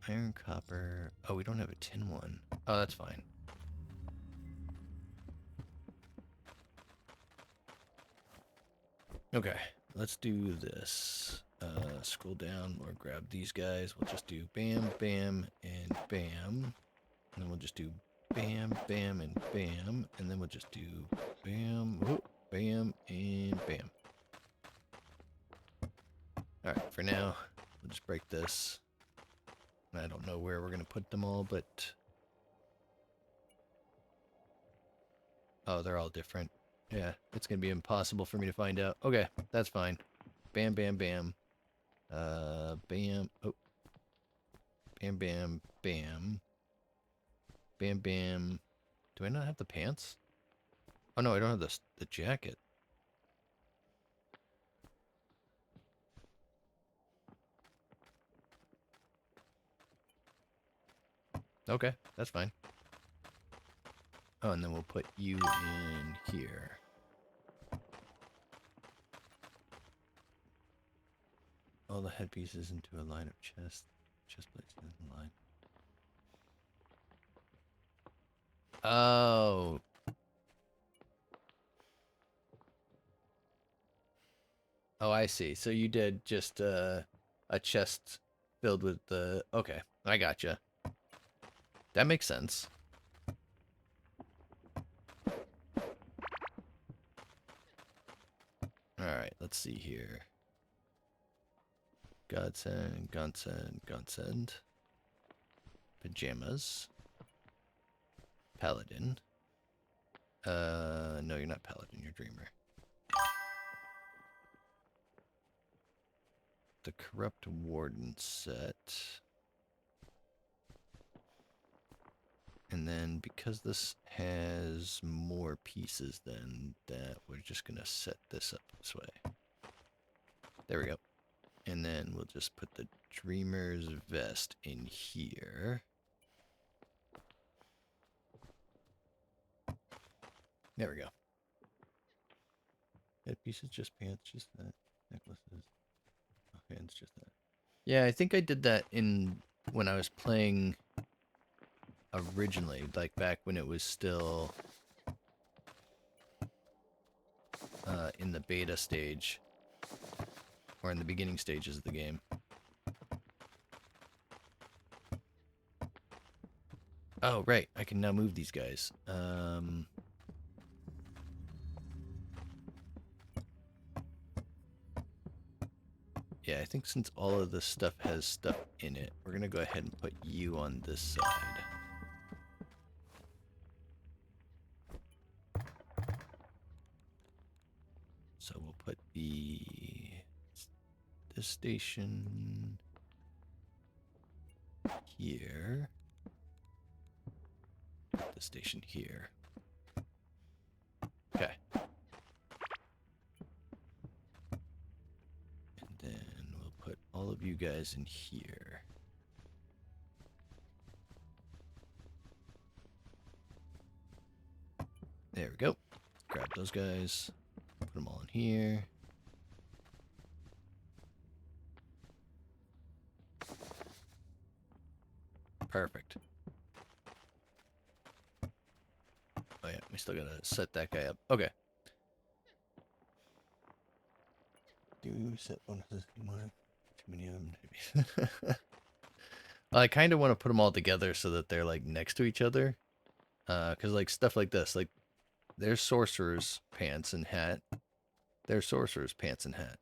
Iron, copper. Oh, we don't have a tin one. Oh, that's fine. Okay, let's do this. Scroll down or grab these guys. We'll just do bam, bam, and bam. And then we'll just do bam, bam, and bam. And then we'll just do bam, whoop, bam, and bam. Alright, for now, we'll just break this. I don't know where we're going to put them all, but... Oh, they're all different. Yeah, it's going to be impossible for me to find out. Okay, that's fine. Bam, bam, bam. Bam. Oh. Bam, bam, bam. Bam, bam. Do I not have the pants? Oh, no, I don't have the jacket. Okay, that's fine. Oh, and then we'll put you in here. All the headpieces into a line of chest plates in line. Oh. Oh, I see. So you did just a chest filled with the... Okay, I gotcha. That makes sense. Alright, let's see here. Godsend, Godsend, Godsend. Pajamas. Paladin. No, you're not Paladin, you're Dreamer. The Corrupt Warden set. And then because this has more pieces than that, we're just going to set this up this way. There we go. And then we'll just put the Dreamer's vest in here. There we go. Headpieces, just pants, just that. Necklaces. Okay, it's just that. Yeah, I think I did that when I was playing originally, like back when it was still in the beta stage, or in the beginning stages of the game. Oh, right, I can now move these guys. Yeah, I think since all of this stuff has stuff in it, we're gonna go ahead and put you on this side. So we'll put this station here. The station here. Okay. And then we'll put all of you guys in here. There we go. Grab those guys. Put them all in here. Perfect. Oh yeah, we still gotta set that guy up. Okay. Do we set one of this one? Too many of them, maybe. Well, I kind of want to put them all together so that they're like next to each other. Cause like stuff like this, like there's sorcerer's pants and hat. There's sorcerer's pants and hat.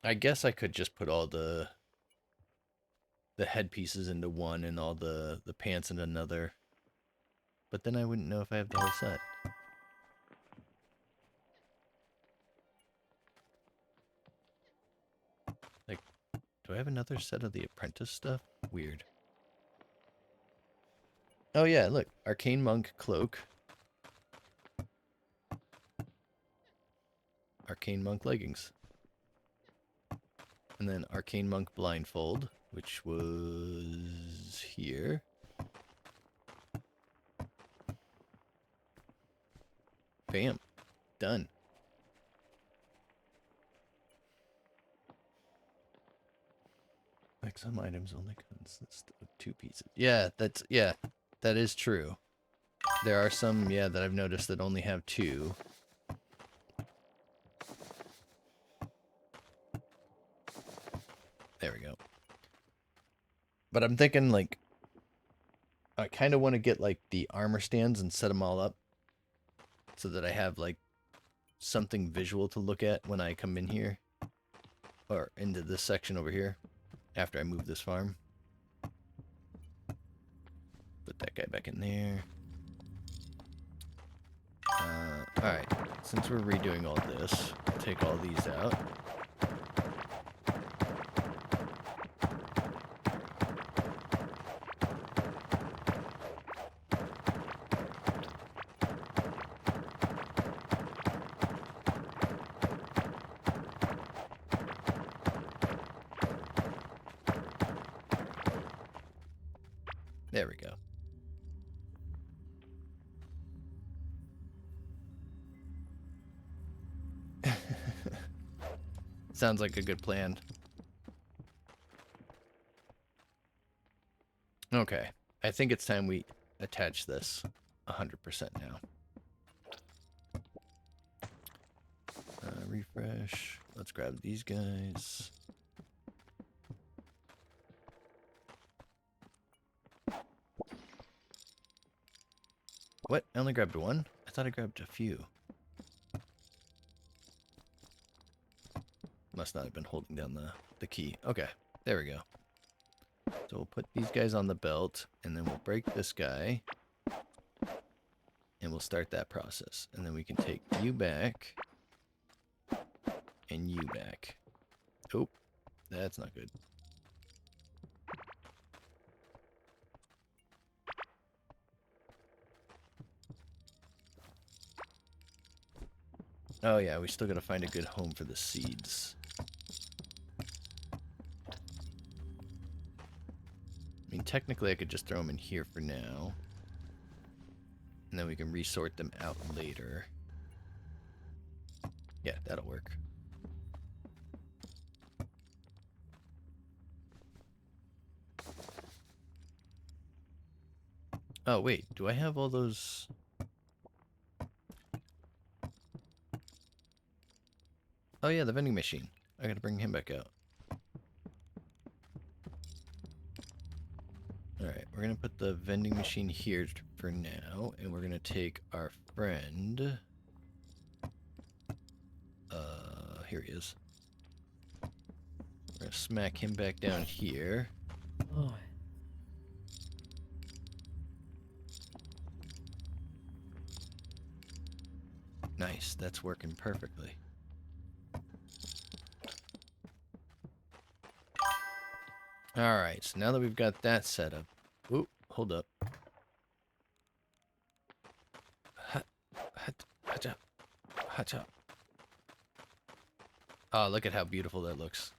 I guess I could just put all the headpieces into one and all the pants in another. But then I wouldn't know if I have the whole set. Like, do I have another set of the apprentice stuff? Weird. Oh yeah, look. Arcane Monk cloak. Arcane Monk leggings. And then Arcane Monk blindfold, which was here. Bam. Done. Like some items only consist of 2 pieces. Yeah, that is true. There are some, yeah, that I've noticed that only have 2. There we go. But I'm thinking, like, I kind of want to get, like, the armor stands and set them all up so that I have, like, something visual to look at when I come in here. Or into this section over here after I move this farm. Put that guy back in there. Alright, since we're redoing all this, take all these out. There we go. Sounds like a good plan. Okay, I think it's time we attach this 100% now. Refresh. Let's grab these guys. What? I only grabbed 1? I thought I grabbed a few. Must not have been holding down the key. Okay, there we go. So we'll put these guys on the belt, and then we'll break this guy. And we'll start that process. And then we can take you back. And you back. Oh, that's not good. Oh yeah, we still gotta find a good home for the seeds. I mean, technically I could just throw them in here for now. And then we can resort them out later. Yeah, that'll work. Oh, wait. Do I have all those? Oh, yeah, the vending machine. I gotta bring him back out. Alright, we're gonna put the vending machine here for now, and we're gonna take our friend. Here he is. We're gonna smack him back down here. Oh. Nice, that's working perfectly. Alright, so now that we've got that set up. Ooh, hold up. Hacha. Oh, look at how beautiful that looks.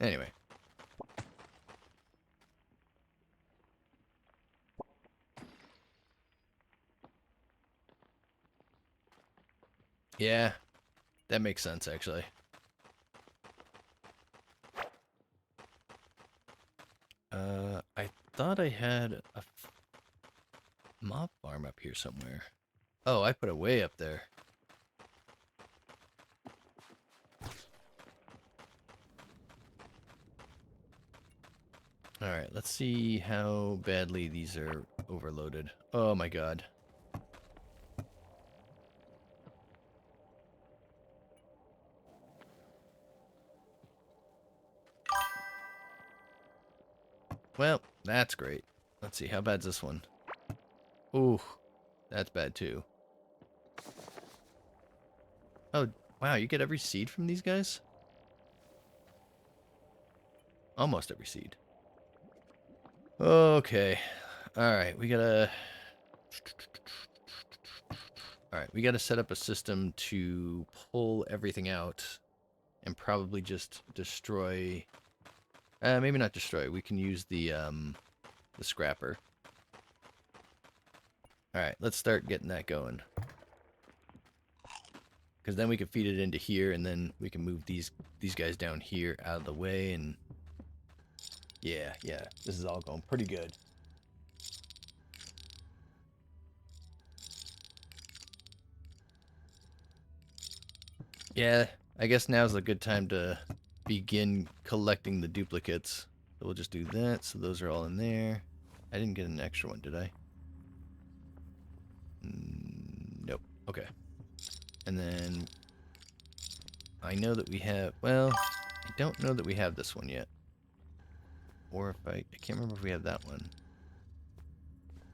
Anyway. Yeah, that makes sense, actually. I thought I had a mob farm up here somewhere. Oh, I put it way up there. Alright, let's see how badly these are overloaded. Oh my god. Well, that's great. Let's see, how bad's this one? Ooh, that's bad too. Oh, wow, you get every seed from these guys? Almost every seed. Okay. Alright, we gotta... Alright, we gotta set up a system to pull everything out and probably just destroy... maybe not destroy. We can use the scrapper. Alright, let's start getting that going. Because then we can feed it into here, and then we can move these guys down here out of the way, and... Yeah, this is all going pretty good. Yeah, I guess now's a good time to begin collecting the duplicates. So we'll just do that, so those are all in there. I didn't get an extra one, did I? Nope. Okay. And then I know that we have, well, I don't know that we have this one yet. Or if I can't remember if we have that one.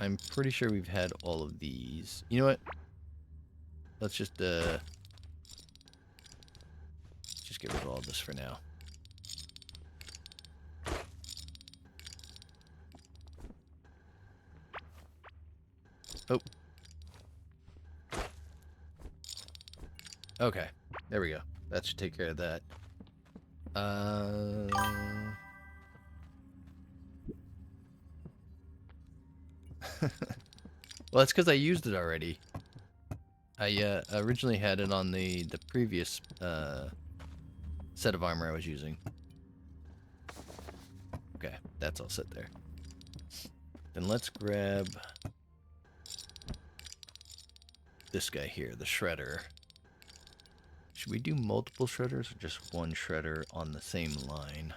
I'm pretty sure we've had all of these. You know what? Let's just get rid of all this for now. Oh. Okay. There we go. That should take care of that. Well, that's because I used it already. I originally had it on the previous set of armor I was using. Okay, that's all set there. Then let's grab this guy here, the shredder. Should we do multiple shredders or just one shredder on the same line?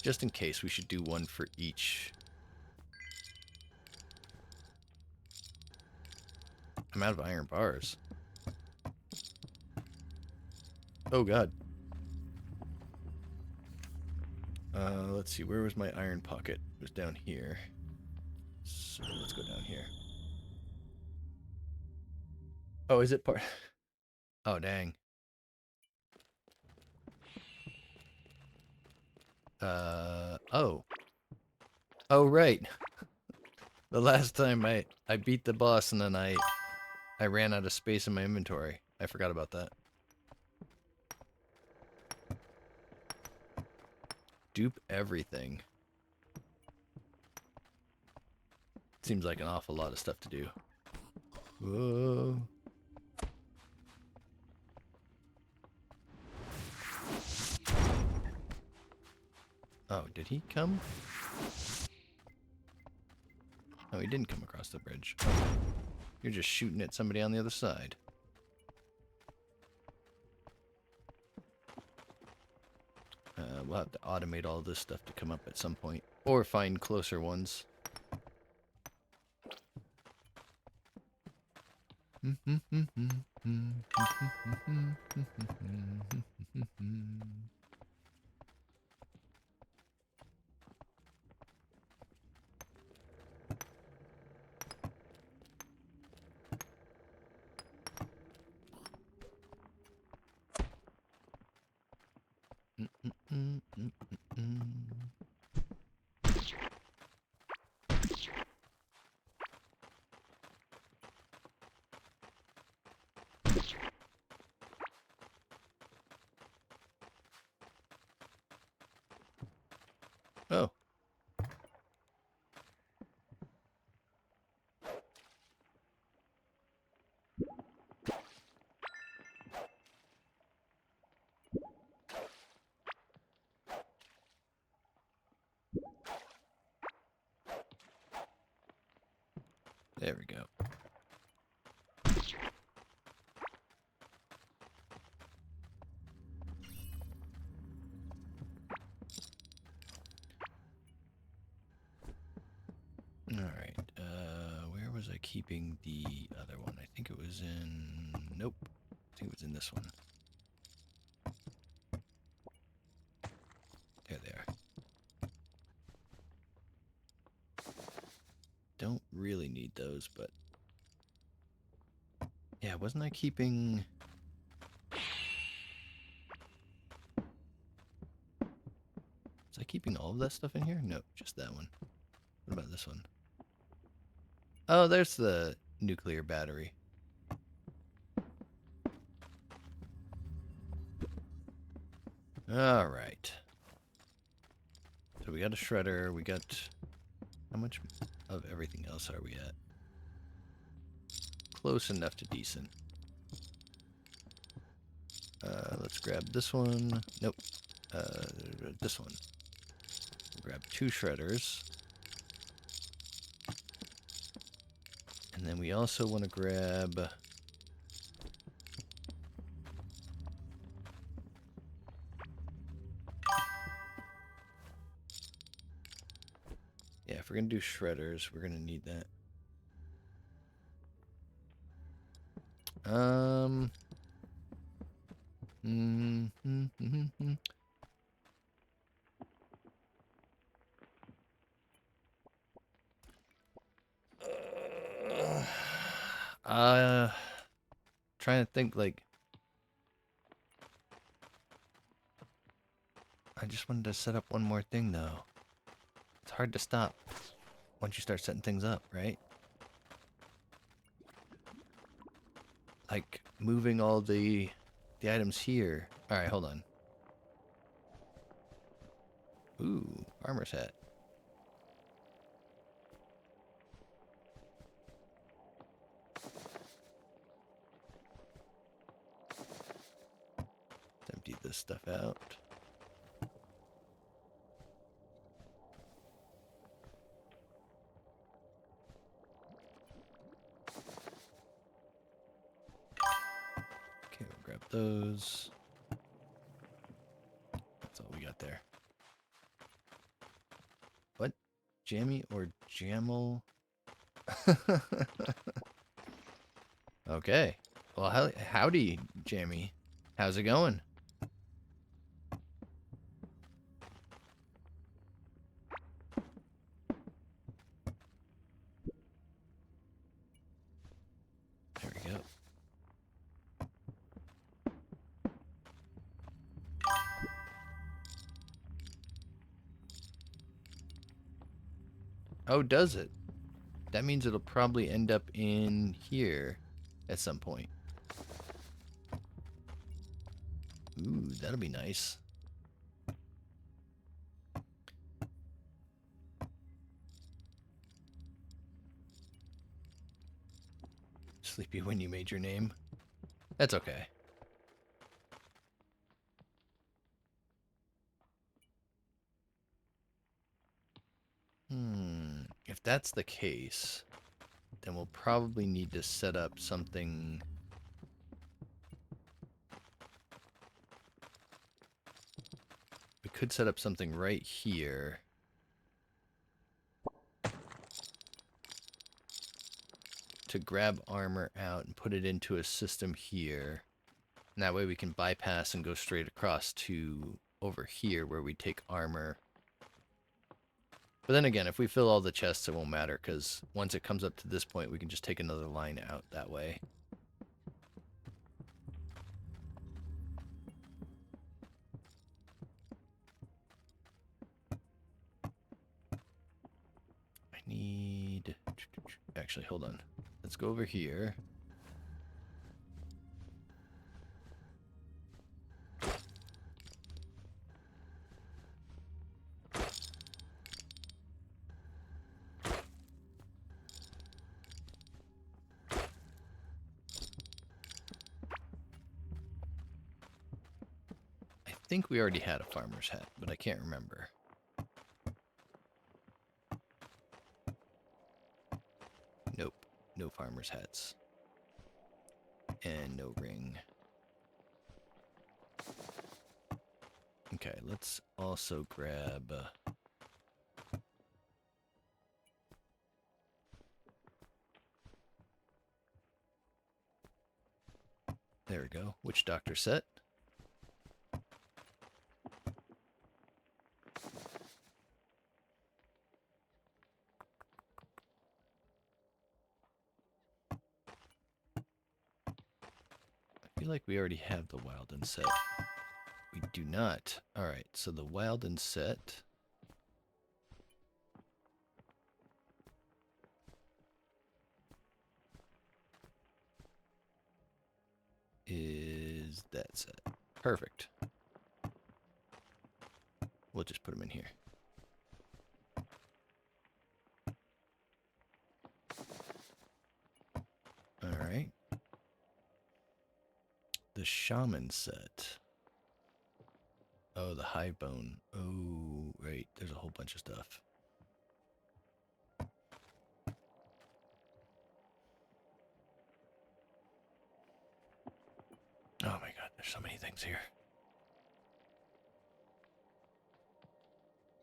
Just in case, we should do one for each. I'm out of iron bars. Oh god. Let's see, where was my iron pocket? It was down here. So let's go down here. Oh, is it part? Oh, dang. Oh. Oh, right. The last time I beat the boss and then I ran out of space in my inventory. I forgot about that. dupe everything. Seems like an awful lot of stuff to do. Whoa. Oh, did he come? No, he didn't come across the bridge. You're just shooting at somebody on the other side. We'll have to automate all this stuff to come up at some point. Or find closer ones. Oh. There we go. Alright, where was I keeping the other one? I think it was in... Nope. I think it was in this one. There they are. Don't really need those, but... Yeah, wasn't I keeping... Was I keeping all of that stuff in here? No, just that one. What about this one? Oh, there's the nuclear battery. Alright. So we got a shredder, we got... How much of everything else are we at? Close enough to decent. Let's grab this one. Nope. This one. Grab 2 shredders. And then we also want to grab... Yeah, if we're going to do shredders, we're going to need that. Trying to think, like... I just wanted to set up one more thing, though. It's hard to stop once you start setting things up, right? Like, moving all the items here. Alright, hold on. Ooh, farmer's hat. Empty this stuff out. Okay, we'll grab those. That's all we got there. What? Jammy or Jamel? Okay. Well, howdy, Jammy. How's it going? There we go. Oh, does it? That means it'll probably end up in here at some point. Ooh, that'll be nice. sleepy when you made your name. That's okay. If that's the case, then we'll probably need to set up something. We could set up something right here. To grab armor out and put it into a system here. And that way we can bypass and go straight across to over here where we take armor. But then again, if we fill all the chests, it won't matter, because once it comes up to this point, we can just take another line out that way. I need... Actually, hold on. Let's go over here. I think we already had a farmer's hat, but I can't remember. Nope, no farmer's hats. And no ring. Okay, let's also grab... there we go. Witch Doctor set. I feel like we already have the Wilden set. We do not. Alright, so the Wilden set... is that set. Perfect. We'll just put them in here. Alright. The Shaman set. Oh, the High Bone. Oh, right. There's a whole bunch of stuff. Oh my god, there's so many things here.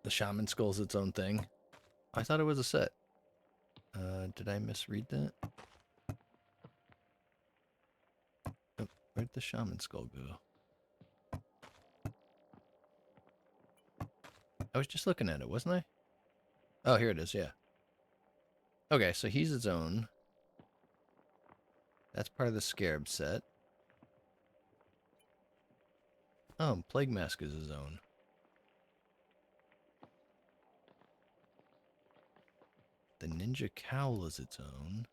The Shaman Skull's its own thing. I thought it was a set. Did I misread that? Oh, where'd the Shaman Skull go? I was just looking at it, wasn't I? Oh, here it is, yeah. Okay, so he's his own. That's part of the Scarab set. Oh, Plague Mask is his own. The Ninja Cowl is its own.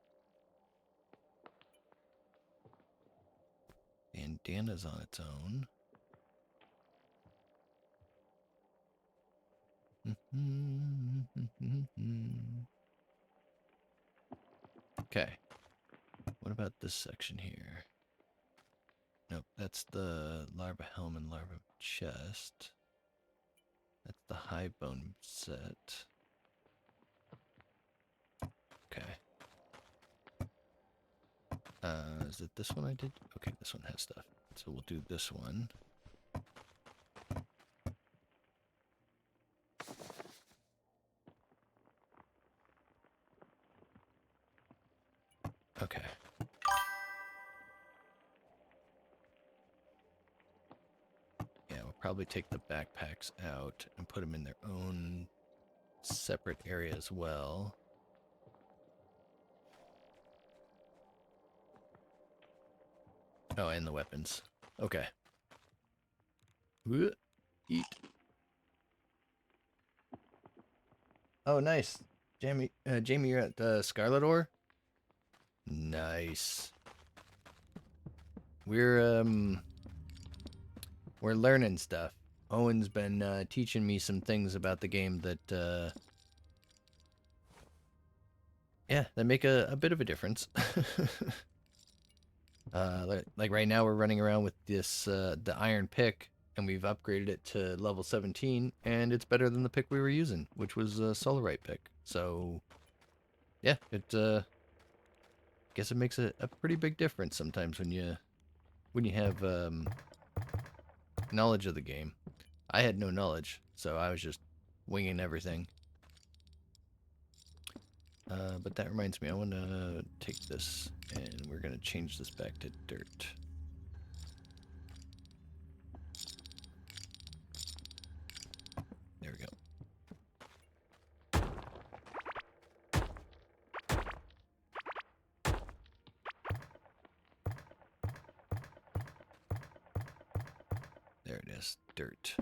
Bandana's on its own. Okay. What about this section here? Nope, that's the Larva Helm and Larva Chest. That's the High Bone set. Okay. Is it this one I did? Okay, this one has stuff. So we'll do this one. Okay. Yeah, we'll probably take the backpacks out and put them in their own separate area as well. Oh, and the weapons. Okay. Eat. Oh, nice. Jamie, you're at Scarlet Ore? Nice. We're learning stuff. Owen's been teaching me some things about the game that yeah, that make a bit of a difference. Like right now, we're running around with this the iron pick, and we've upgraded it to level 17, and it's better than the pick we were using, which was a solarite pick. So yeah, it guess it makes a pretty big difference sometimes when you have knowledge of the game. I had no knowledge, so I was just winging everything. But that reminds me, I want to take this, and we're going to change this back to dirt. There we go. There it is, dirt.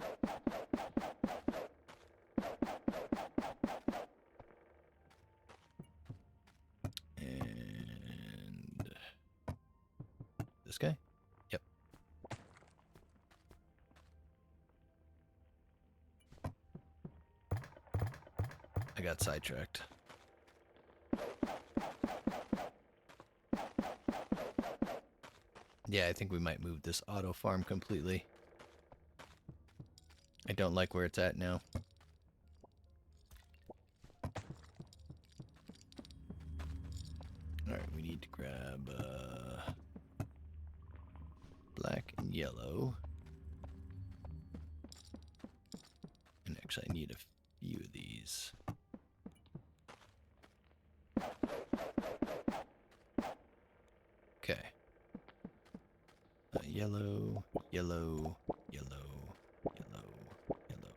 And this guy? Yep. I got sidetracked. Yeah, I think we might move this auto farm completely. I don't like where it's at now. Alright, we need to grab black and yellow. And actually I need a few of these. Okay. Yellow, yellow, yellow, yellow, yellow,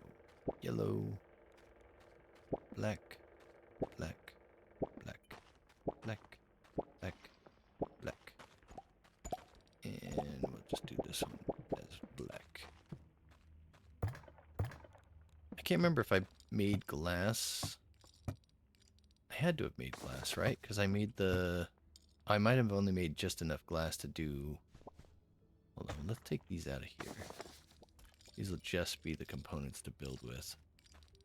yellow, black, black, black, black, black, black. And we'll just do this one as black. I can't remember if I made glass. I had to have made glass, right? Because I made the... I might have only made just enough glass to do... Hold on, let's take these out of here. These will just be the components to build with.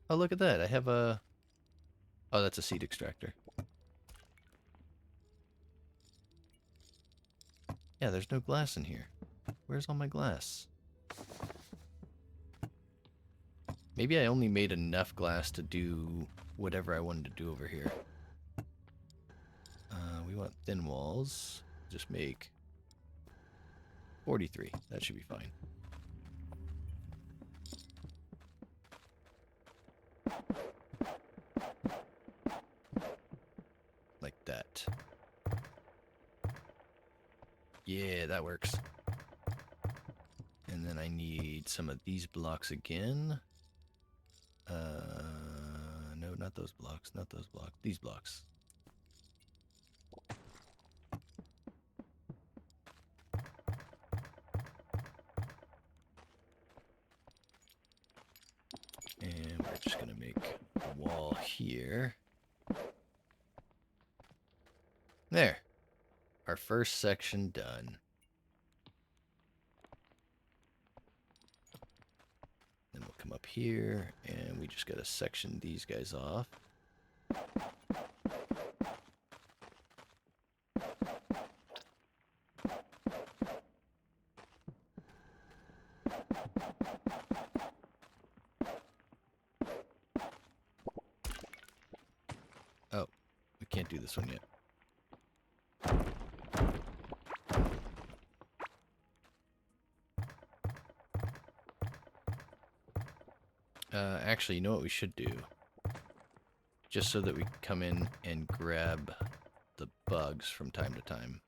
Oh, look at that. I have a... Oh, that's a seed extractor. Yeah, there's no glass in here. Where's all my glass? Maybe I only made enough glass to do whatever I wanted to do over here. We want thin walls. Just make 43. That should be fine. Like that. Yeah, that works. And then I need some of these blocks again. No, not those blocks, not those blocks. These blocks. And we're just gonna make a wall here. There. Our first section done. Then we'll come up here, and we just gotta section these guys off. Oh, we can't do this one yet. Actually, you know what we should do? Just so that we can come in and grab the bugs from time to time.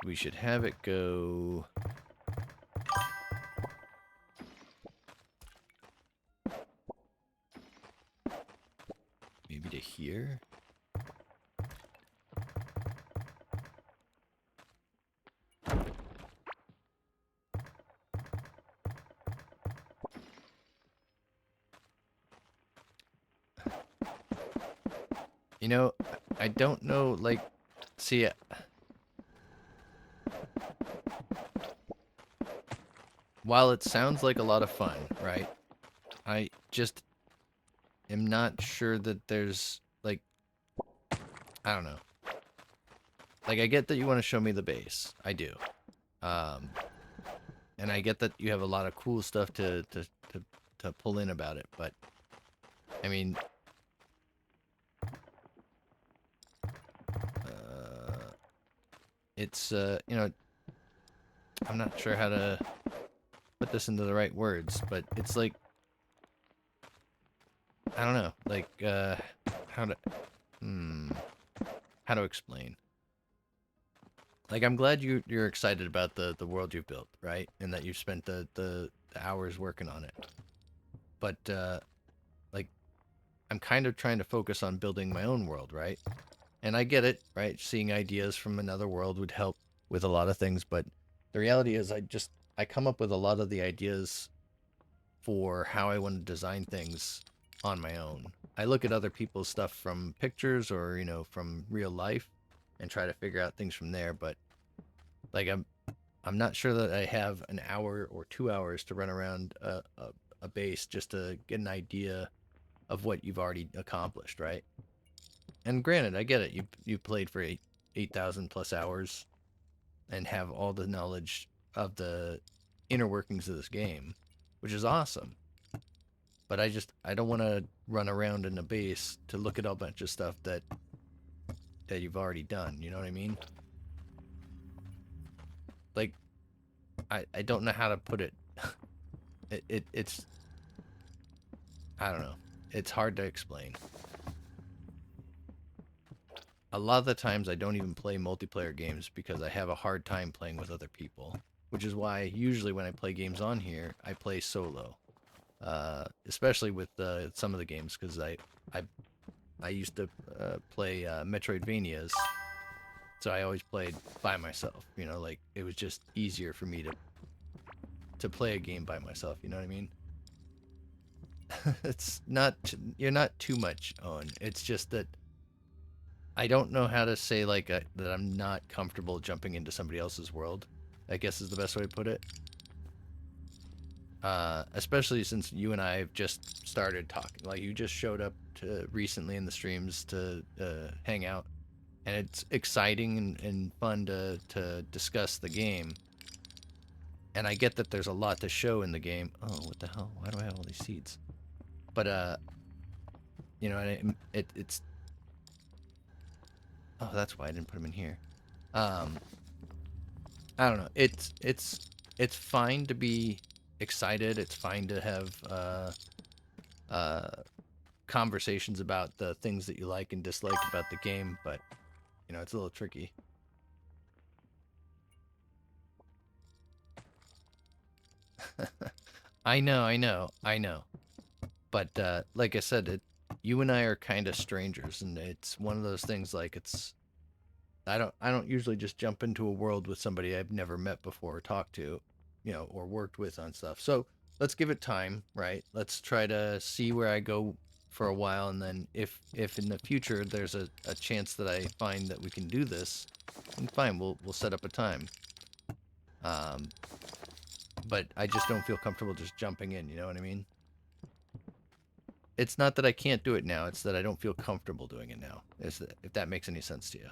We should have it go... maybe to here? You know, I don't know, like, see, while it sounds like a lot of fun, right? I just am not sure that there's, like, I don't know. like I get that you want to show me the base. I do. Um, and I get that you have a lot of cool stuff to pull in about it, but I mean, it's you know, I'm not sure how to put this into the right words, but it's like, I don't know, like how to how to explain. Like, I'm glad you're excited about the world you've built, right? And that you've spent the hours working on it. But like, I'm kind of trying to focus on building my own world, right? And I get it, right? Seeing ideas from another world would help with a lot of things, but the reality is I come up with a lot of the ideas for how I want to design things on my own. I look at other people's stuff from pictures or, you know, from real life and try to figure out things from there, but like I'm not sure that I have an hour or 2 hours to run around a base just to get an idea of what you've already accomplished, right? And granted, I get it. You played for 8,000 plus hours and have all the knowledge of the inner workings of this game, which is awesome. But I don't want to run around in a base to look at a bunch of stuff that you've already done. You know what I mean? Like I don't know how to put it. It's I don't know. It's hard to explain. A lot of the times I don't even play multiplayer games because I have a hard time playing with other people, which is why usually when I play games on here, I play solo. Especially with some of the games because I I used to play Metroidvanias, so I always played by myself. You know, like it was just easier for me to play a game by myself. You know what I mean? It's not you're not too much on. It's just that I don't know how to say like that I'm not comfortable jumping into somebody else's world. I guess is the best way to put it. Especially since you and I have just started talking. Like you just showed up to recently in the streams to hang out, and it's exciting and fun to discuss the game. And I get that there's a lot to show in the game. Oh, what the hell? Why do I have all these seeds? But you know, it's oh, that's why I didn't put them in here. Um, I don't know. It's fine to be excited. It's fine to have uh, conversations about the things that you like and dislike about the game, but you know, it's a little tricky. I know. But like I said, you and I are kind of strangers, and it's one of those things. Like I don't usually just jump into a world with somebody I've never met before or talked to, you know, or worked with on stuff. So let's give it time, right? Let's try to see where I go for a while, and then if in the future there's a chance that I find that we can do this, then fine, we'll set up a time. Um, but I just don't feel comfortable just jumping in. You know what I mean? It's not that I can't do it now; it's that I don't feel comfortable doing it now. If that makes any sense to you?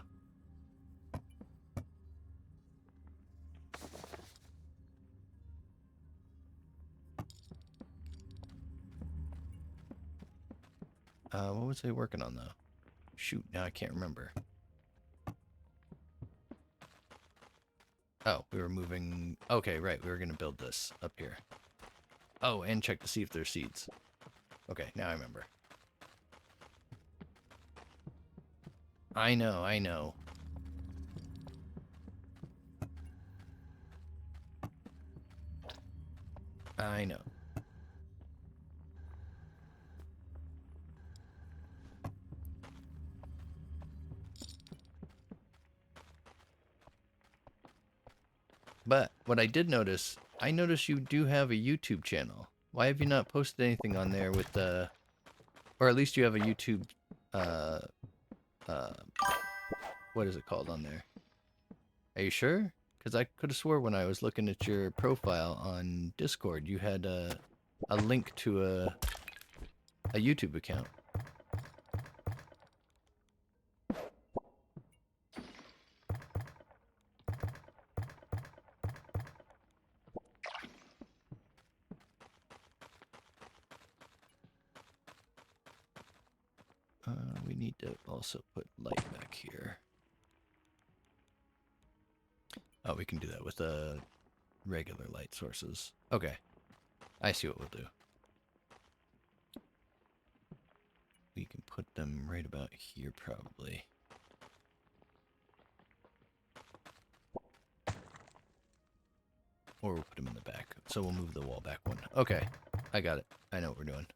What was I working on though? Shoot, now I can't remember. Oh, we were moving. Okay, right. We were going to build this up here. Oh, and check to see if there's seeds. Okay, now I remember. I know, I know. I know. But what I did notice, I noticed you do have a YouTube channel. Why have you not posted anything on there with the, or at least you have a YouTube, uh, uh, what is it called on there? Are you sure? Because I could have swore when I was looking at your profile on Discord, you had a link to a YouTube account. need to also put light back here. Oh, we can do that with regular light sources. Okay. I see what we'll do. We can put them right about here, probably. Or we'll put them in the back. So we'll move the wall back one. Okay. I got it. I know what we're doing.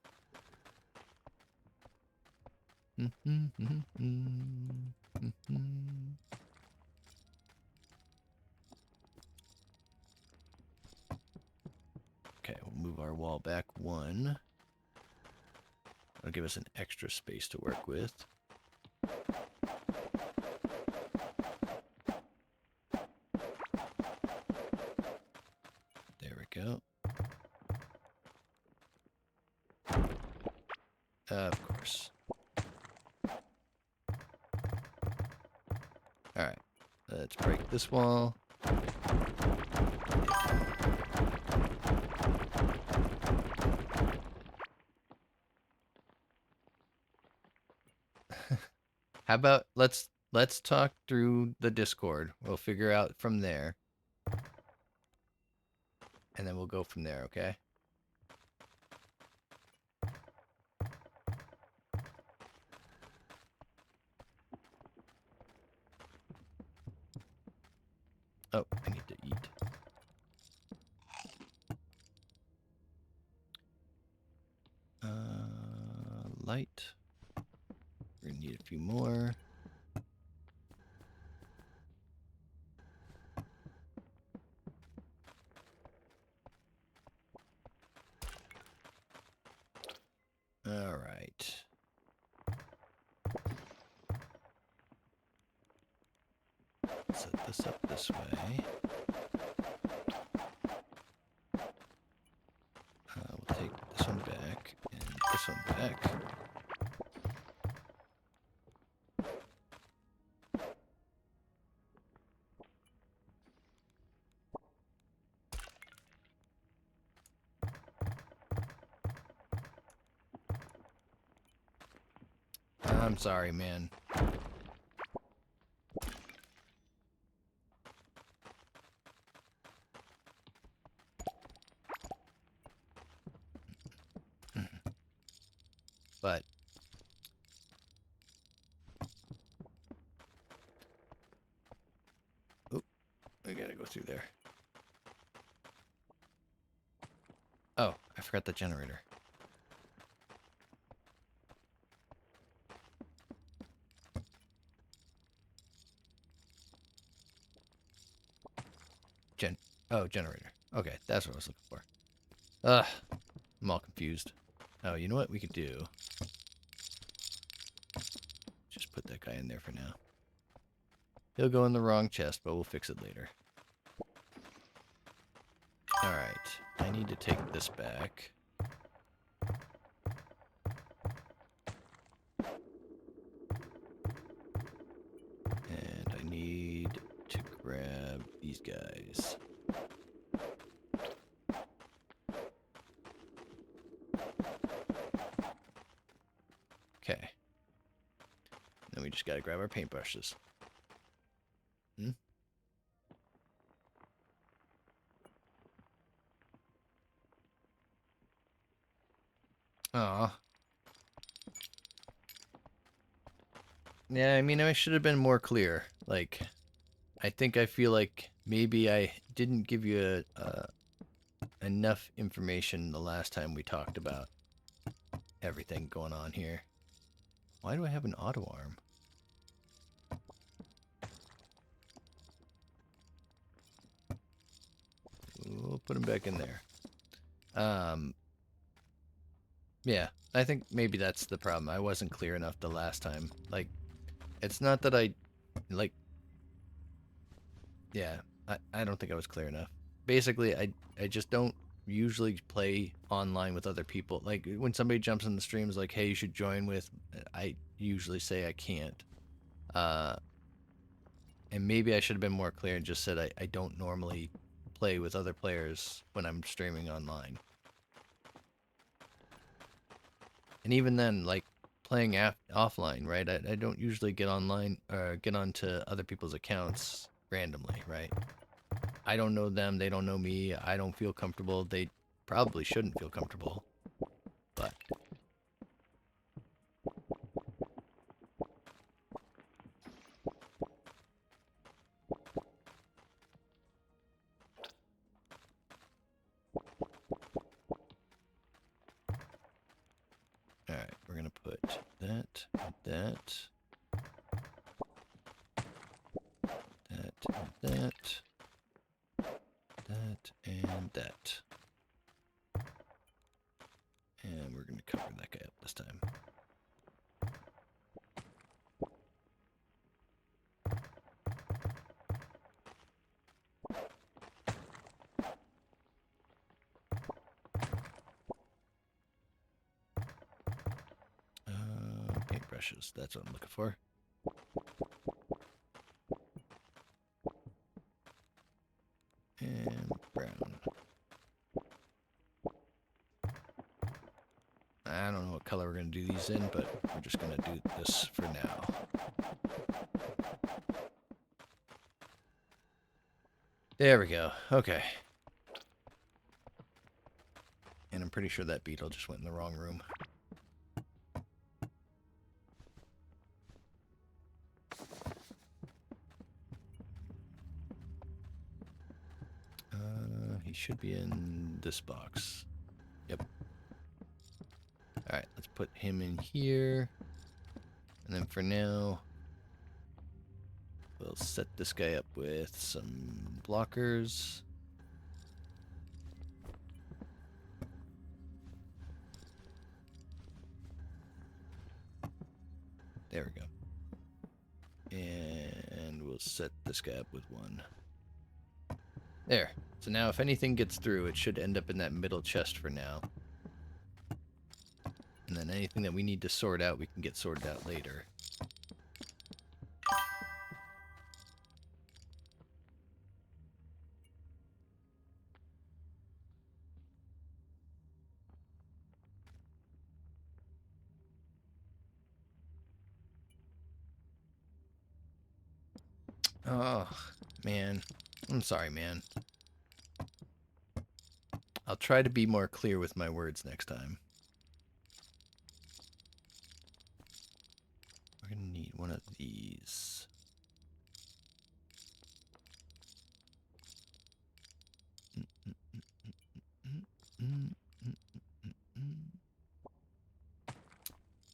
Okay, we'll move our wall back one. That'll give us an extra space to work with. There we go. Of course. Alright, let's break this wall. How about let's talk through the Discord. We'll figure out from there. And then we'll go from there, okay? Oh, I need to eat. Light. We're gonna need a few more. All right. Set this up this way. We'll take this one back and this one back. I'm sorry, man. But oop, I gotta go through there. Oh, I forgot the generator. Generator. Okay, that's what I was looking for. Ugh, I'm all confused. Oh, you know what we could do? Just put that guy in there for now. He'll go in the wrong chest, but we'll fix it later. Alright, I need to take this back. And I need to grab these guys. Okay. Then we just gotta grab our paintbrushes. Aw. Yeah, I mean, I should have been more clear. Like, I feel like maybe I didn't give you enough information the last time we talked about everything going on here. Why do I have an auto arm? We'll put him back in there. Yeah, I think maybe that's the problem. I wasn't clear enough the last time. Like, it's not that yeah, I don't think I was clear enough. Basically, I just don't usually play online with other people. Like, when somebody jumps in the streams like, hey, you should join with, I usually say I can't. And maybe I should have been more clear and just said I don't normally play with other players when I'm streaming online. And even then, like, playing offline, right? I don't usually get online or get onto other people's accounts randomly, right? I don't know them, they don't know me, I don't feel comfortable, they probably shouldn't feel comfortable, but... Alright, we're gonna put that, that, that, and that. And we're gonna cover that guy up this time. Paintbrushes, that's what I'm looking for. And brown. I don't know what color we're going to do these in, but we're just going to do this for now. There we go. Okay. And I'm pretty sure that beetle just went in the wrong room. He should be in this box. Yep. Alright, let's put him in here. And then for now, we'll set this guy up with some blockers. There we go. And we'll set this guy up with one. There. So now if anything gets through, it should end up in that middle chest for now. And then anything that we need to sort out, we can get sorted out later. Oh, man. I'm sorry, man. I'll try to be more clear with my words next time. We're going to need one of these.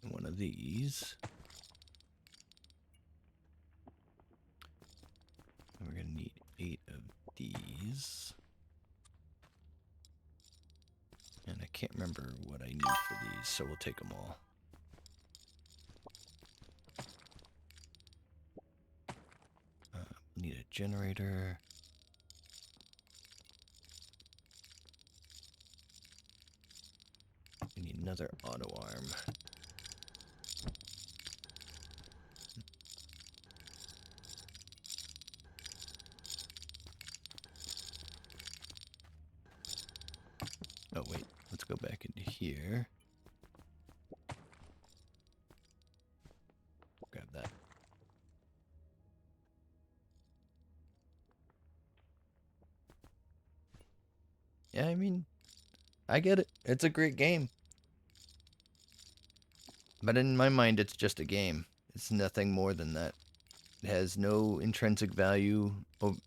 One of these. And we're going to need 8 of these. And I can't remember what I need for these, so we'll take them all. Need a generator. We need another auto arm. Oh wait, let's go back into here. Grab that. Yeah, I mean, I get it. It's a great game. But in my mind, it's just a game. It's nothing more than that. It has no intrinsic value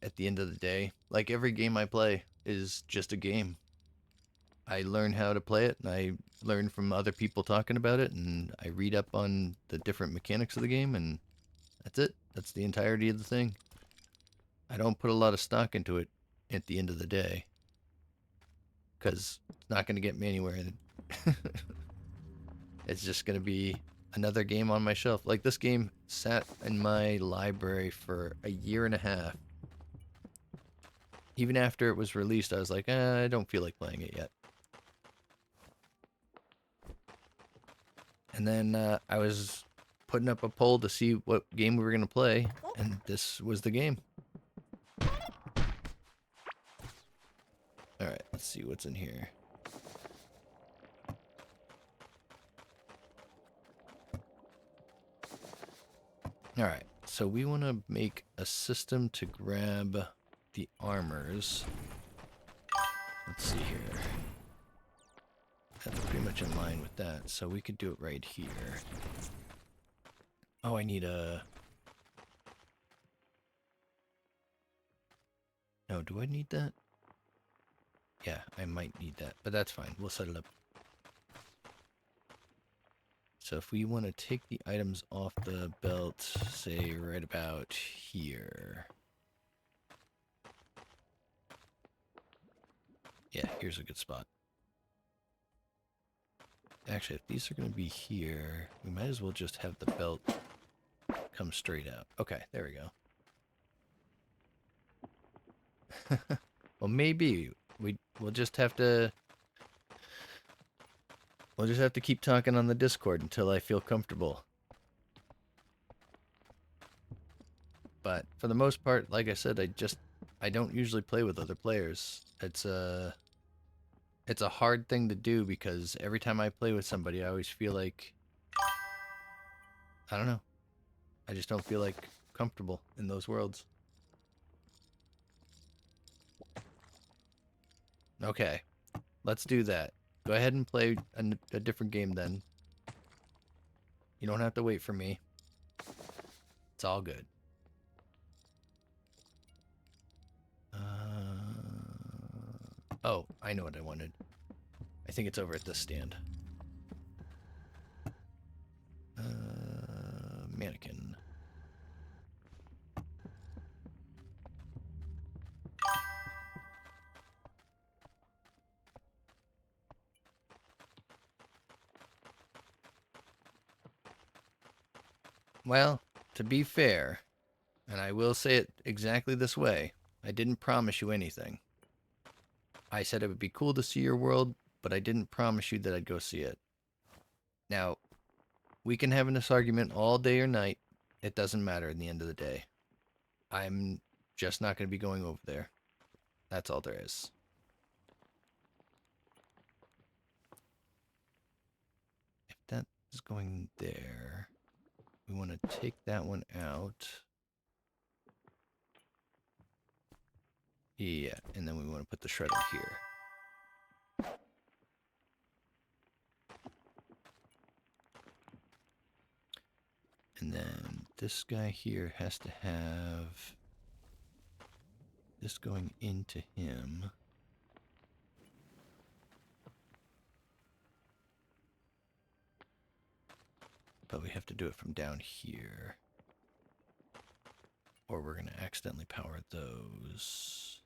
at the end of the day. Like every game I play is just a game. I learn how to play it, and I learn from other people talking about it, and I read up on the different mechanics of the game, and that's it. That's the entirety of the thing. I don't put a lot of stock into it at the end of the day, because it's not going to get me anywhere. It's just going to be another game on my shelf. Like this game sat in my library for a year and a half. Even after it was released, I was like, I don't feel like playing it yet. And then I was putting up a poll to see what game we were going to play, and this was the game. Alright, let's see what's in here. All right, so we want to make a system to grab the armors. Let's see here. That's pretty much in line with that, so we could do it right here. Oh, I need a... No, do I need that? Yeah, I might need that, but that's fine. We'll set it up. So if we want to take the items off the belt, say right about here. Yeah, here's a good spot. Actually, if these are going to be here, we might as well just have the belt come straight out. Okay, there we go. Well, maybe we'll just have to keep talking on the Discord until I feel comfortable. But for the most part, like I said, I don't usually play with other players. It's a hard thing to do because every time I play with somebody, I always feel like, I don't know, I just don't feel like comfortable in those worlds. Okay, let's do that. Go ahead and play a different game then. You don't have to wait for me. It's all good. Oh, I know what I wanted. I think it's over at this stand. Mannequin. Well, to be fair, and I will say it exactly this way, I didn't promise you anything. I said it would be cool to see your world, but I didn't promise you that I'd go see it. Now, we can have this argument all day or night. It doesn't matter in the end of the day. I'm just not going to be going over there. That's all there is. If that is going there, we want to take that one out. Yeah, and then we want to put the shredder here. And then this guy here has to have this going into him. But we have to do it from down here. Or we're going to accidentally power those.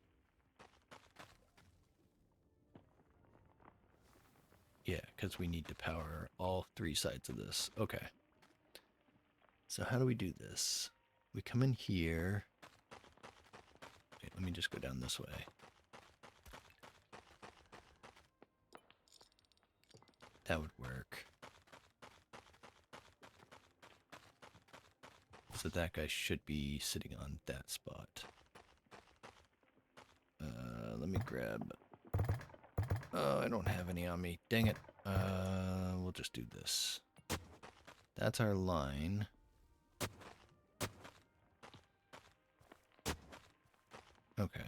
Yeah, because we need to power all three sides of this. Okay. So how do we do this? We come in here. Okay, let me just go down this way. That would work. So that guy should be sitting on that spot. Let me grab... Oh, I don't have any on me. Dang it. We'll just do this. That's our line. Okay.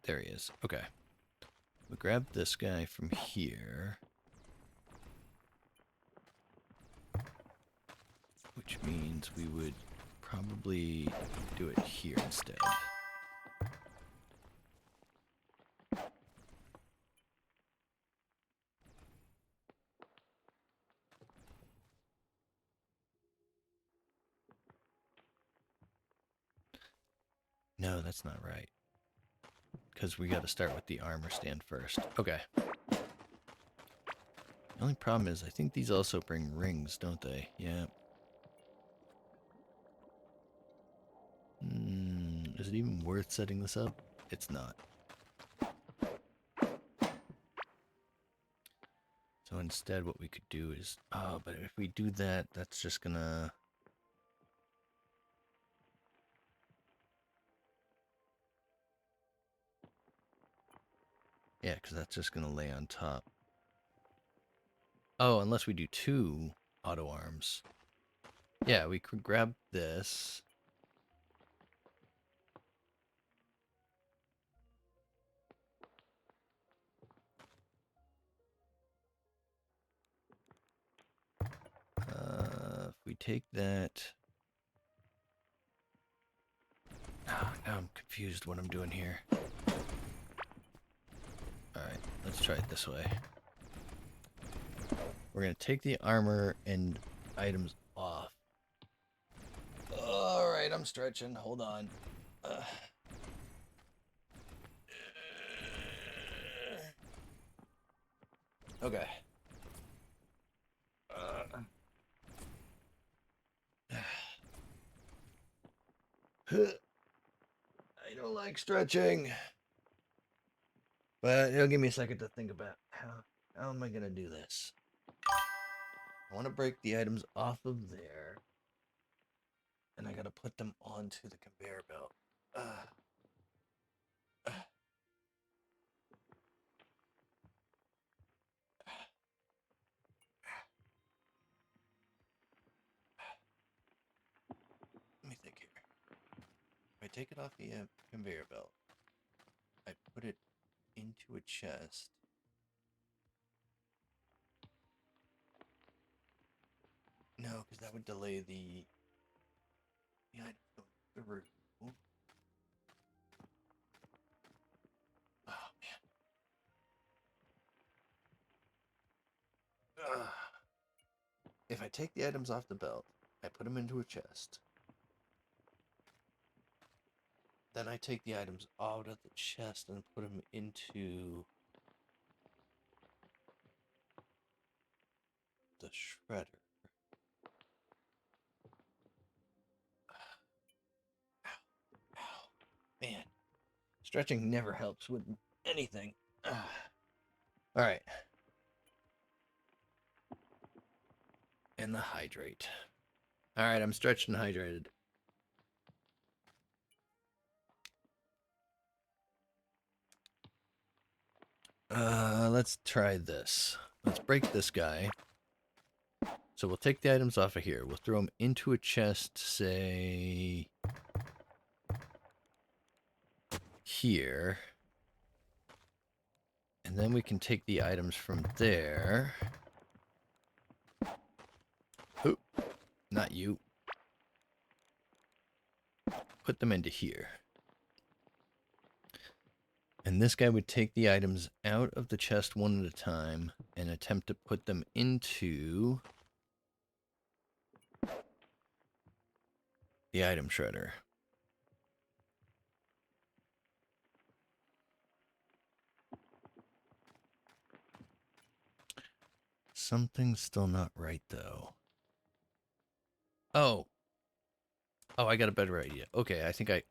There he is. Okay. We grab this guy from here. Which means we would probably do it here instead. No, that's not right. Because we got to start with the armor stand first. Okay. The only problem is I think these also bring rings, don't they? Yeah. Is it even worth setting this up? It's not. So instead what we could do is... Oh, but if we do that, that's just gonna... Yeah, because that's just going to lay on top. Oh, unless we do 2 auto arms. Yeah, we could grab this. If we take that... Oh, now I'm confused what I'm doing here. Alright, let's try it this way. We're going to take the armor and items off. Alright, I'm stretching. Hold on. Okay. I don't like stretching. But it'll give me a second to think about how am I going to do this. I want to break the items off of there. And I got to put them onto the conveyor belt. Let me think here. If I take it off the conveyor belt, I put it into a chest. No, because that would delay the item going through. Oh, man. If I take the items off the belt, I put them into a chest. Then I take the items out of the chest and put them into the shredder. Ow. Ow. Man. Stretching never helps with anything. Alright. And the hydrate. Alright, I'm stretched and hydrated. Let's try this. Let's break this guy. So we'll take the items off of here. We'll throw them into a chest, say... here. And then we can take the items from there. Oop, not you. Put them into here. And this guy would take the items out of the chest one at a time and attempt to put them into the item shredder. Something's still not right, though. Oh. Oh, I got a better idea. Okay, I think I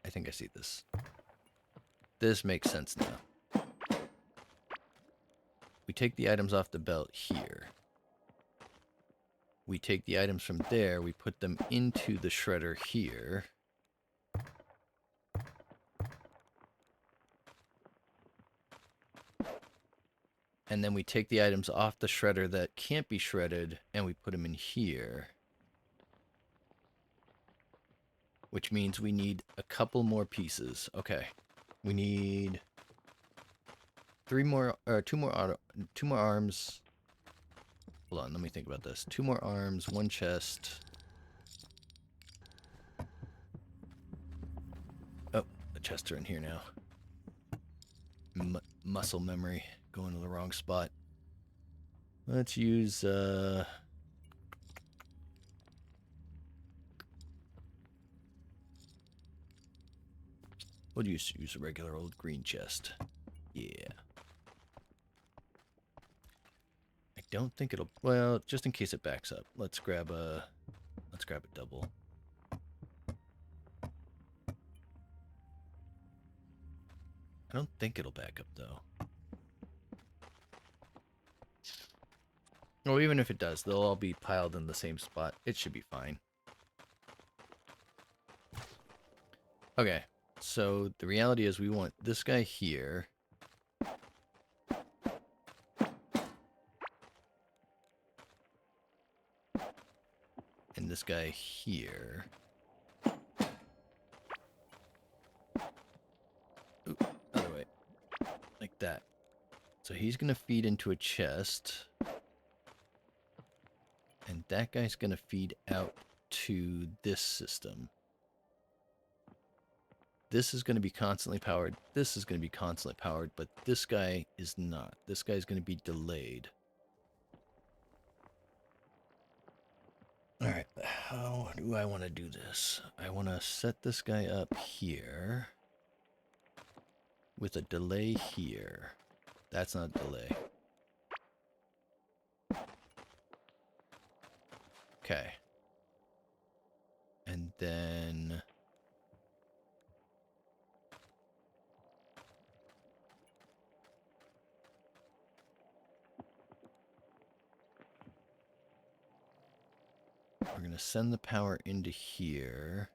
think I see this. This makes sense now. We take the items off the belt here. We take the items from there, we put them into the shredder here. And then we take the items off the shredder that can't be shredded, and we put them in here. Which means we need a couple more pieces. Okay. We need 2 more arms. Hold on, let me think about this. 2 more arms, 1 chest. Oh, the chests are in here now. Muscle memory, going to the wrong spot. Let's use, we'll use a regular old green chest. Yeah. I don't think it'll, well, just in case it backs up. Let's grab a double. I don't think it'll back up, though. Or even if it does, they'll all be piled in the same spot. It should be fine. Okay, so the reality is we want this guy here. this guy here. Ooh, other way. Like that. So he's going to feed into a chest. And that guy's going to feed out to this system. This is going to be constantly powered. This is going to be constantly powered, but this guy is not. This guy's going to be delayed. All right, how do I want to do this? I want to set this guy up here with a delay here. That's not a delay. Okay. And then we're going to send the power into here.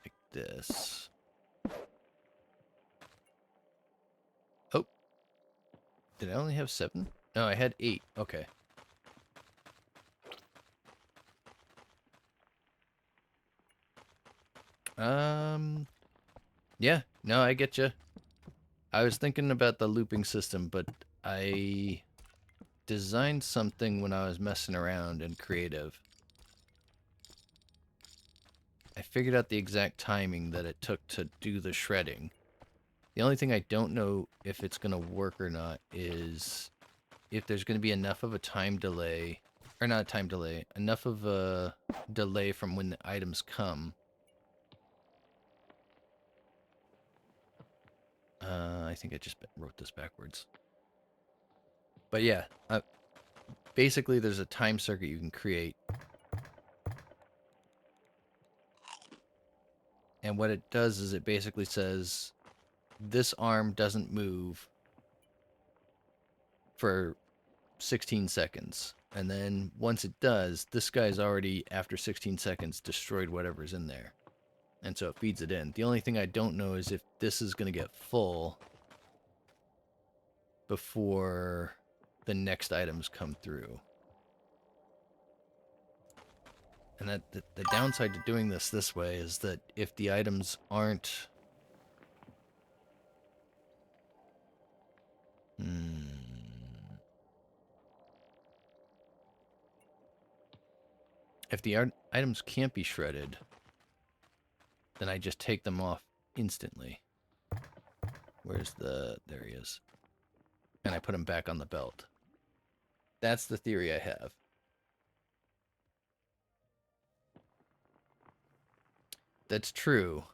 Like this. Oh. Did I only have 7? No, I had 8. Okay. Yeah, no, I get you. I was thinking about the looping system, but I designed something when I was messing around in creative. I figured out the exact timing that it took to do the shredding. The only thing I don't know if it's going to work or not is if there's going to be enough of a time delay, or not a time delay, enough of a delay from when the items come. I think I just wrote this backwards. But yeah, basically there's a time circuit you can create. And what it does is it basically says this arm doesn't move for 16 seconds. And then once it does, this guy's already, after 16 seconds, destroyed whatever's in there. And so it feeds it in. The only thing I don't know is if this is going to get full before the next items come through. And that the downside to doing this way is that if the items aren't... If the items can't be shredded, then I just take them off instantly. Where's the... There he is. And I put him back on the belt. That's the theory I have. That's true.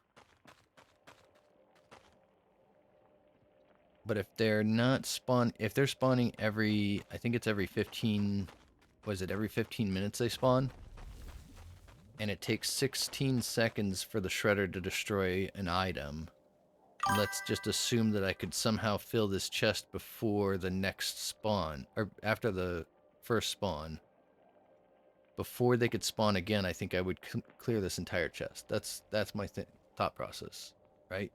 But if they're not if they're spawning every, I think it's every 15, was it every 15 minutes they spawn? And it takes 16 seconds for the shredder to destroy an item. Let's just assume that I could somehow fill this chest before the next spawn, or after the first spawn. Before they could spawn again, I think I would clear this entire chest. That's my thought process, right?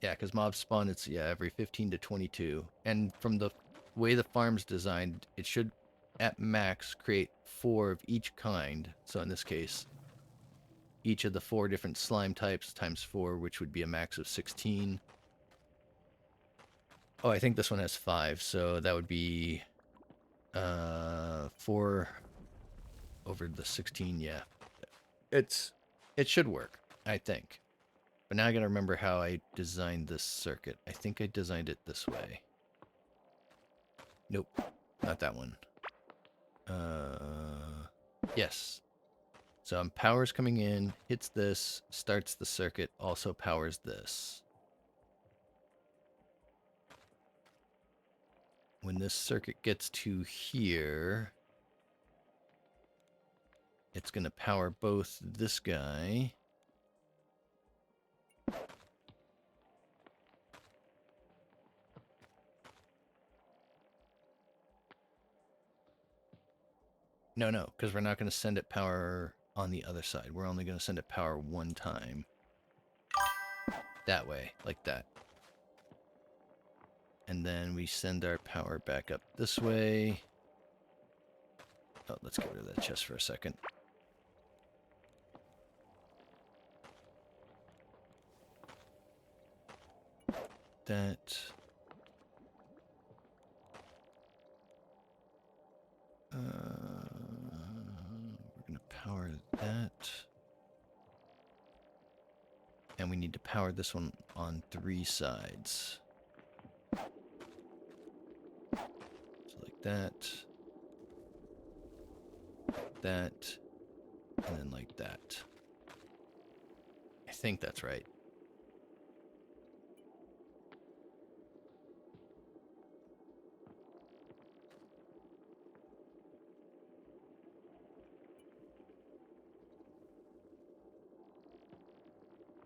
Yeah, because mobs spawn, it's, yeah, every 15 to 22. And from the way the farm's designed, it should, at max, create 4 of each kind. So in this case, each of the 4 different slime types times 4, which would be a max of 16. Oh, I think this one has 5, so that would be 4 over the 16, yeah. It should work, I think. But now I gotta remember how I designed this circuit. I think I designed it this way. Nope, not that one. Yes. So power's coming in, hits this, starts the circuit, also powers this. When this circuit gets to here, it's gonna power both this guy No, because we're not going to send it power on the other side. We're only going to send it power one time. That way, like that. And then we send our power back up this way. Oh, let's get rid of that chest for a second. That. We're going to power that. And we need to power this one on 3 sides. So like that. That. And then like that. I think that's right.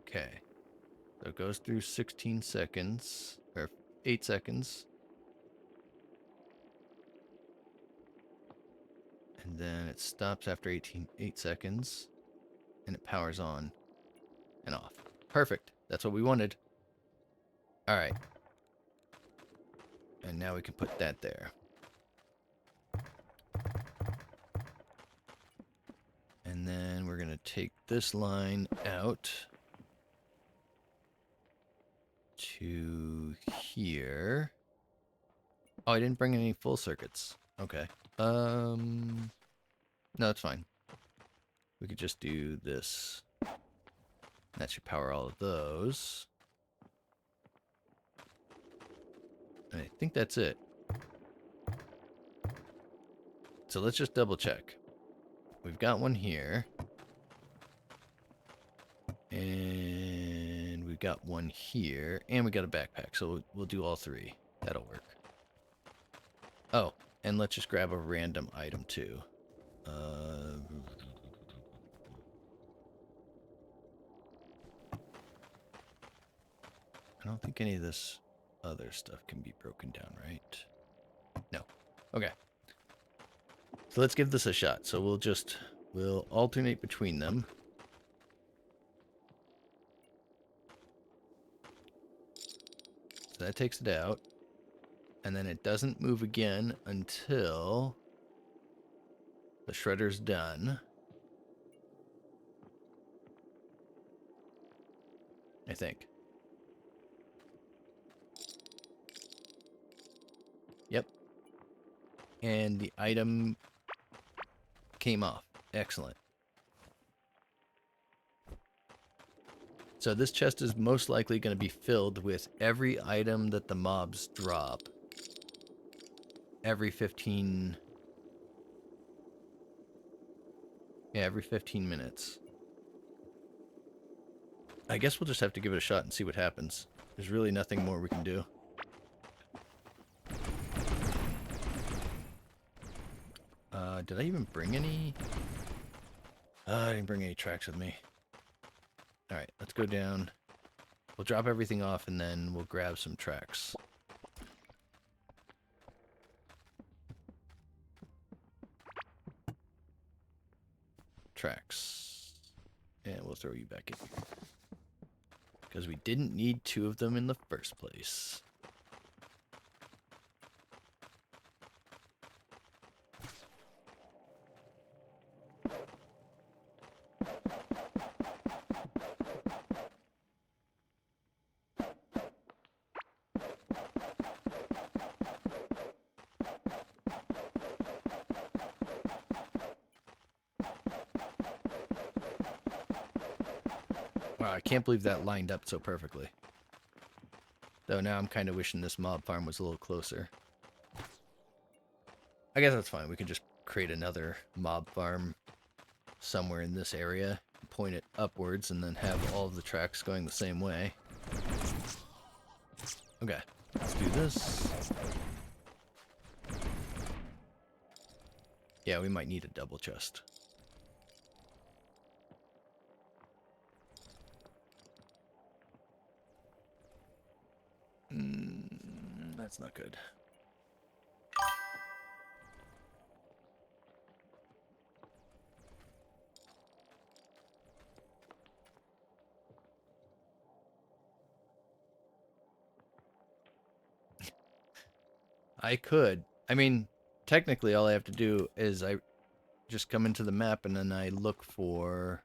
Okay. So it goes through 16 seconds, or 8 seconds. And then it stops after 8 seconds. And it powers on and off. Perfect. That's what we wanted. All right. And now we can put that there. And then we're going to take this line out to here. Oh, I didn't bring any full circuits. Okay. No, it's fine. We could just do this. That should power all of those. I think that's it. So let's just double check. We've got one here. And we've got one here. And we got a backpack. So we'll do all 3. That'll work. Oh, and let's just grab a random item too. I don't think any of this other stuff can be broken down, right? No. Okay. So let's give this a shot. So we'll alternate between them. So that takes it out. And then it doesn't move again until the shredder's done. I think. Yep. And the item came off. Excellent. So this chest is most likely going to be filled with every item that the mobs drop. Every 15... Yeah, every 15 minutes. I guess we'll just have to give it a shot and see what happens. There's really nothing more we can do. Did I even bring any? I didn't bring any tracks with me. Alright, let's go down. We'll drop everything off and then we'll grab some tracks. Tracks. And we'll throw you back in here. Because we didn't need 2 of them in the first place. Wow, I can't believe that lined up so perfectly. Though now I'm kind of wishing this mob farm was a little closer. I guess that's fine. We can just create another mob farm somewhere in this area, point it upwards, and then have all of the tracks going the same way. Okay, let's do this. Yeah, we might need a double chest. That's not good. I could. I mean, technically, all I have to do is I just come into the map and then I look for.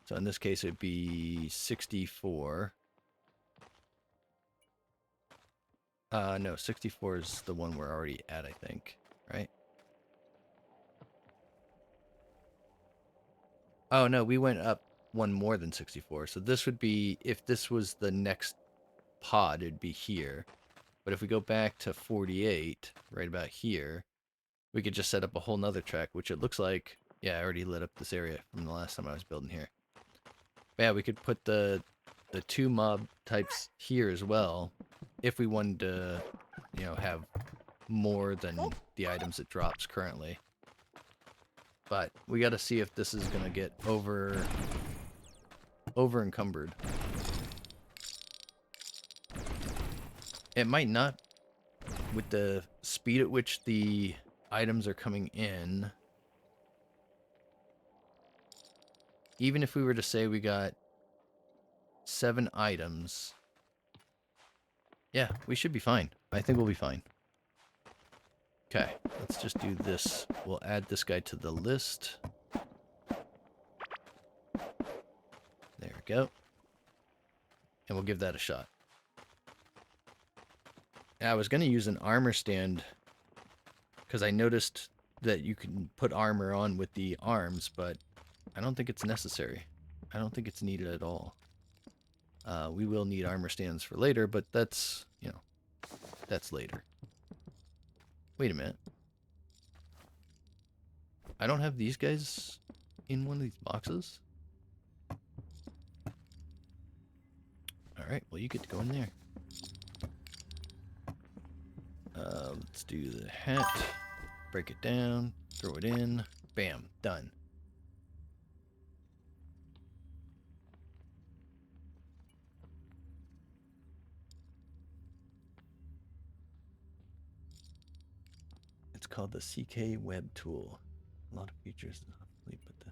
So in this case, it'd be 64. No, 64 is the one we're already at, I think. Right? Oh, no, we went up one more than 64. So this would be, if this was the next pod, it'd be here. But if we go back to 48, right about here, we could just set up a whole nother track, which it looks like, yeah, I already lit up this area from the last time I was building here. But yeah, we could put the two mob types here as well, if we wanted to, you know, have more than the items it drops currently. But we got to see if this is gonna get over encumbered. It might not, with the speed at which the items are coming in. Even if we were to say we got 7 items, yeah, we should be fine. I think we'll be fine. Okay, let's just do this. We'll add this guy to the list. There we go. And we'll give that a shot. I was going to use an armor stand because I noticed that you can put armor on with the arms, but I don't think it's necessary. I don't think it's needed at all. We will need armor stands for later, but that's, you know, that's later. Wait a minute. I don't have these guys in one of these boxes? Alright, well you get to go in there. Let's do the hat. Break it down. Throw it in. Bam. Done. It's called the CK Web Tool. A lot of features. But the...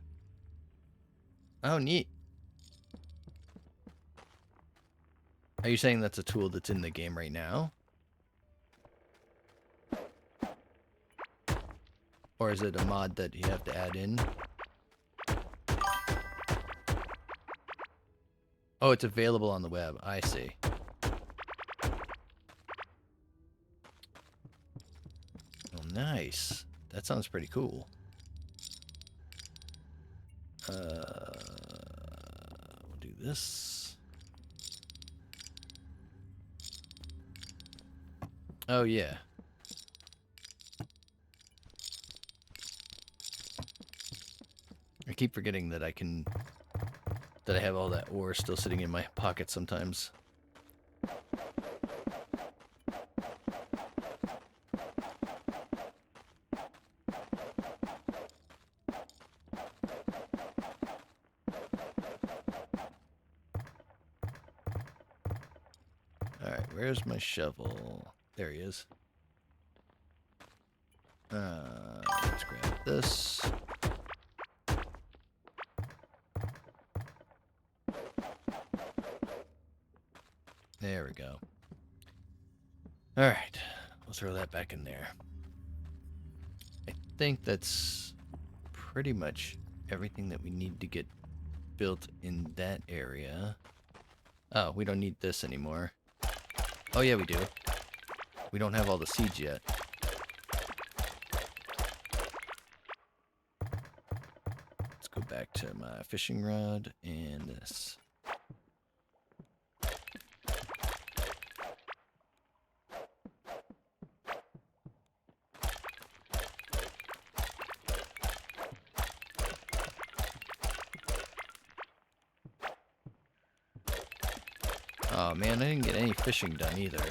Oh, neat. Are you saying that's a tool that's in the game right now? Or is it a mod that you have to add in? Oh, it's available on the web. I see. Oh, nice. That sounds pretty cool. We'll do this. Oh, yeah. I keep forgetting that I have all that ore still sitting in my pocket sometimes. Alright, where's my shovel? There he is. Let's grab this. There we go. Alright, we'll throw that back in there. I think that's pretty much everything that we need to get built in that area. Oh, we don't need this anymore. Oh yeah, we do. We don't have all the seeds yet. Let's go back to my fishing rod and this. Oh man, I didn't get any fishing done either.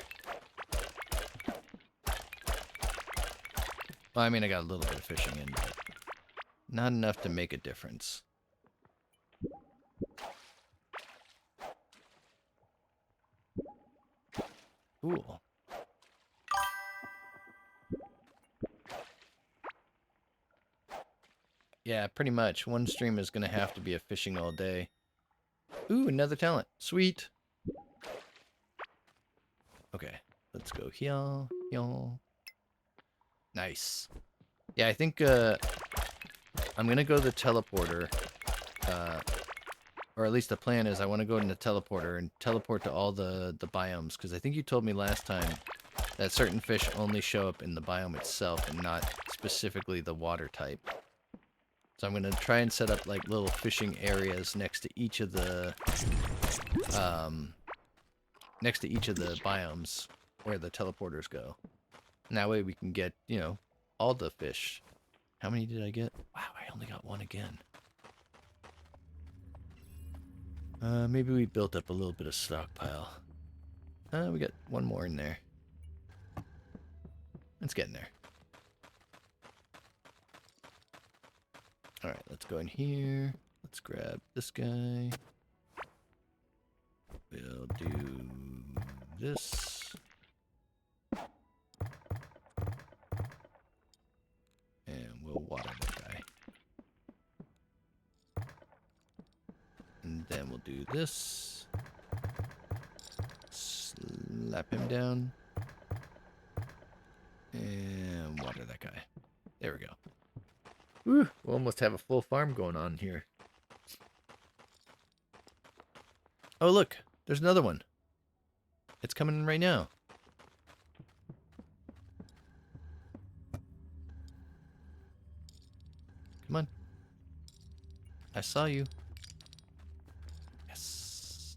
Well, I mean, I got a little bit of fishing in, but not enough to make a difference. Cool. Yeah, pretty much. One stream is going to have to be a fishing all day. Ooh, another talent. Sweet. Okay, let's go here. Nice. Yeah, I think I'm gonna go the teleporter, or at least the plan is I want to go in the teleporter and teleport to all the biomes, because I think you told me last time that certain fish only show up in the biome itself and not specifically the water type. So I'm gonna try and set up like little fishing areas next to each of the biomes where the teleporters go. And that way we can get, you know, all the fish. How many did I get? Wow, I only got one again. Maybe we built up a little bit of stockpile. We got one more in there. It's getting there. Alright, let's go in here. Let's grab this guy. We'll do this. And we'll water that guy. And then we'll do this. Slap him down. And water that guy. There we go. Woo! We'll almost have a full farm going on here. Oh, look. There's another one. It's coming in right now. Come on. I saw you. Yes.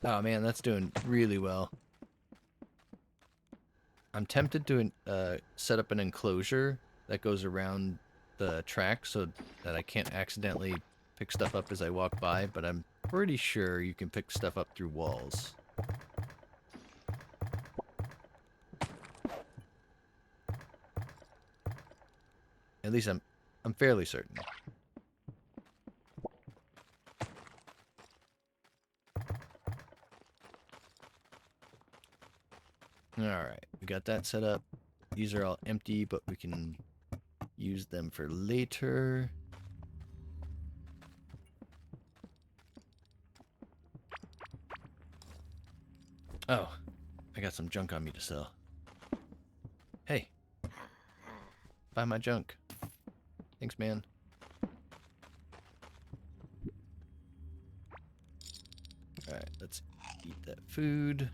Oh man, that's doing really well. I'm tempted to set up an enclosure that goes around the track so that I can't accidentally pick stuff up as I walk by, but I'm pretty sure you can pick stuff up through walls. At least I'm fairly certain. Alright, we got that set up. These are all empty, but we can use them for later. Oh, I got some junk on me to sell. Hey, buy my junk. Thanks, man. Alright, let's eat that food.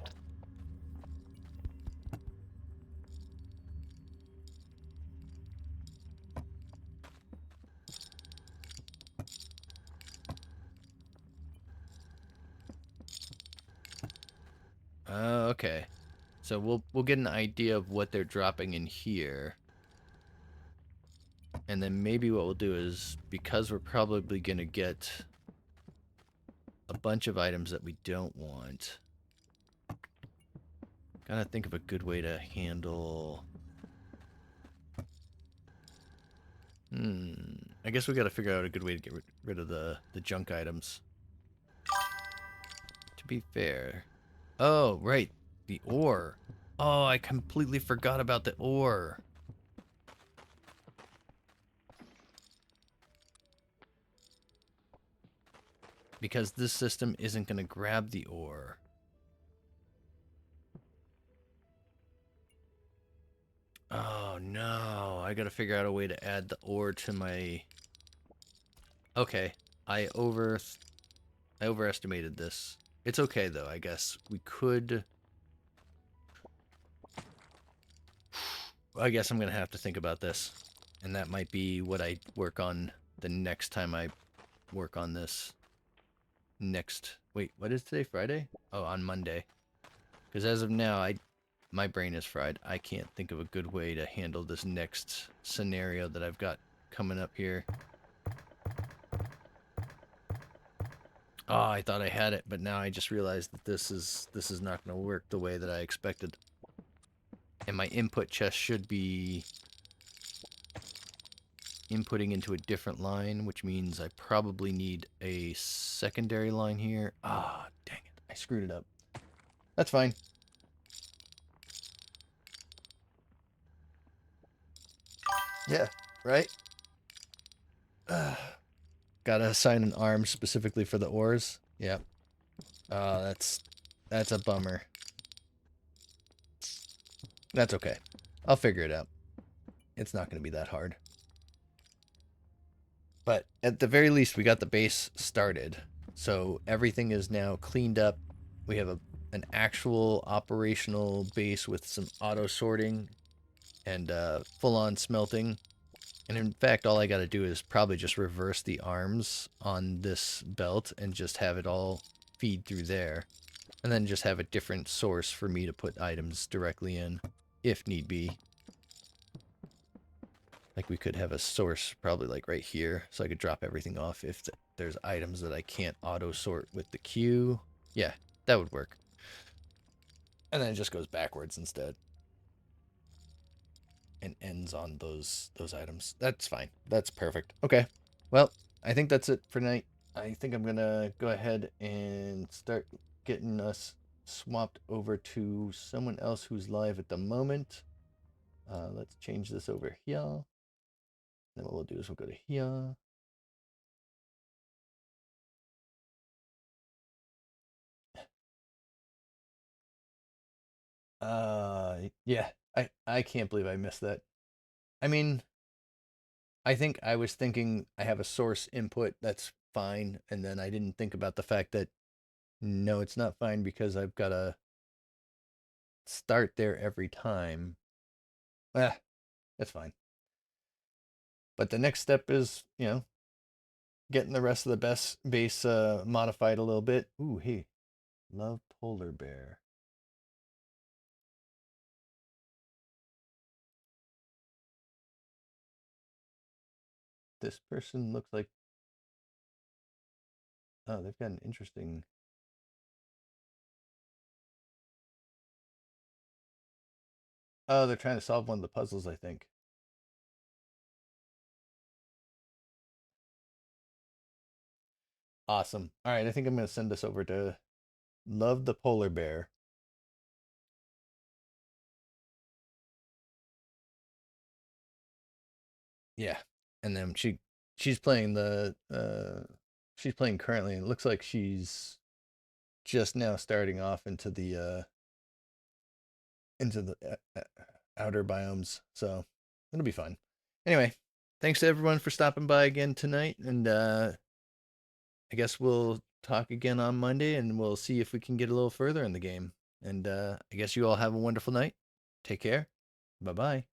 Okay. So we'll get an idea of what they're dropping in here. And then maybe what we'll do is, because we're probably gonna get a bunch of items that we don't want, gotta think of a good way to handle... I guess we gotta figure out a good way to get rid of the junk items. To be fair. Oh, right. The ore. Oh, I completely forgot about the ore. Because this system isn't going to grab the ore. Oh, no. I got to figure out a way to add the ore to my... Okay. I overestimated this. It's okay, though, I guess. We could... I guess I'm going to have to think about this. And that might be what I work on the next time I work on this. Wait, what is today? Friday? Oh, on Monday. Because as of now, my brain is fried. I can't think of a good way to handle this next scenario that I've got coming up here. Oh, I thought I had it, but now I just realized that this is not going to work the way that I expected. And my input chest should be inputting into a different line, which means I probably need a secondary line here. Ah, dang it. I screwed it up. That's fine. Yeah, right? Gotta assign an arm specifically for the ores. Yep. Oh, that's a bummer. That's okay. I'll figure it out. It's not gonna be that hard. But at the very least, we got the base started. So everything is now cleaned up. We have an actual operational base with some auto sorting and full-on smelting. And in fact, all I got to do is probably just reverse the arms on this belt and just have it all feed through there. And then just have a different source for me to put items directly in, if need be. Like we could have a source probably like right here, so I could drop everything off if there's items that I can't auto sort with the queue. Yeah, that would work. And then it just goes backwards instead. And ends on those items. That's fine. That's perfect. Okay. Well, I think that's it for tonight. I think I'm gonna go ahead and start getting us swapped over to someone else who's live at the moment. Let's change this over here. Then what we'll do is we'll go to here. Yeah, I can't believe I missed that. I mean, I think I was thinking I have a source input that's fine, and then I didn't think about the fact that no, it's not fine because I've got to start there every time. Ah, that's fine. But the next step is, getting the rest of the best base modified a little bit. Ooh, hey, love polar bear. This person looks like, oh, they've got an interesting. Oh, they're trying to solve one of the puzzles, I think. Awesome. All right, I think I'm going to send this over to Love the polar bear. Yeah. And then she's playing the she's playing currently, and it looks like she's just now starting off into the outer biomes. So it'll be fun. Anyway, thanks to everyone for stopping by again tonight, and I guess we'll talk again on Monday, and we'll see if we can get a little further in the game. And I guess you all have a wonderful night. Take care. Bye bye.